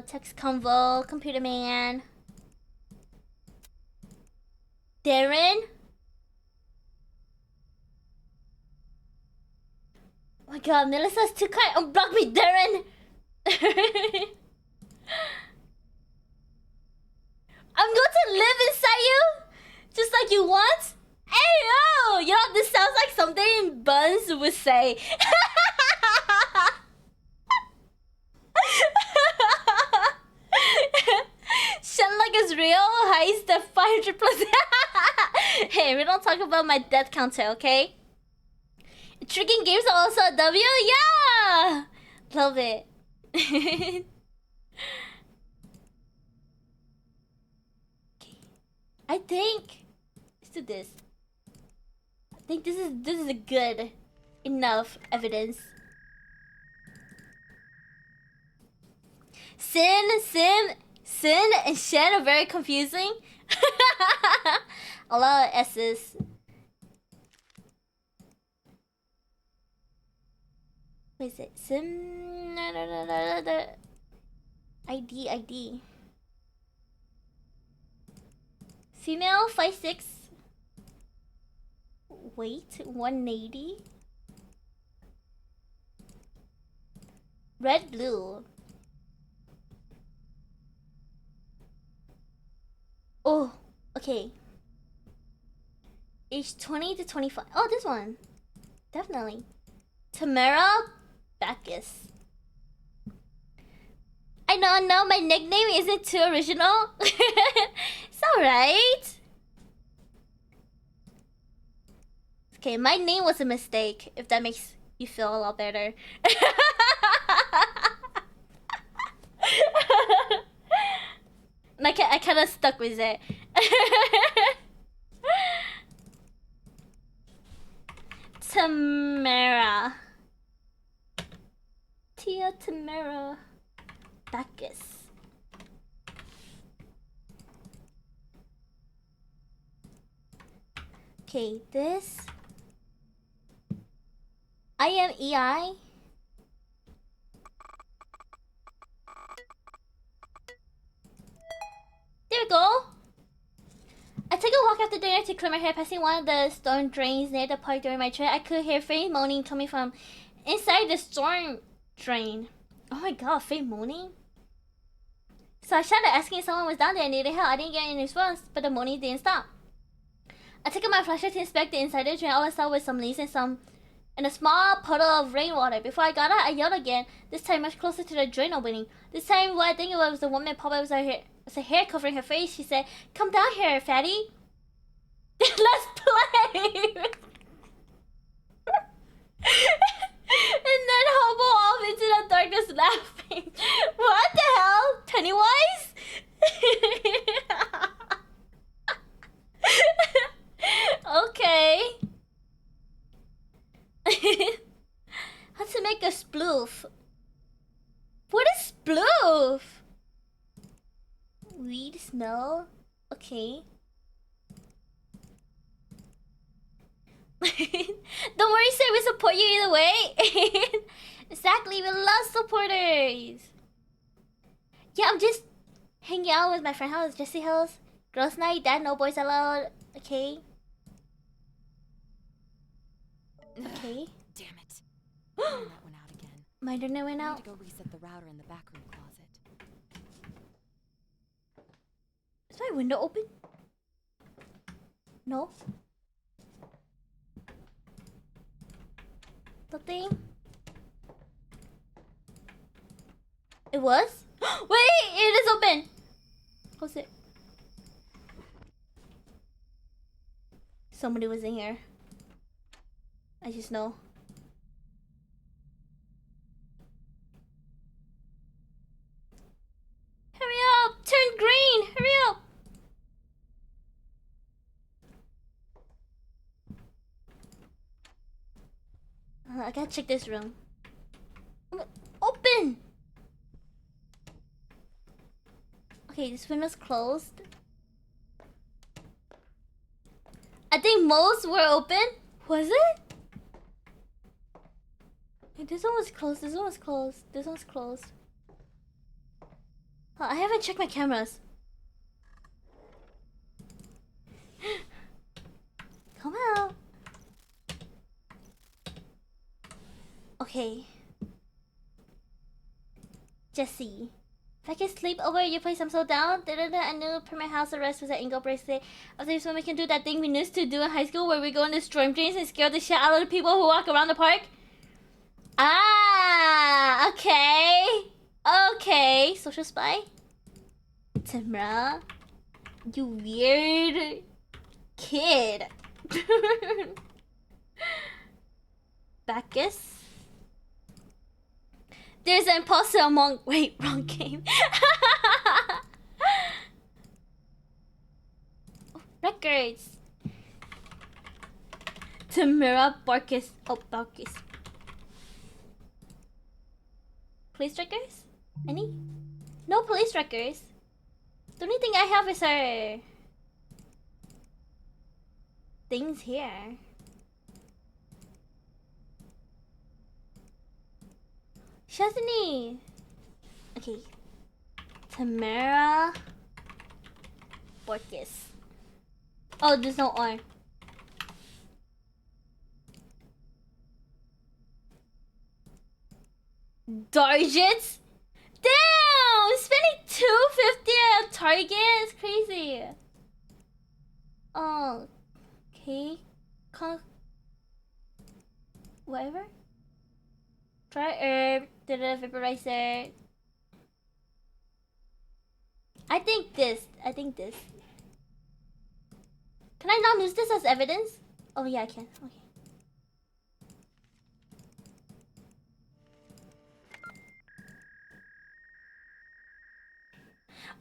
Speaker 1: Text convo. Computer man. Darren. Oh my god, Melissa's too kind. Unblock me, Darren. I'm going to live inside you, just like you want. Hey yo, you know this sounds like something Buns would say. Shenlug is real. Heist the 500 plus. Hey, we don't talk about my death counter, okay? Tricking games are also a W? Yeah! Love it. Okay. I think let's do this. I think this is a good enough evidence. Sin, and Shen are very confusing. A lot of S's. What is it? Sim. ID. Female 5'6". Weight 180. Red blue. Oh, okay. Age 20 to 25. Oh, this one. Definitely. Tamara Bacchus. I know my nickname isn't too original. It's alright. Okay, my name was a mistake, if that makes you feel a lot better. And I kind of stuck with it. Tamara. Tamara Bacchus. Okay, this. I am EI. There we go. I took a walk after dinner to clear my hair, passing one of the storm drains near the park during my trip. I could hear faint moaning coming from inside the storm drain. Oh my god, faint moaning? So I shouted asking if someone was down there and needed help. I didn't get any response, but the moaning didn't stop. I took out my flashlight to inspect the inside of the drain. All I saw was some leaves and a small puddle of rainwater. Before I got out, I yelled again, this time much closer to the drain opening. This time what I think it was the woman probably was her hair covering her face. She said, come down here, fatty. Let's play. And then hobble off into the darkness laughing. What the hell? Pennywise? Okay. How to make a sploof? What is sploof? Weed smell? Okay. Don't worry, sir. We support you either way. Exactly. We love supporters. Yeah, I'm just hanging out with my friend house, Jessie house. Girls' night. Dad, no boys allowed. Okay. Okay.
Speaker 2: Damn it. That went out again.
Speaker 1: My internet went
Speaker 2: I
Speaker 1: out.
Speaker 2: need to go reset the router in the back room closet.
Speaker 1: Is my window open? No. Nothing. It was? Wait, it is open. Close it. Somebody was in here. I just know. Hurry up! Turn green! Hurry up! I gotta check this room. Open! Okay, this window's closed. I think most were open. Was it? Hey, this one was closed. This one was closed. This one's closed. Oh, I haven't checked my cameras. Come out. Okay. Jessie. If I can sleep over at your place, I'm so down. I knew permanent house arrest was an ankle bracelet. After this, when we can do that thing we used to do in high school where we go into storm drains and scare the shit out of the people who walk around the park. Ah, okay. Okay. Social spy. Tamra. You weird kid. Bacchus. There's an imposter among. Wait, wrong game. Oh, records. Tamara Barkis. Oh, Barkis. Police records? Any? No police records. The only thing I have is our things here. She has any. Okay. Tamara Borges. Oh, there's no R. Dargits? Damn! Spending $250 at Target is crazy. Oh, okay. Whatever. Try herb, did a vaporizer. I think this. Can I not use this as evidence? Oh yeah, I can. Okay.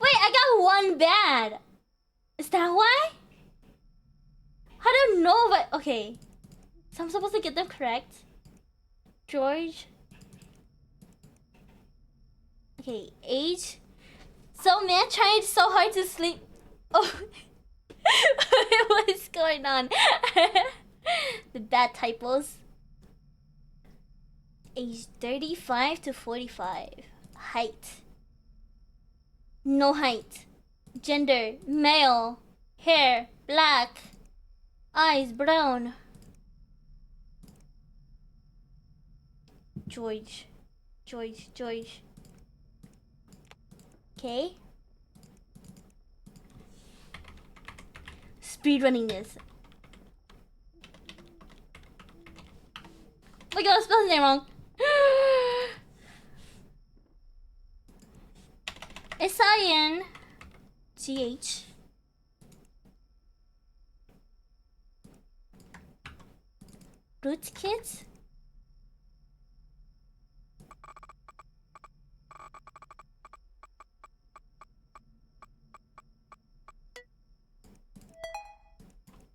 Speaker 1: Wait, I got one bad. Is that why? I don't know, but okay. So I'm supposed to get them correct. George. Okay, age. So man trying so hard to sleep. Oh, what's going on? The bad typos. Age 35 to 45. Height. No height. Gender, male. Hair, black. Eyes, brown. George. Okay. speedrunning this. Oh my god, I spelled his name wrong. S-I-N-G-H. Rootkit?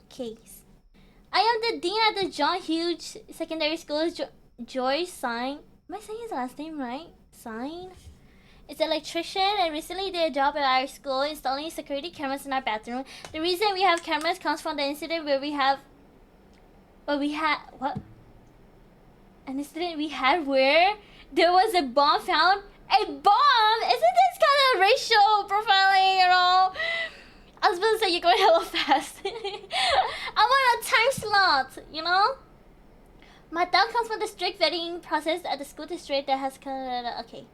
Speaker 1: Okay. I am the dean at the John Hughes Secondary School. Joy Sign. Am I saying his last name right? Sign? It's an electrician and recently did a job at our school installing security cameras in our bathroom. The reason we have cameras comes from the incident where we had what? An incident we had where there was a bomb found. A bomb? Isn't this kind of racial profiling at all? I was about to say you're going hella fast. I'm on a time slot, you know? My doubt comes from the strict vetting process at the school district that has okay.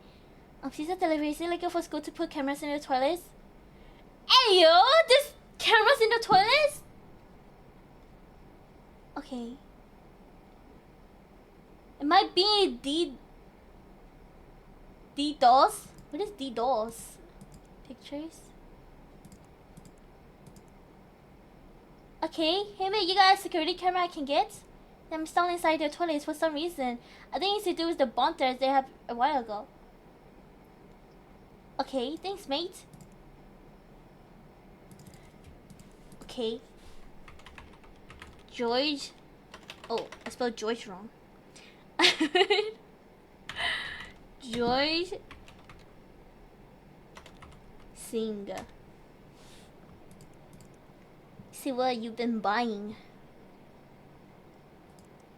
Speaker 1: Please at delivery. Is it legal for school to put cameras in the toilets? Hey yo, there's cameras in the toilets? Okay. It might be DDoS. What is DDoS? Pictures? Okay, hey mate, you got a security camera I can get? I'm still inside their toilets for some reason. I think it's to do with the bomb threats they had a while ago. Okay, thanks mate. Okay. George. Oh, I spelled George wrong. George Singh. See what you've been buying.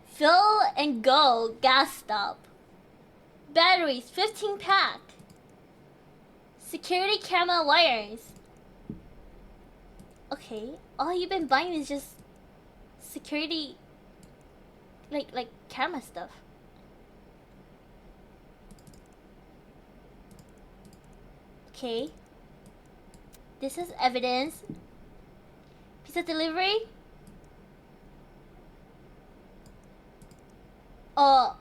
Speaker 1: Fill and go gas stop. Batteries 15 pack. Security camera wires. Okay, all you've been buying is just security like camera stuff. Okay. This is evidence. Pizza delivery? What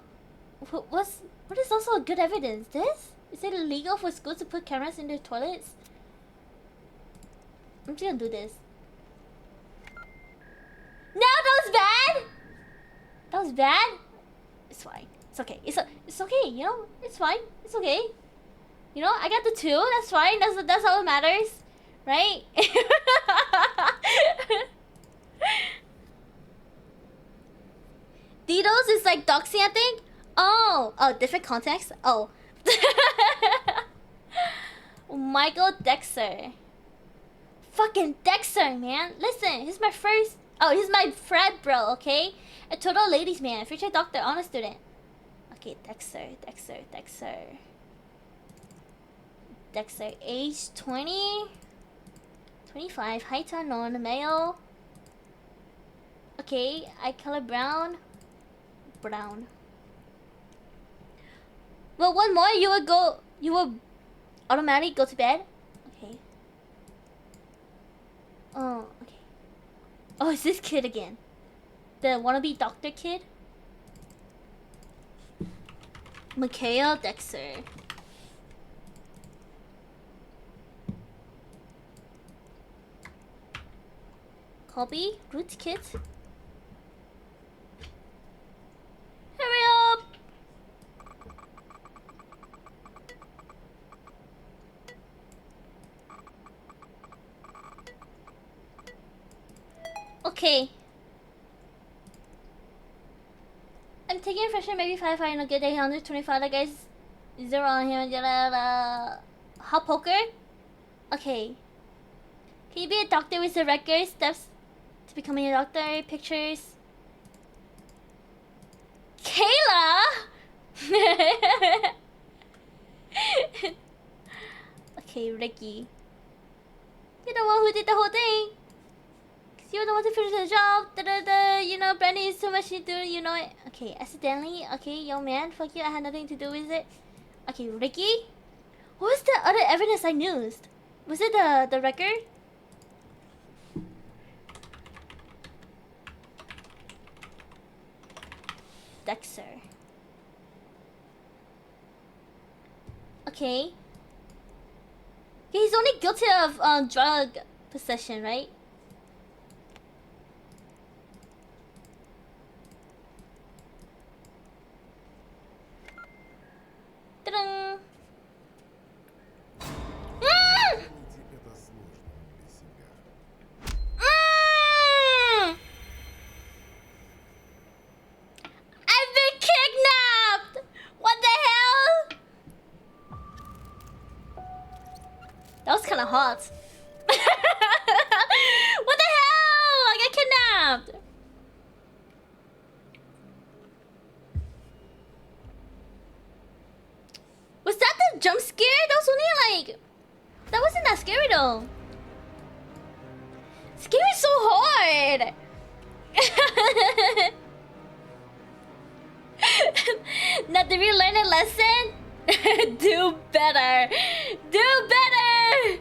Speaker 1: is also good evidence? This? Is it illegal for schools to put cameras in their toilets? I'm just gonna do this. No, that was bad! That was bad? It's fine. It's okay. It's okay, you know? It's fine. It's okay. You know, I got the 2, that's fine. That's all that matters. Right? DDoS is like doxing, I think? Oh, different context? Oh. Michael Dexter. Fucking Dexter, man. Listen, he's my first... Oh, he's my friend, bro, okay? A total ladies man, future doctor, honor student. Okay, Dexter. Dexter, age 20... 25, height unknown, male. Okay, eye color brown. Well, one more, you will automatically go to bed. Okay. Oh, okay. Oh, it's this kid again. The wannabe doctor kid. Mikhail Dexter. Copy, rootkit. Hurry up! Okay. I'm taking a freshman maybe 5 on a good day, 125 guys. 0 on here. Hot poker? Okay. Can you be a doctor with the record? Steps to becoming a doctor? Pictures? Kayla! Okay, Ricky. You're the one who did the whole thing. You're the one to finish the job. You know, Brandy is too much to do, you know it. Okay, accidentally. Okay, young man, fuck you. I had nothing to do with it. Okay, Ricky? What was the other evidence I used? Was it the record? Dexter. Okay. He's only guilty of drug possession, right? Ta-da! Mm!
Speaker 3: Это сложно для себя.
Speaker 1: Mm! I've been kidnapped! What the hell? That was kind of hot. What the hell? I got kidnapped. Was that the jump scare? That was only like... That wasn't that scary though. Scary so hard. Now, did we learn a lesson? Do better. Do better.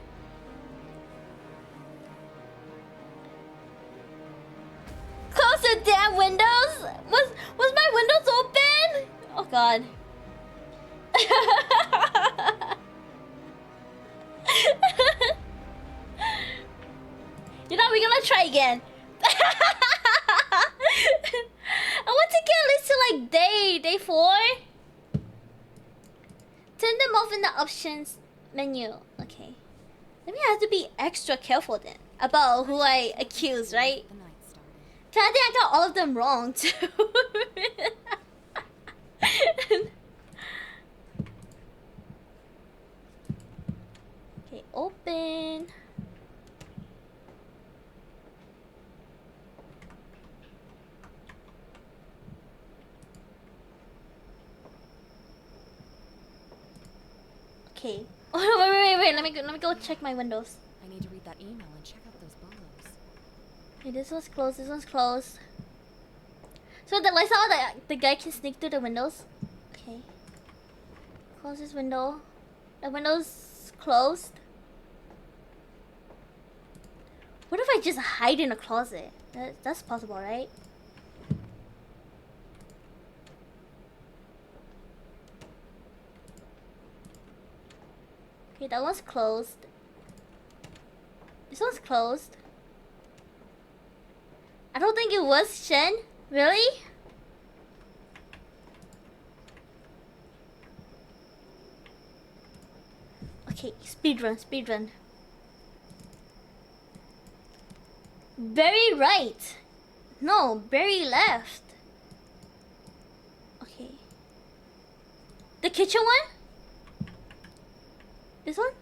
Speaker 1: Close the damn windows. Was my windows open? Oh god. You know, we're gonna try again. I want to get at least to like day 4. Turn them off in the options menu. Okay. Maybe I have to be extra careful then about who I accuse, right?
Speaker 2: The night started.
Speaker 1: 'Cause I think I got all of them wrong too. Okay, open. Okay. Oh, wait. Let me go check my windows.
Speaker 2: I need to read that email and check out those bolos.
Speaker 1: Okay, this one's closed. This one's closed. So the lights out that the guy can sneak through the windows. Okay. Close this window. The window's closed. What if I just hide in a closet? That's possible, right? Okay, that one's closed. This one's closed. I don't think it was Shen. Really? Okay, speedrun. Very right. No, very left. Okay. The kitchen one? This one?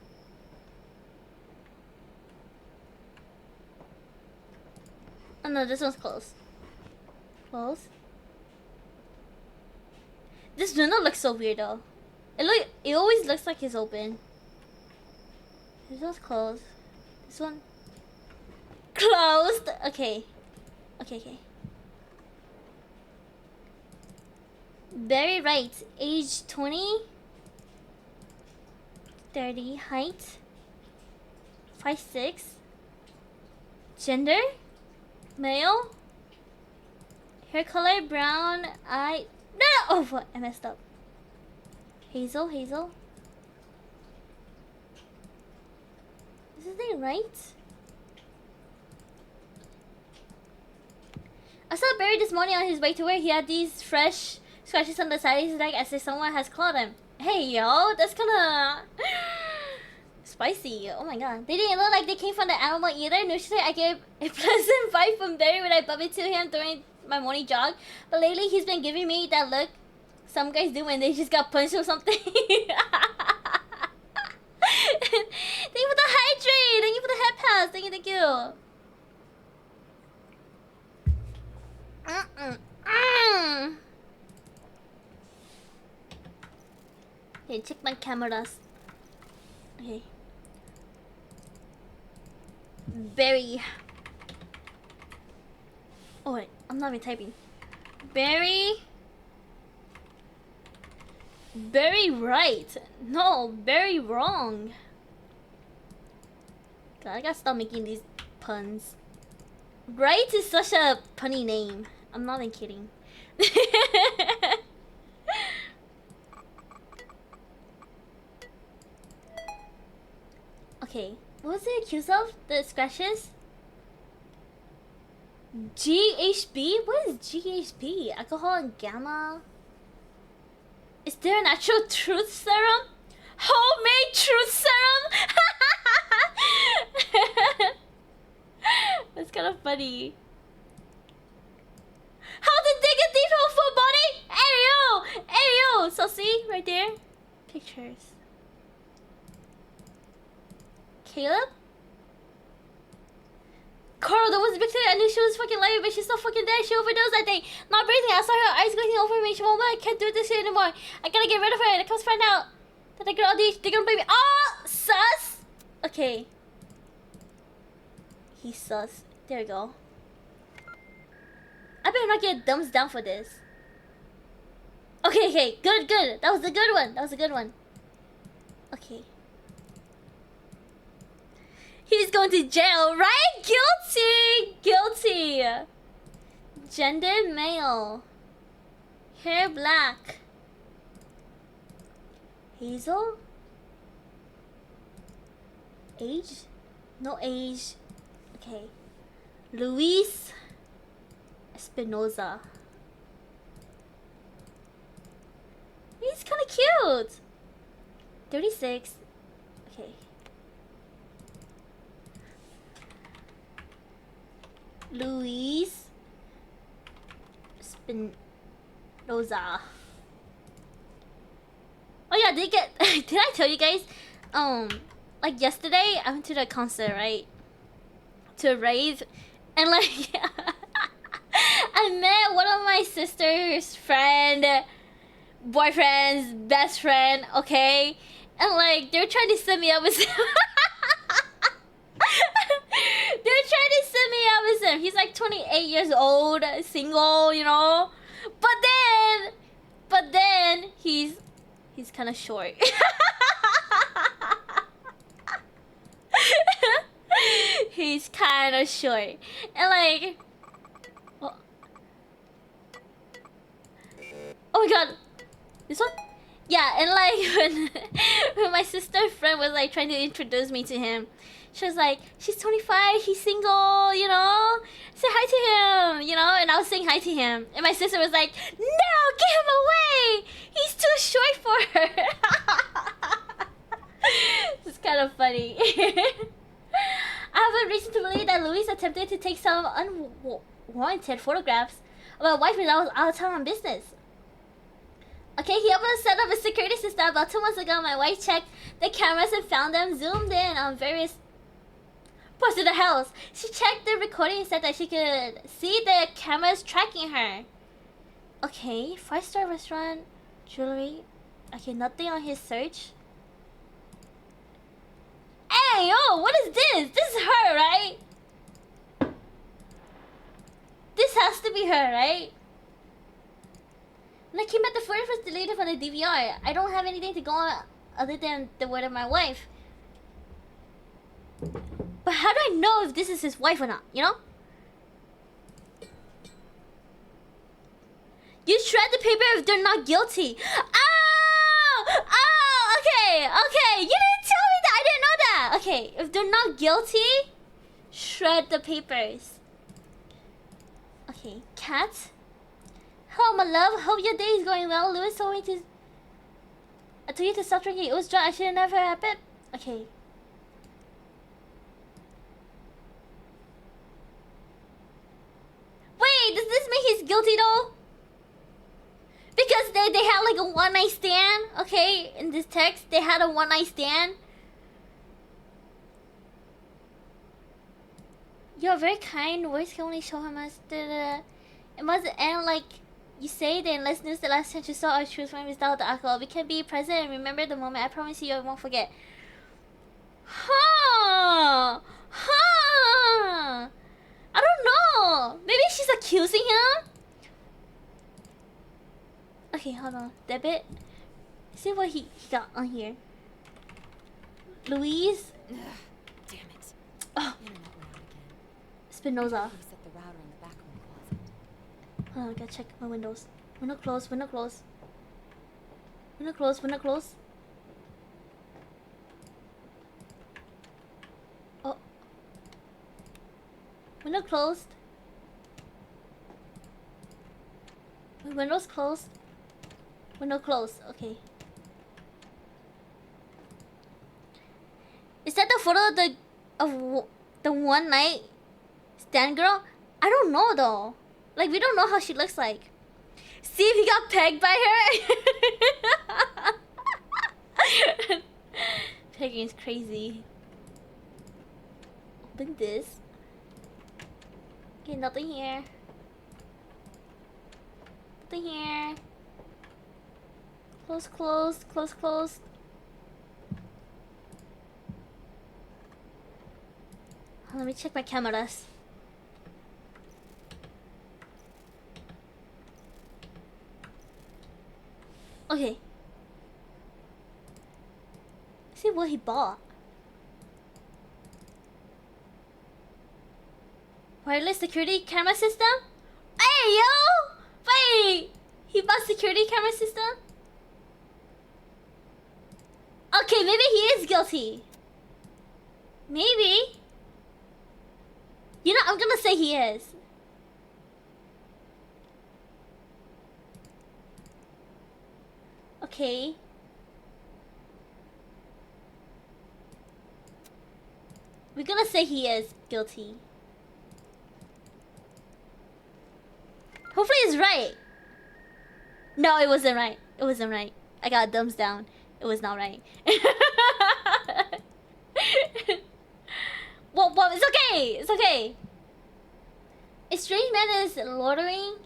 Speaker 1: Oh no, this one's closed. Close. This window looks so weird though. It always looks like it's open. This one's closed. This one closed. Okay. Very right. Age 20. 30. Height 5'6". Gender male. Hair color brown. Eye. No. Oh, what? I messed up. Hazel. Is this thing right? I saw Barry this morning on his way to work. He had these fresh scratches on the side of his neck as if someone has clawed him. Hey, yo, that's kinda spicy. Oh my god. They didn't look like they came from the animal either. Usually I get a pleasant vibe from Barry when I bump into him during my morning jog. But lately he's been giving me that look some guys do when they just got punched or something. Thank you for the hydrate. Thank you for the head pass. Thank you. Okay, check my cameras. Okay. Very. Oh wait, I'm not even typing. Very right. No, very wrong. God, I gotta stop making these puns. Right is such a punny name. I'm not even kidding. Okay, what was it accused of? The scratches? GHB? What is GHB? Alcohol and gamma? Is there an actual truth serum? Homemade truth serum? That's kind of funny. How did they get these from full body? Hey yo! Hey yo! So see, right there? Pictures. Caleb? Carl, that was a big thing. I knew she was fucking lying, but she's still fucking dead. She overdosed, I think. Not breathing. I saw her eyes glazing over me. She won't. I can't do this shit anymore. I gotta get rid of her. And I comes find out that they got all these. They're gonna blame me. Oh, sus. Okay. He's sus. There we go. I better not get thumbs down for this. Okay, okay. Good, good. That was a good one. That was a good one. Okay. He's going to jail, right? Guilty! Guilty! Gender male. Hair black. Hazel? Age? No age. Okay. Luis Espinoza. He's kind of cute. 36. Okay. Luis Espinoza. Oh yeah, did I tell you guys? Like yesterday, I went to the concert, right? To a rave, and like I met one of my sister's boyfriend's best friend, okay? And like they were trying to set me up with they were trying to set me up with him. He's like 28 years old, single, you know? But then he's kind of short. He's kind of short. And like oh my god. This one? Yeah, and like when my sister's friend was like trying to introduce me to him, she was like, she's 25, he's single, you know? Say hi to him, you know? And I was saying hi to him. And my sister was like, no, get him away! He's too short for her. It's kind of funny. I have a reason to believe that Luis attempted to take some unwarranted photographs of my wife when I was out of town on business. Okay, he almost set up a security system about 2 months ago. My wife checked the cameras and found them zoomed in on various parts of the house. She checked the recording and said that she could see the cameras tracking her. Okay, 5-star restaurant, jewelry. Okay, nothing on his search. Hey, yo, what is this? This is her, right? This has to be her, right? When I came back, the footage was deleted from the DVR. I don't have anything to go on other than the word of my wife. But how do I know if this is his wife or not, you know? You shred the paper if they're not guilty. Oh! Oh! Okay, okay. You didn't tell me that. I didn't know that. Okay, if they're not guilty, shred the papers. Okay, cat. Hello, my love. Hope your day is going well. Louis told me to. I told you to stop drinking. It was dry. I should have never happened. Okay. Wait, does this mean he's guilty though? Because they had like a one-night stand. Okay, in this text, they had a one-night stand. You're very kind. Words can only show how much. It must end like. You say then let's news the last time you saw our truth when without the alcohol. We can be present and remember the moment. I promise you I won't forget. Huh? Huh? I don't know. Maybe she's accusing him? Okay, hold on. Debit. See what he got on here. Louise.
Speaker 2: Ugh, damn it.
Speaker 1: Oh.
Speaker 2: Internet went out again.
Speaker 1: Spinoza.
Speaker 2: Reset the router in the back room closet.
Speaker 1: Hold on, I gotta check my windows. Window closed, window closed. Window closed, window closed. Oh. Window closed. My window's closed. Window closed, okay. Is that the photo of the one night stand girl? I don't know though. Like, we don't know how she looks like. See if he got pegged by her. Pegging is crazy. Open this. Okay, nothing here. Nothing here. Close, close, close, close. Let me check my cameras. Okay. See what he bought. Wireless security camera system? Hey yo! Wait! He bought security camera system? Okay, maybe he is guilty. Maybe. You know, I'm gonna say he is. Okay. We're gonna say he is guilty. Hopefully it's right. No, it wasn't right. It wasn't right. I got a thumbs down. It was not right. Well, it's okay. It's okay. A strange man is loitering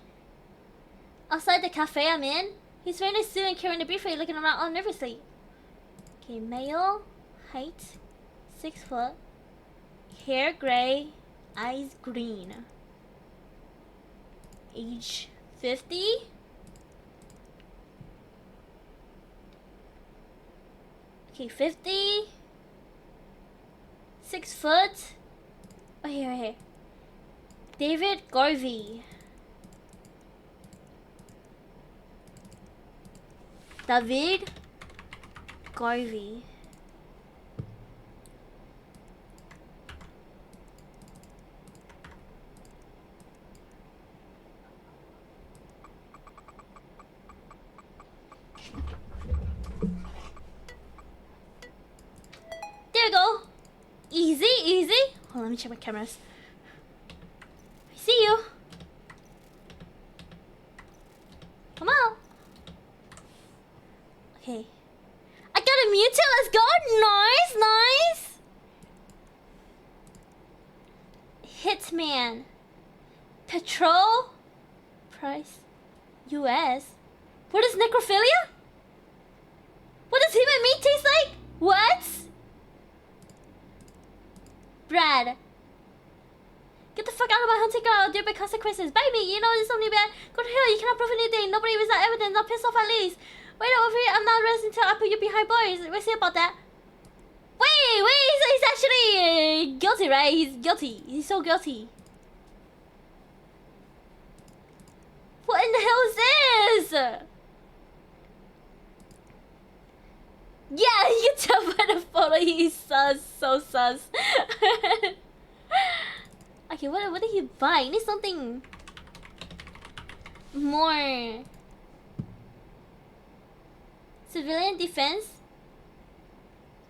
Speaker 1: outside the cafe I'm in. He's wearing a suit and carrying a briefcase, looking around all nervously. Okay, male, height, 6 foot, hair gray, eyes green. Age 50. Okay, 50. 6 foot. Oh, here, right here. David Garvey. David Garvey. There we go. Easy, easy. Hold on, let me check my cameras. I see you. Come on. Okay. I got a Mewtwo. Let's go. Nice, nice. Hitman. Patrol. Price. US. What is necrophilia? What does human meat taste like? What? Brad. Get the fuck out of my hunting ground. I'll deal by consequences. Bite me. You know it's something bad. Go to hell. You cannot prove anything. Nobody was that evidence. I'll piss off at least. Wait over here. I'm not resting until I put you behind bars. What do you say about that? Wait. He's actually guilty, right? He's guilty. He's so guilty. What in the hell is this? Yeah, you can tell by the photo he's sus. So sus. Okay, what did he buy? He needs something more. Civilian defense.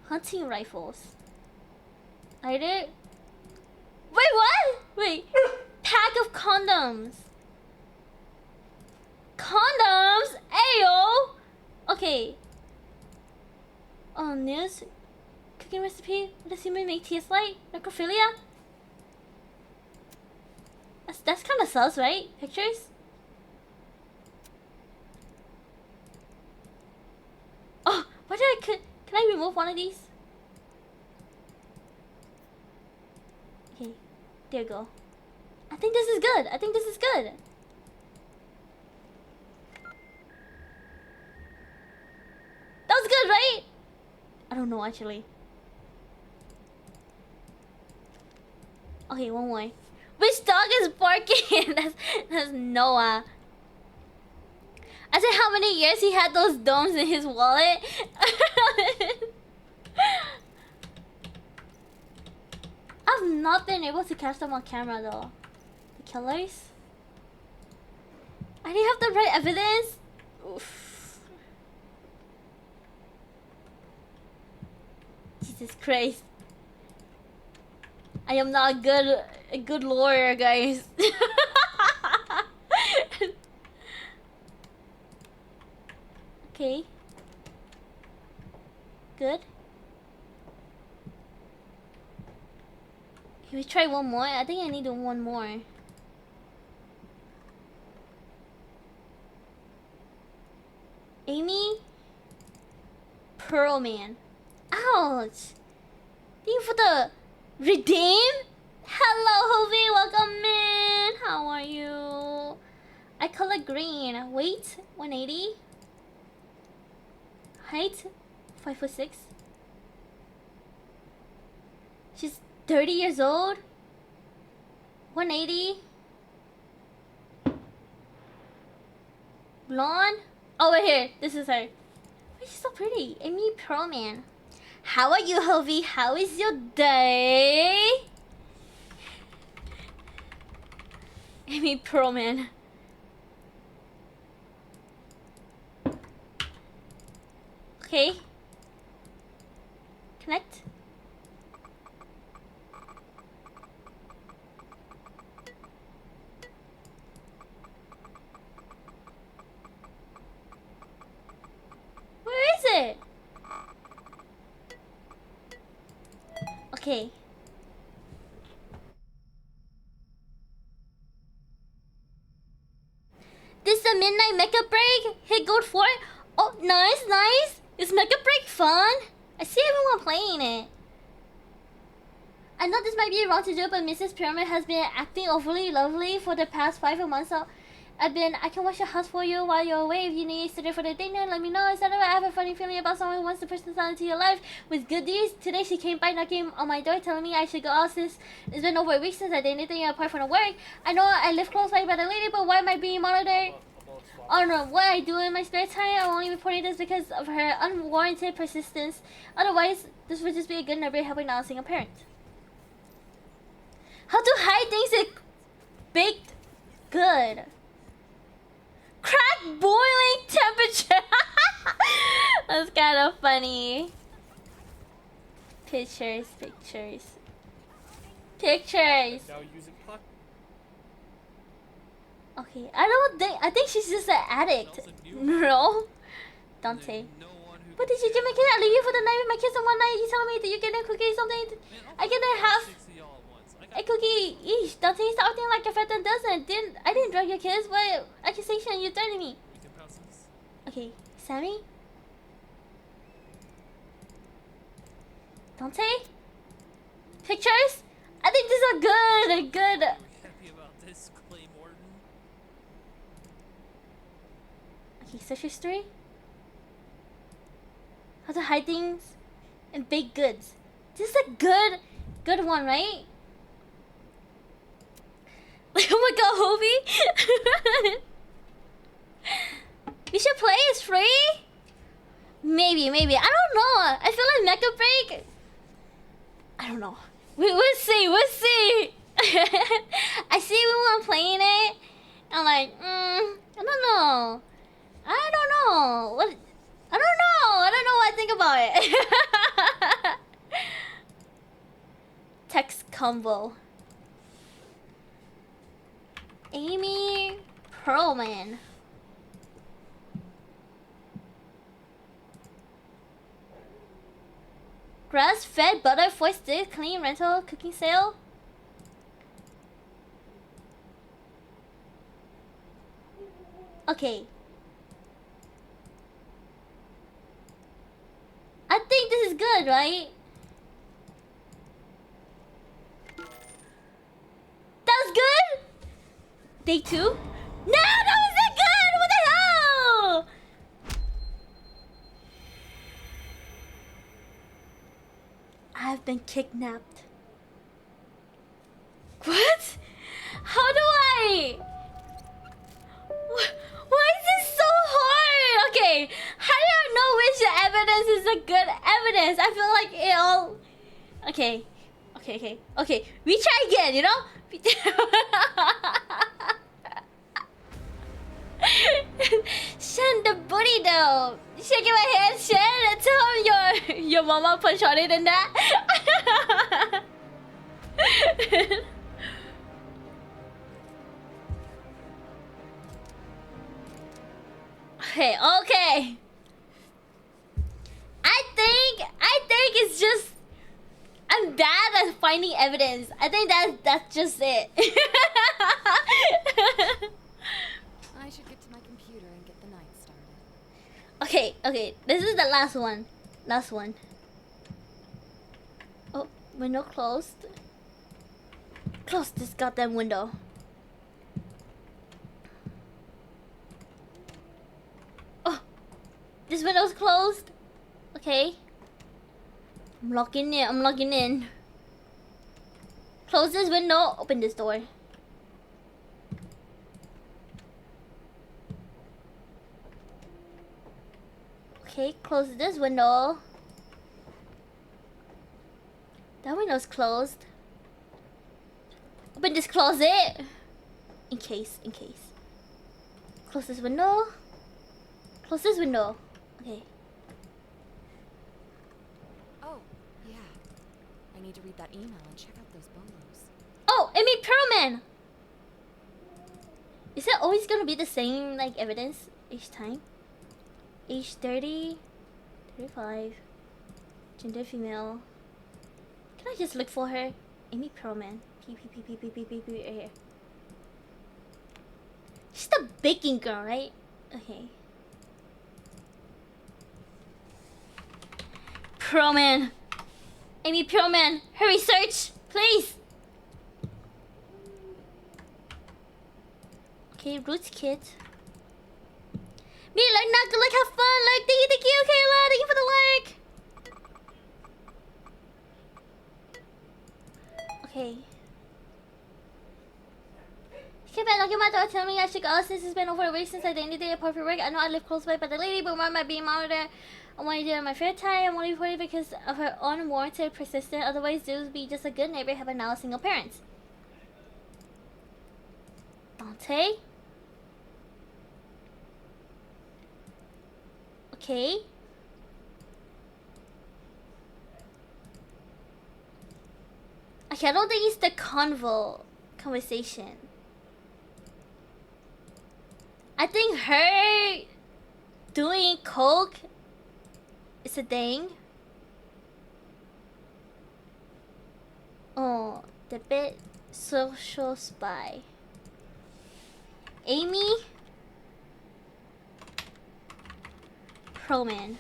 Speaker 1: Hunting rifles. Either. Wait, what? Wait. Pack of condoms. Condoms? Ayo! Okay. Oh, news. Cooking recipe. What does human make taste like? Necrophilia? That's kind of sus, right? Pictures? Oh, why did can I remove one of these? Okay, there you go. I think this is good. I think this is good. That was good, right? I don't know actually. Okay, one more. Which dog is barking. That's Noah. I said how many years he had those domes in his wallet. I've not been able to catch them on camera though. The killers. I didn't have the right evidence. Oof. Jesus Christ. I am not a good lawyer, guys. Okay. Good. Can we try one more? I think I need one more. Amy? Pearlman. Ouch! Thank you for the redeem? Hello, Hovey. Welcome in. How are you? I color green. Weight, 180. Height, 5'6". She's 30 years old. 180. Blonde. Oh, right here. This is her. She's so pretty. Amy Pearlman. How are you, Hovey? How is your day? Amy Pearlman. Okay. Connect. Where is it? Okay. This is a midnight makeup break. Hit gold 4. Oh, nice, nice. Is makeup break fun? I see everyone playing it. I know this might be wrong to do, but Mrs. Pyramid has been acting overly lovely for the past 5 months. So I can wash your house for you while you're away. If you need to stay for the dinner, let me know. Etc. I have a funny feeling about someone who wants to push this into your life with good deeds. Today she came by knocking on my door telling me I should go out since it's been over a week since I did anything apart from the work. I know I live close by the lady, but why am I being monitored? I don't know what I do in my spare time. I'm only reporting this because of her unwarranted persistence. Otherwise, this would just be a good neighbor helping out a single parent. How to hide things is baked good. Crack boiling temperature. That's kind of funny. Pictures. Okay, I think she's just an addict. No? Dante. What did you do, my kid? I leave you for the night with my kids, and one night you tell me that you're getting a cookie or something. I get a half a cookie each. Dante, stop acting like your friend doesn't. I didn't drug your kids. What accusation? You threatening me. Okay, Sammy? Dante? Pictures? I think these are good. Okay, search history. How to hide things and baked goods. This is a good one, right? Like, oh my god, Hobie! We should play, it's free? Maybe. I don't know. I feel like Mecha Break. I don't know. We'll see. I see everyone playing it. I'm like, I don't know. I don't know what I think about it. Text combo. Amy Pearlman. Grass-fed butter for stick, clean rental, cooking sale. Okay. I think this is good, right? That was good? Day 2? No, that wasn't good! What the hell? I've been kidnapped. What? evidence. I feel like it all. Okay. Okay. We try again, you know? Shen, the booty though. Shaking my head, Shen. Tell him your mama punched harder than that. Okay. I think it's just I'm bad at finding evidence. I think that's just it.
Speaker 2: I should get to my computer and get the night started.
Speaker 1: Okay. This is the last one. Oh, window closed. Close this goddamn window. Oh, this window's closed. Okay. I'm logging in. Close this window, open this door. Okay, close this window. That window's closed. Open this closet. In case. Close this window. Okay.
Speaker 2: Oh, yeah. I need to read that email and check out those bolos.
Speaker 1: Oh, I mean Perlman! Is it always gonna be the same, like, evidence each time? Age 30, 35, gender female. Can I just look for her? Amy Perlman. P right here. She's the baking girl, right? Okay. Perlman. Amy Perlman. Hurry, search, please. Okay, Roots Kit. Me like not good, like have fun, like thank you, Kayla, thank you for the like. Okay. She came back knocking my door telling me I should go since it's been over a week since I did anything apart from work. I know I live close by, but the lady but might be monitored. I want to do it in my fair time. I'm only reporting because of her unwarranted persistence. Otherwise, this would be just a good neighbor, but now a single parent. Dante. Okay. Okay, I don't think it's the conversation. I think her doing coke is a thing. Oh, the bit social spy. Amy Perlman.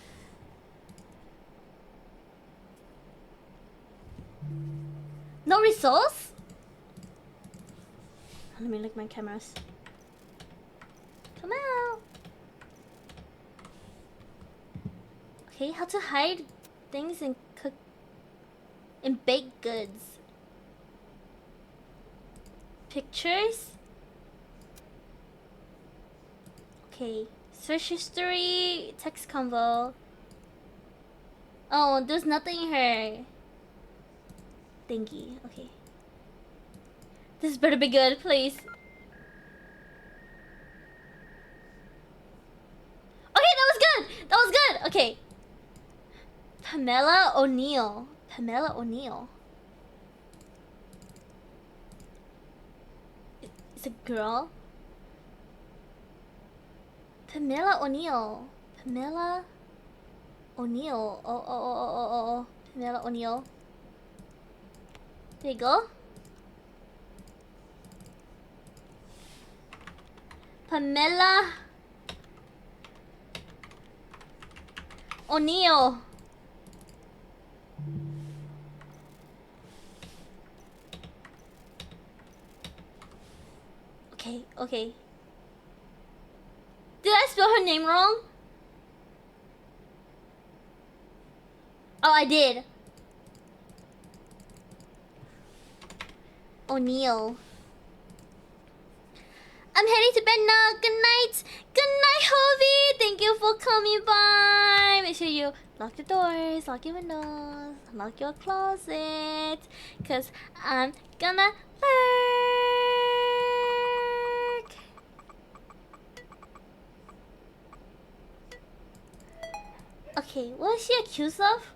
Speaker 1: No results? Let me look my cameras. Come out. Okay, how to hide things in baked goods. Pictures. Okay, search history, text convo. Oh, there's nothing here. Thingy. Okay. This better be good, please. Okay, that was good. Okay. Pamela O'Neill. It's a girl. Pamela O'Neill. Oh. Pamela O'Neill. There you go. Pamela O'Neill. Okay. Did I spell her name wrong? Oh, I did. O'Neill. I'm heading to bed now. Good night. Good night, Hovey. Thank you for coming by. Make sure you lock your doors, lock your windows, lock your closet. Because I'm gonna lurk. Okay, what is she accused of?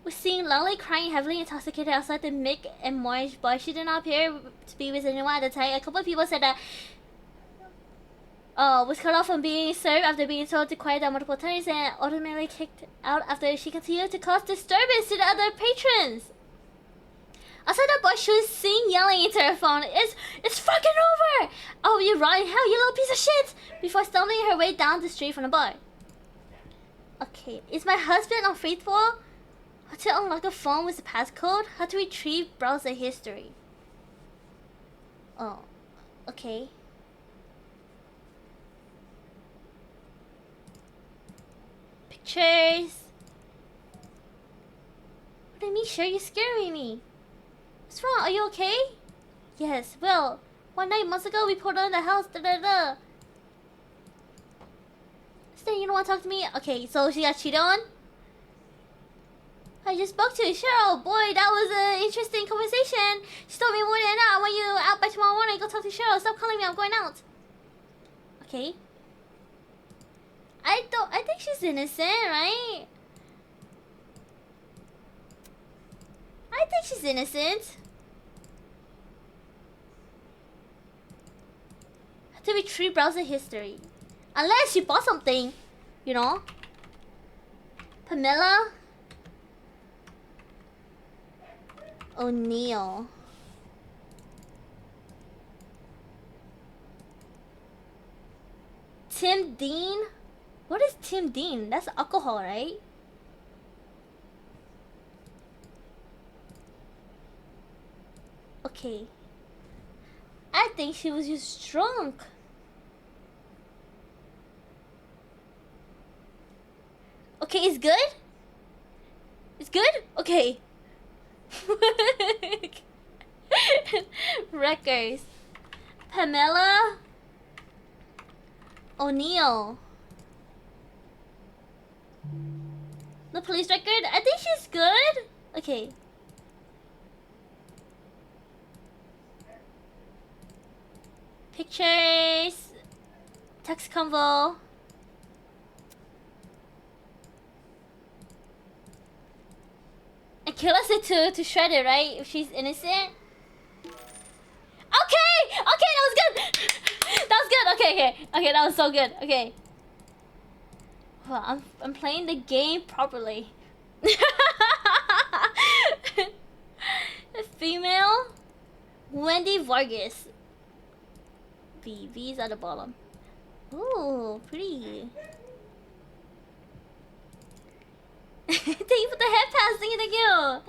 Speaker 1: We're seeing Lolly crying heavily intoxicated outside the Mick and Marge bar. She did not appear to be with anyone at the time. A couple of people said that was cut off from being served after being told to quiet down multiple times and ultimately kicked out after she continued to cause disturbance to the other patrons. Outside the bar, she was seen yelling into her phone, It's fucking over! Oh, you rotten hell, you little piece of shit! Before stumbling her way down the street from the bar. Okay, is my husband unfaithful? How to unlock a phone with a passcode? How to retrieve browser history? Oh, okay. Pictures. What do you mean, sure? You're scaring me. What's wrong? Are you okay? Yes. Well, months ago we pulled on the house. Stay, you don't want to talk to me? Okay, so she got cheated on? I just spoke to Cheryl. Boy, that was an interesting conversation. She told me more than that. I want you out by tomorrow morning. Go talk to Cheryl. Stop calling me. I'm going out. Okay. I think she's innocent, right? I think she's innocent. Have to retrieve browser history. Unless she bought something, you know? Pamela O'Neill. Tim Dean? What is Tim Dean? That's alcohol, right? Okay. I think she was just drunk. Okay, it's good? It's good? Okay. Records. Pamela O'Neill. The police record? I think she's good. Okay. Pictures. Text convo. And kill us to shred it, right? If she's innocent. Okay! Okay, that was good! That was good! Okay, that was so good. Okay. Well, I'm playing the game properly. A female? Wendy Vargas. V's at the bottom. Ooh, pretty. Thank you for the head pass. Thank you.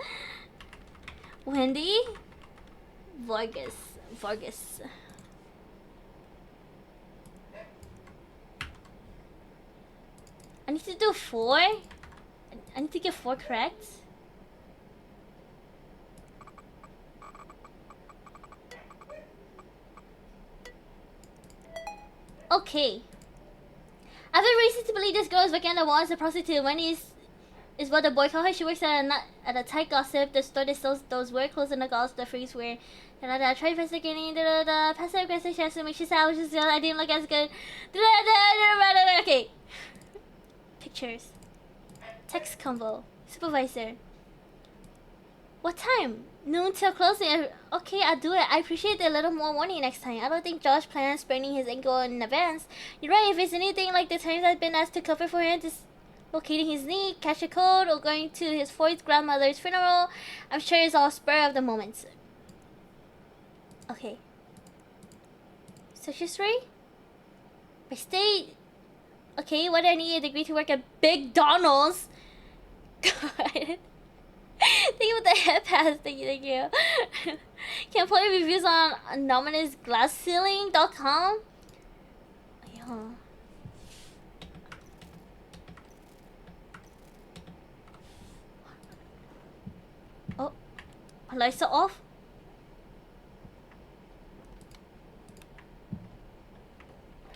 Speaker 1: Wendy Vargas. I need to do 4. I need to get 4 correct. Okay. I have a reason to believe this girl is working at the wall as a prostitute. Wendy is what the boy called her. She works at a tight gossip, the store that sells those weird clothes and the girls, the freeze wear. I tried investigating the passive aggressive chefs to make sure I was just I didn't look as good. Okay. Pictures. Text combo. Supervisor. What time? Noon till closing. Okay, I'll do it. I appreciate a little more warning next time. I don't think Josh plans spraining his ankle in advance. You're right, if it's anything like the times I've been asked to cover for him, just locating his knee, catch a cold, or going to his 4th grandmother's funeral, I'm sure it's all spur of the moment. Okay. Social history? I stayed. Okay, what do I need a degree to work at Big Donald's? God. Thank you for the head pass. Thank you. Can play reviews on anonymousglassceiling.com. Yeah. Oh, lights are off.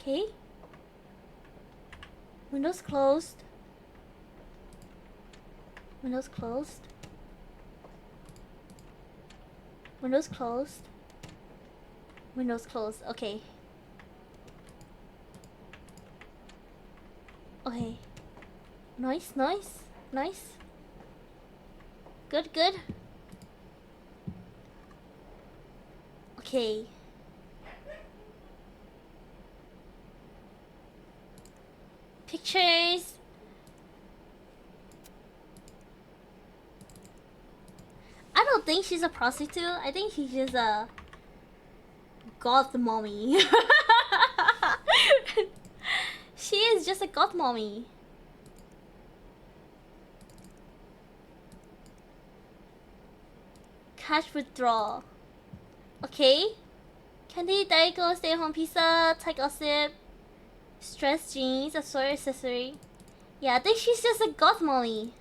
Speaker 1: Okay. Windows closed. Windows closed. Windows closed. Windows closed. Okay. Okay. Nice, nice, nice. Good, good. Okay. Pictures. I don't think she's a prostitute. I think she's just a goth mommy. She is just a goth mommy. Cash withdrawal. Okay. Candy, Diet Coke, stay home pizza, Thai gossip, stress jeans, assorted accessory. Yeah, I think she's just a goth mommy.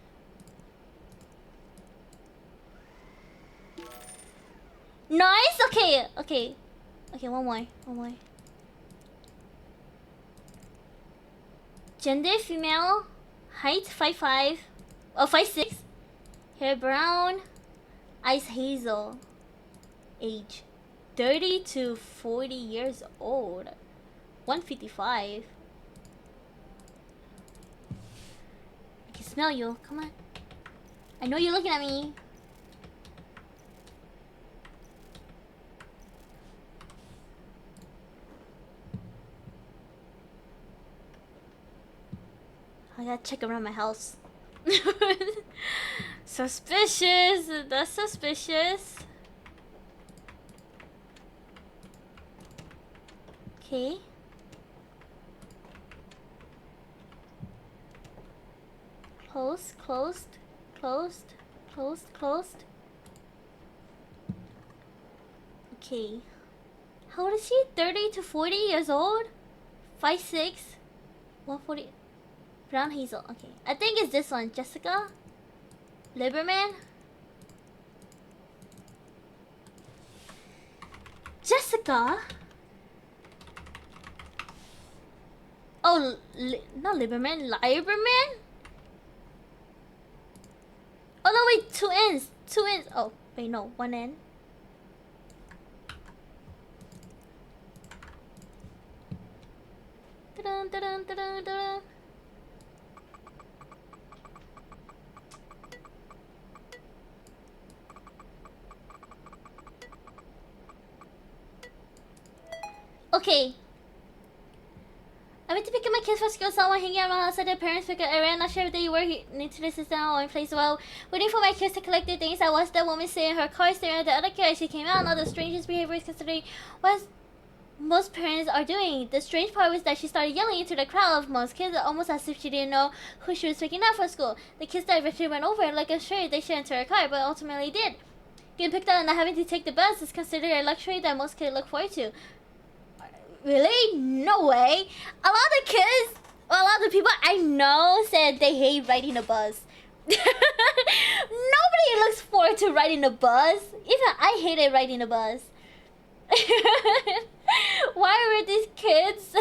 Speaker 1: Nice. Okay. Okay. Okay. One more. One more. Gender female. Height 5'5". Oh, 5'6". Hair brown. Eyes hazel. Age 30 to 40 years old. 155. I can smell you. Come on. I know you're looking at me. I gotta check around my house. Suspicious. That's suspicious. Okay. Closed, closed, closed, closed, closed. Okay. How old is she? 30 to 40 years old? 5'6", 140. Brown hazel. Okay. I think it's this one. Jessica? Lieberman? Jessica? Oh, not Lieberman. Lieberman? Oh no, wait. 2 ends. 2 ends. Oh, wait, no. 1 end. Da-dun, da-dun, da-dun, da-dun. Okay. I went to pick up my kids from school, saw one hanging around outside their parents' pickup area. Not sure if they were new to the system or in place well. Waiting for my kids to collect their things, I watched that woman sit in her car staring at the other kid as she came out. And all the strangest behaviors considering what most parents are doing. The strange part was that she started yelling into the crowd of most kids, almost as if she didn't know who she was picking up for school. The kids that eventually went over like a sure they should enter her car, but ultimately did. Getting picked up and not having to take the bus is considered a luxury that most kids look forward to. Really? No way. A lot of kids, a lot of people I know said they hate riding a bus. Nobody looks forward to riding a bus. Even I hated riding a bus. Why were these kids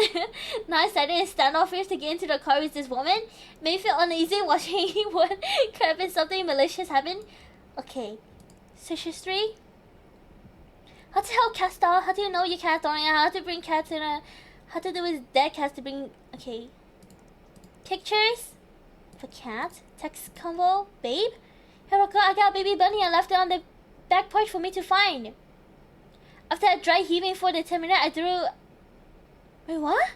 Speaker 1: not excited and standoffish to get into the car with this woman? Made me feel uneasy watching what could have been something malicious happen. Okay. Search history. How to help cat stall? How do you know your cat's throwing out? How to bring cats in a... How to do with dead cats to bring... Okay. Pictures? Of a cat? Text combo? Babe? Hey Rocco, I got a baby bunny. I left it on the back porch for me to find. After I dry heaving for the 10 minutes, I threw... Wait, what?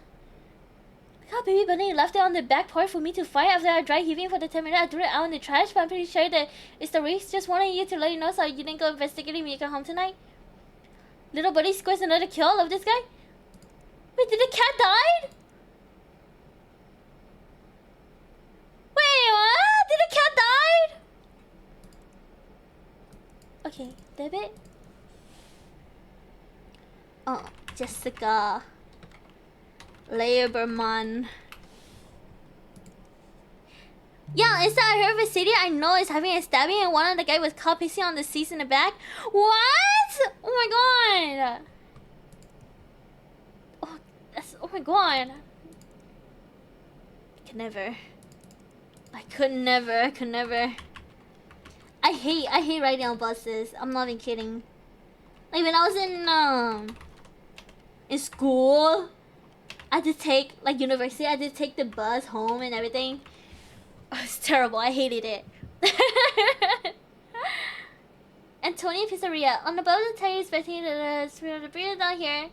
Speaker 1: I got a baby bunny. Left it on the back porch for me to find. After I dry heaving for the 10 minutes, I threw it out in the trash. But I'm pretty sure that it's the race. Just wanted you to let you know so you didn't go investigating when you come home tonight. Little buddy scores another kill of this guy. Wait, did the cat die? Wait, what? Did the cat die? Okay, debit. Oh, Jessica. Lieberman. Yeah, instead I heard of a city I know is having a stabbing and one of the guy was caught pissing on the seats in the back. What? Oh my god. Oh, that's Oh my god. I could never. I could never. I could never. I hate riding on buses. I'm not even kidding. Like when I was in school, I had to take like university. I had to take the bus home and everything. Oh, it's terrible. I hated it. Antonia Pizzeria. On the boat, the tire is spending the breathe down here.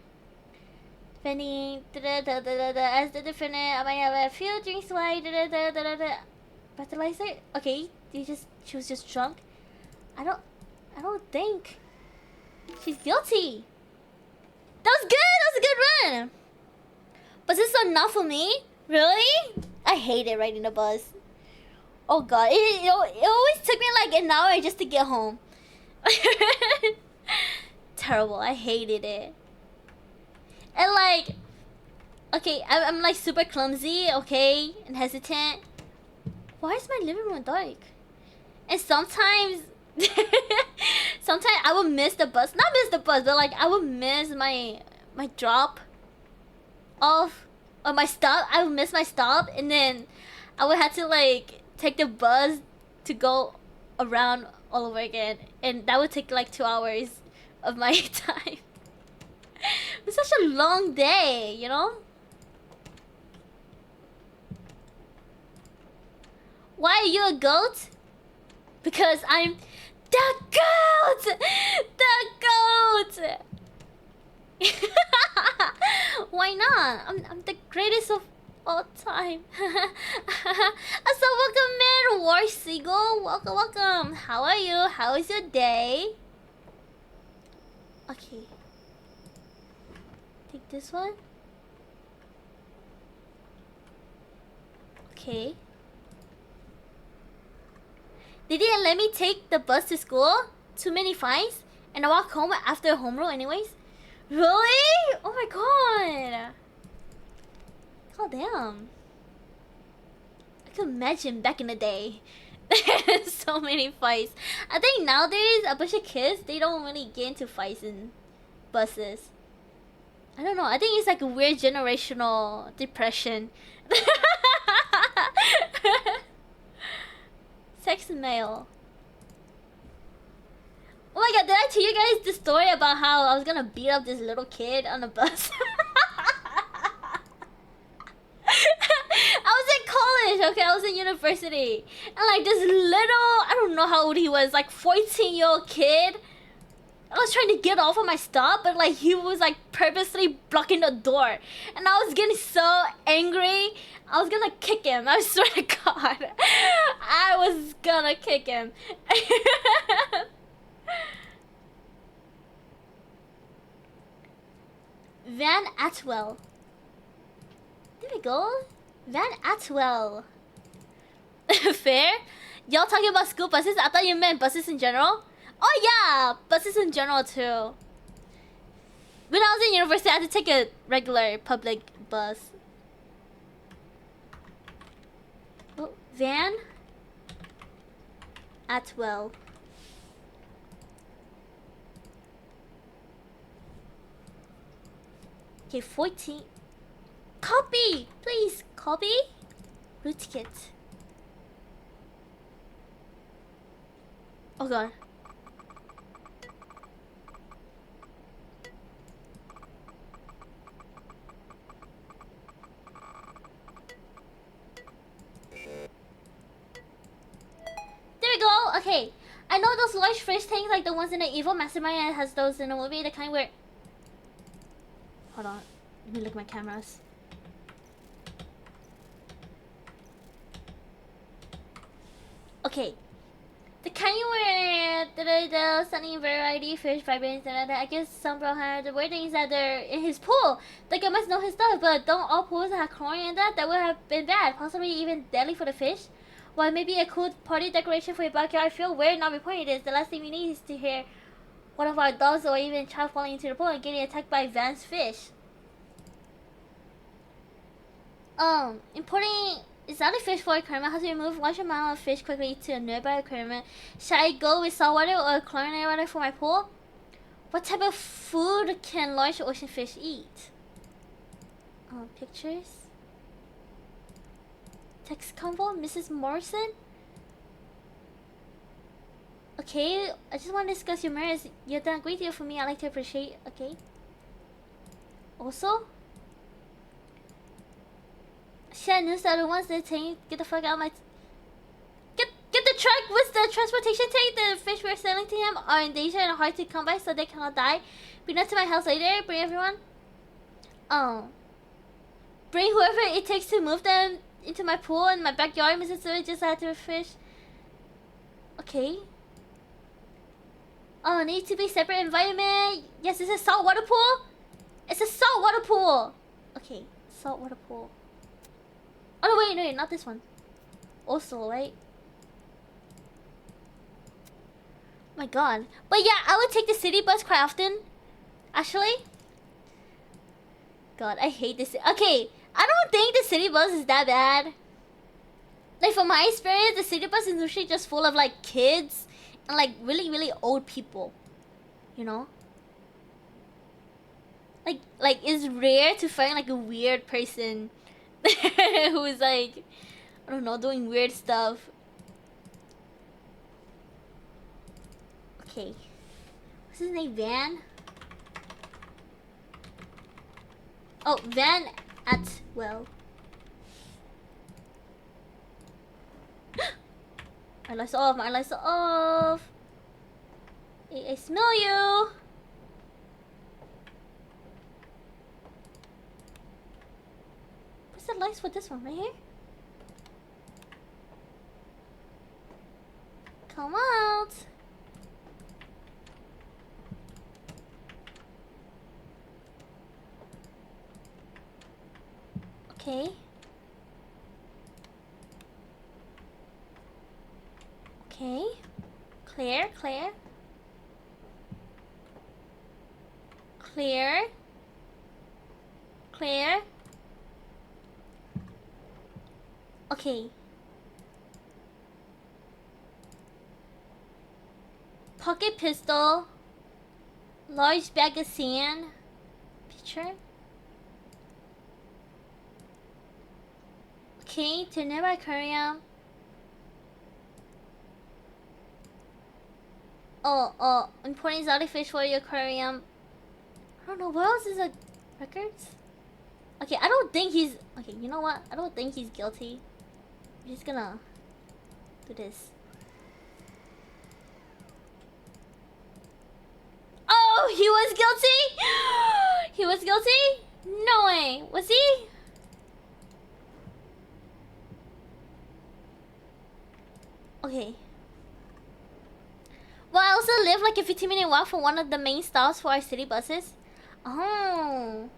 Speaker 1: Spending as the defendant. I might have a few drinks while breathalyzer. Okay, she was just drunk. I don't think she's guilty. That was good. That was a good run. But this is not for me. Really? I hated riding the bus. Oh god, it always took me like an hour just to get home. Terrible. I hated it. And like, okay, I'm like super clumsy, okay, and hesitant. Why is my living room dark? And sometimes I would miss the bus. Not miss the bus, but like I would miss my drop off or my stop. I would miss my stop, and then I would have to like take the bus to go around all over again, and that would take like 2 hours of my time. It was such a long day, you know? Why are you a goat? Because I'm the goat! The goat! Why not? I'm the greatest of all time. So welcome man, War Seagull. Welcome. How are you? How is your day? Okay. Take this one. Okay. They didn't let me take the bus to school. Too many fines. And I walk home after home rule anyways. Really? Oh my god. God damn. I could imagine back in the day. So many fights. I think nowadays a bunch of kids, they don't really get into fights in buses. I don't know. I think it's like a weird generational depression. Sex mail. Oh my god, did I tell you guys the story about how I was gonna beat up this little kid on the bus? I was in college, okay? I was in university. And like this little, I don't know how old he was, like 14-year-old kid. I was trying to get off of my stop, but like he was like purposely blocking the door. And I was getting so angry. I was gonna kick him. I swear to God. I was gonna kick him. Van Atwell. There we go. Van Atwell. Fair? Y'all talking about school buses? I thought you meant buses in general. Oh yeah, buses in general too. When I was in university, I had to take a regular public bus. Oh, Van Atwell. Okay, 14. Copy! Please, copy? Rootkit. Oh god. There we go! Okay. I know those large fish things, like the ones in the Evil Mastermind has those in the movie, the kind where... Hold on. Let me look at my cameras. Okay. The kind where the sunny variety fish vibrates and I guess some bro had the weird things that they're in his pool. The guy must know his stuff, but don't all pools have chlorine in that? That would have been bad, possibly even deadly for the fish. Well, maybe a cool party decoration for your backyard. I feel weird not reporting this. The last thing we need is to hear one of our dogs or even a child falling into the pool and getting attacked by Van's fish. Importing exotic fish for aquarium has to remove large amount of fish quickly to a nearby aquarium. Should I go with saltwater or chlorinated water for my pool? What type of food can large ocean fish eat? Pictures. Text convo, Mrs. Morrison. Okay, I just want to discuss your merits. You've done a great deal for me. I like to appreciate. Okay. Also, shit, I knew the other ones that saying get the fuck out of my. Get the truck with the transportation tank. The fish we're selling to him are in danger and hard to come by, so they cannot die. Bring them to my house later. Bring everyone. Bring whoever it takes to move them into my pool in my backyard, Mrs. Stewart. Just had to fish. Okay. Oh, need to be separate environment. Yes, it's a saltwater pool. It's a saltwater pool. Okay, saltwater pool. Oh no, wait, not this one. Also, right? My God. But yeah, I would take the city bus quite often. Actually. God, I hate this. Okay, I don't think the city bus is that bad. Like from my experience, the city bus is usually just full of like kids and like really, really old people. You know? Like it's rare to find like a weird person who's like, I don't know, doing weird stuff. Okay. What's his name? Van? Oh, Van Atwell. My lights are off, my lights are off. I smell you. What's the lights for this one? Right here? Come out. Okay. Okay. Clear. Okay. Pocket pistol. Large bag of sand. Picture. Okay, to nearby aquarium. Importing exotic fish for your aquarium. I don't know, what else is it? Records? Okay, I don't think he's... Okay, you know what? I don't think he's guilty. I'm just gonna do this. Oh, he was guilty? He was guilty? No way. Was he? Okay. Well, I also live like a 15-minute walk from one of the main stops for our city buses. Oh.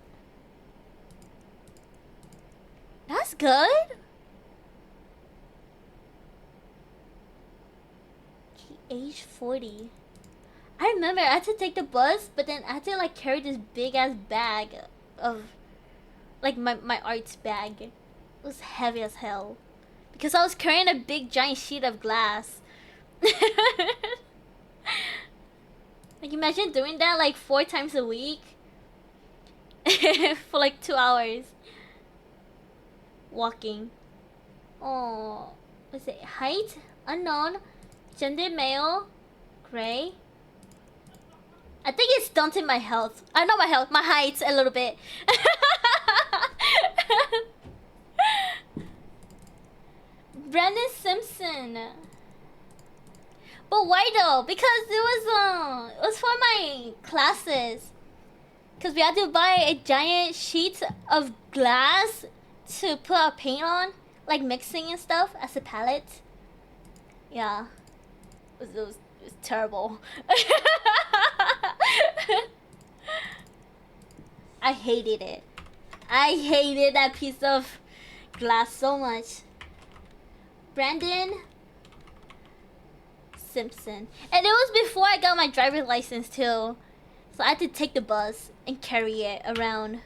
Speaker 1: That's good. Okay, age 40. I remember I had to take the bus, but then I had to like carry this big ass bag of like my arts bag. It was heavy as hell. Because I was carrying a big giant sheet of glass. Like imagine doing that like 4 times a week for like 2 hours walking. Oh, what's it? Height unknown, gender male, gray. I think it's stunting my health. Not my health, my height a little bit. Brandon Simpson. But why though? Because it was for my classes. Cause we had to buy a giant sheet of glass to put our paint on, like mixing and stuff as a palette. Yeah, it was terrible. I hated it. I hated that piece of glass so much. Brandon Simpson. And it was before I got my driver's license too. So I had to take the bus and carry it around.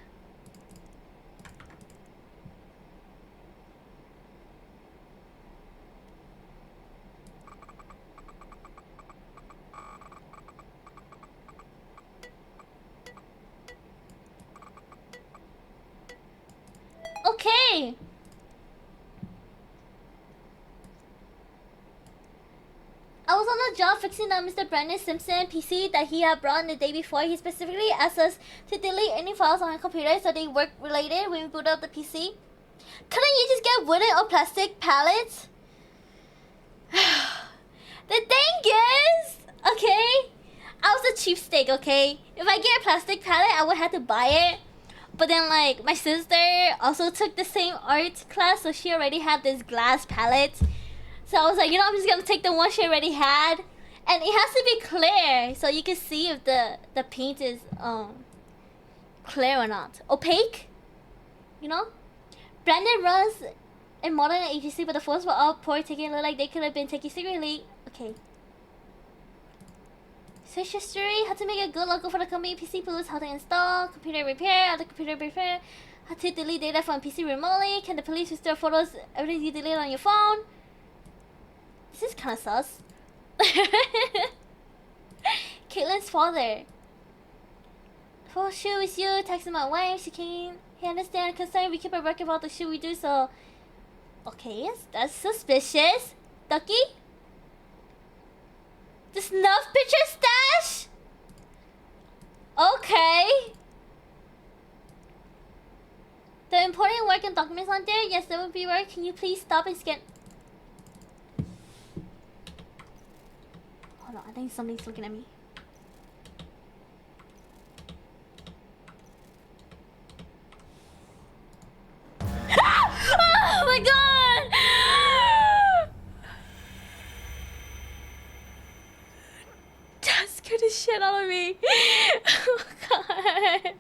Speaker 1: okay. I was on a job fixing up Mr. Brandon Simpson PC that he had brought in the day before. He specifically asked us to delete any files on our computer so they work related when we boot up the PC. Couldn't you just get wooden or plastic pallets? The thing is, okay, I was a cheapskate, okay? If I get a plastic pallet, I would have to buy it. But then, like, my sister also took the same art class, so she already had this glass palette. So I was like, you know, I'm just gonna take the one she already had. And it has to be clear, so you can see if the paint is clear or not. Opaque, you know? Brandon runs in modern agency, but the photos were all poor, taking it look like they could have been taken secretly. Okay. Search history, how to make a good logo for the company, PC boots, how to install, computer repair, other computer repair, how to delete data from PC remotely, can the police restore photos, everything you delete on your phone. This is kinda sus. Caitlin's father. For shoe is you, texting my wife, she came. He understand concern, we keep a record of all the shit we do, so okay, yes, that's suspicious. Ducky? The snuff picture stash? Okay. The important work and documents on there? Yes, that would be work. Can you please stop and scan? Hold on, I think something's looking at me. Oh my god! That scared the shit out of me. Oh god.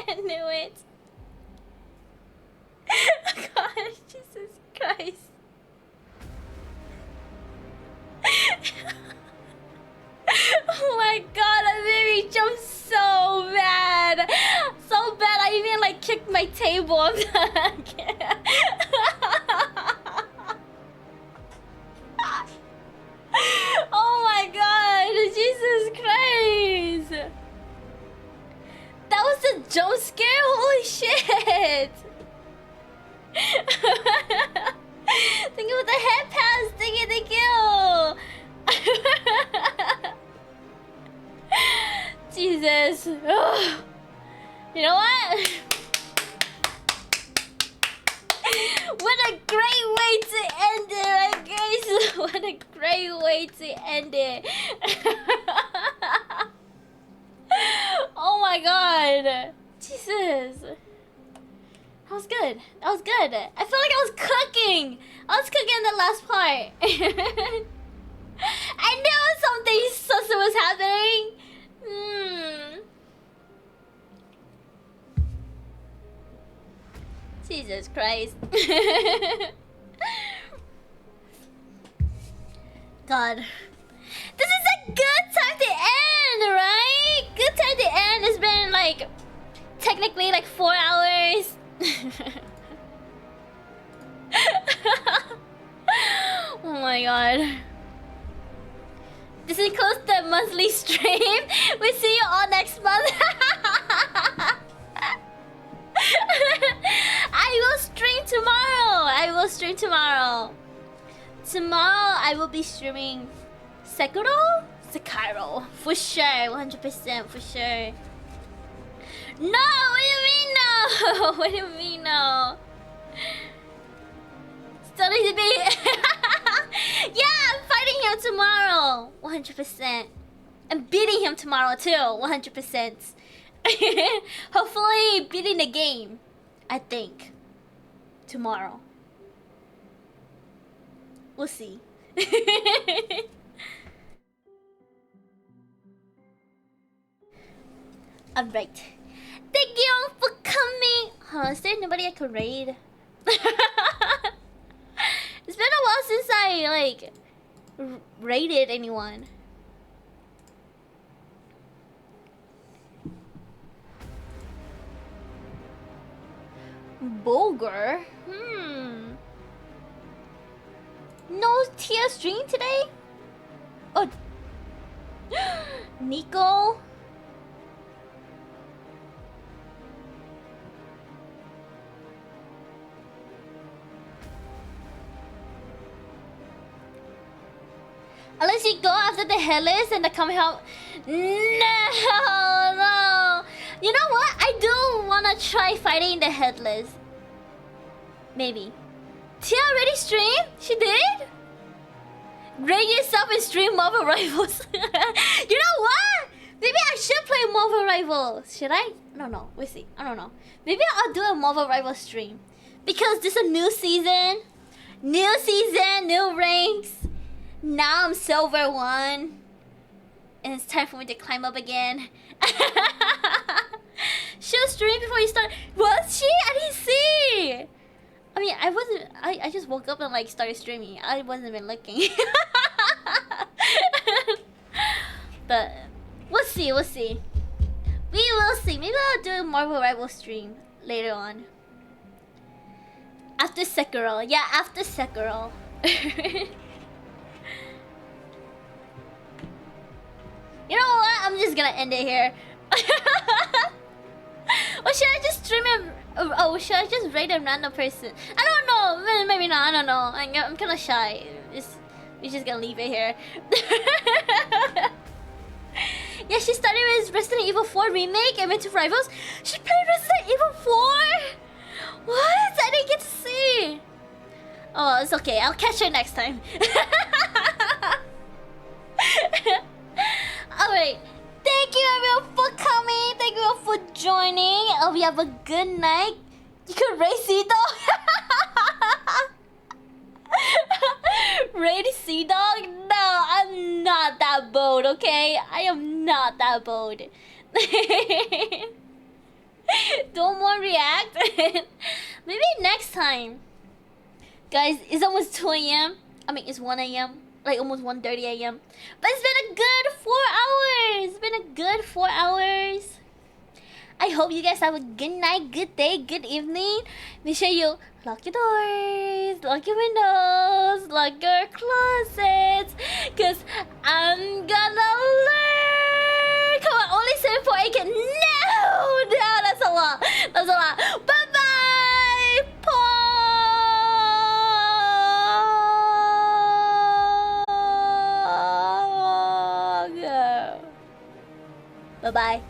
Speaker 1: I knew it. God, Jesus Christ. Oh my god, that made me jump so bad. So bad, I even like kicked my table. Oh my god, Jesus Christ. That was a jump scare? Holy shit. Think about the head pass, thank you. Jesus. Ugh. You know what? What a great way to end it, right, guys? What a great way to end it. Oh my god. Jesus. That was good. That was good. I felt like I was cooking. I was cooking in the last part. I knew something sus was happening. Jesus Christ. God. This is a good time to end, right? Good time to end. It's been like technically like 4 hours. Oh my god. This includes the monthly stream. We see you all next month. I will stream tomorrow. I will stream tomorrow. Tomorrow I will be streaming Sekiro? Sekiro. For sure. 100% for sure. No! What do you mean no? What do you mean no? Still need to be... Yeah, I'm fighting him tomorrow. 100%. I'm beating him tomorrow too. 100%. Hopefully beating the game. I think. Tomorrow. We'll see. Alright. Thank you for coming. Huh, is there nobody I could raid? It's been a while since I like raided anyone. Bulgur? No Tia stream today? Oh. Nico. Unless you go after the headless and the coming out. No, no. You know what? I do wanna try fighting the headless. Maybe. Tia already streamed? She did? Grade yourself and stream Marvel Rivals. You know what? Maybe I should play Marvel Rivals. Should I? I don't know. We'll see. I don't know. Maybe I'll do a Marvel Rivals stream. Because this is a new season. New season, new ranks. Now I'm Silver 1. And it's time for me to climb up again. She'll stream before you start. Was she? I didn't see. I mean, I just woke up and like started streaming. I wasn't even looking. But we'll see, we'll see. We will see. Maybe I'll do a Marvel Rival stream later on. After Sekiro. Yeah, after Sekiro. You know what? I'm just gonna end it here. Or should I just stream it? Oh, should I just raid a random person? I don't know. Maybe not. I don't know. I'm kind of shy. We're just gonna leave it here. Yeah, she started with Resident Evil 4 remake and went to Rivals. She played Resident Evil 4. What? I didn't get to see. Oh, it's okay. I'll catch her next time. Alright. Thank you everyone for coming. Thank you all for joining. Hope you have a good night. You could race Sea-Dog. Raid Sea-Dog? No, I'm not that bold, okay? I am not that bold. Don't want to react? Maybe next time. Guys, it's almost 2 a.m. I mean, it's 1 a.m. Like almost 1:30 a.m. But it's been a good 4 hours. It's been a good 4 hours. I hope you guys have a good night, good day, good evening. Make sure you lock your doors, lock your windows, lock your closets. Cause I'm gonna learn. Come on, only 748 can. No, that's a lot. That's a lot. Bye bye. Bye bye.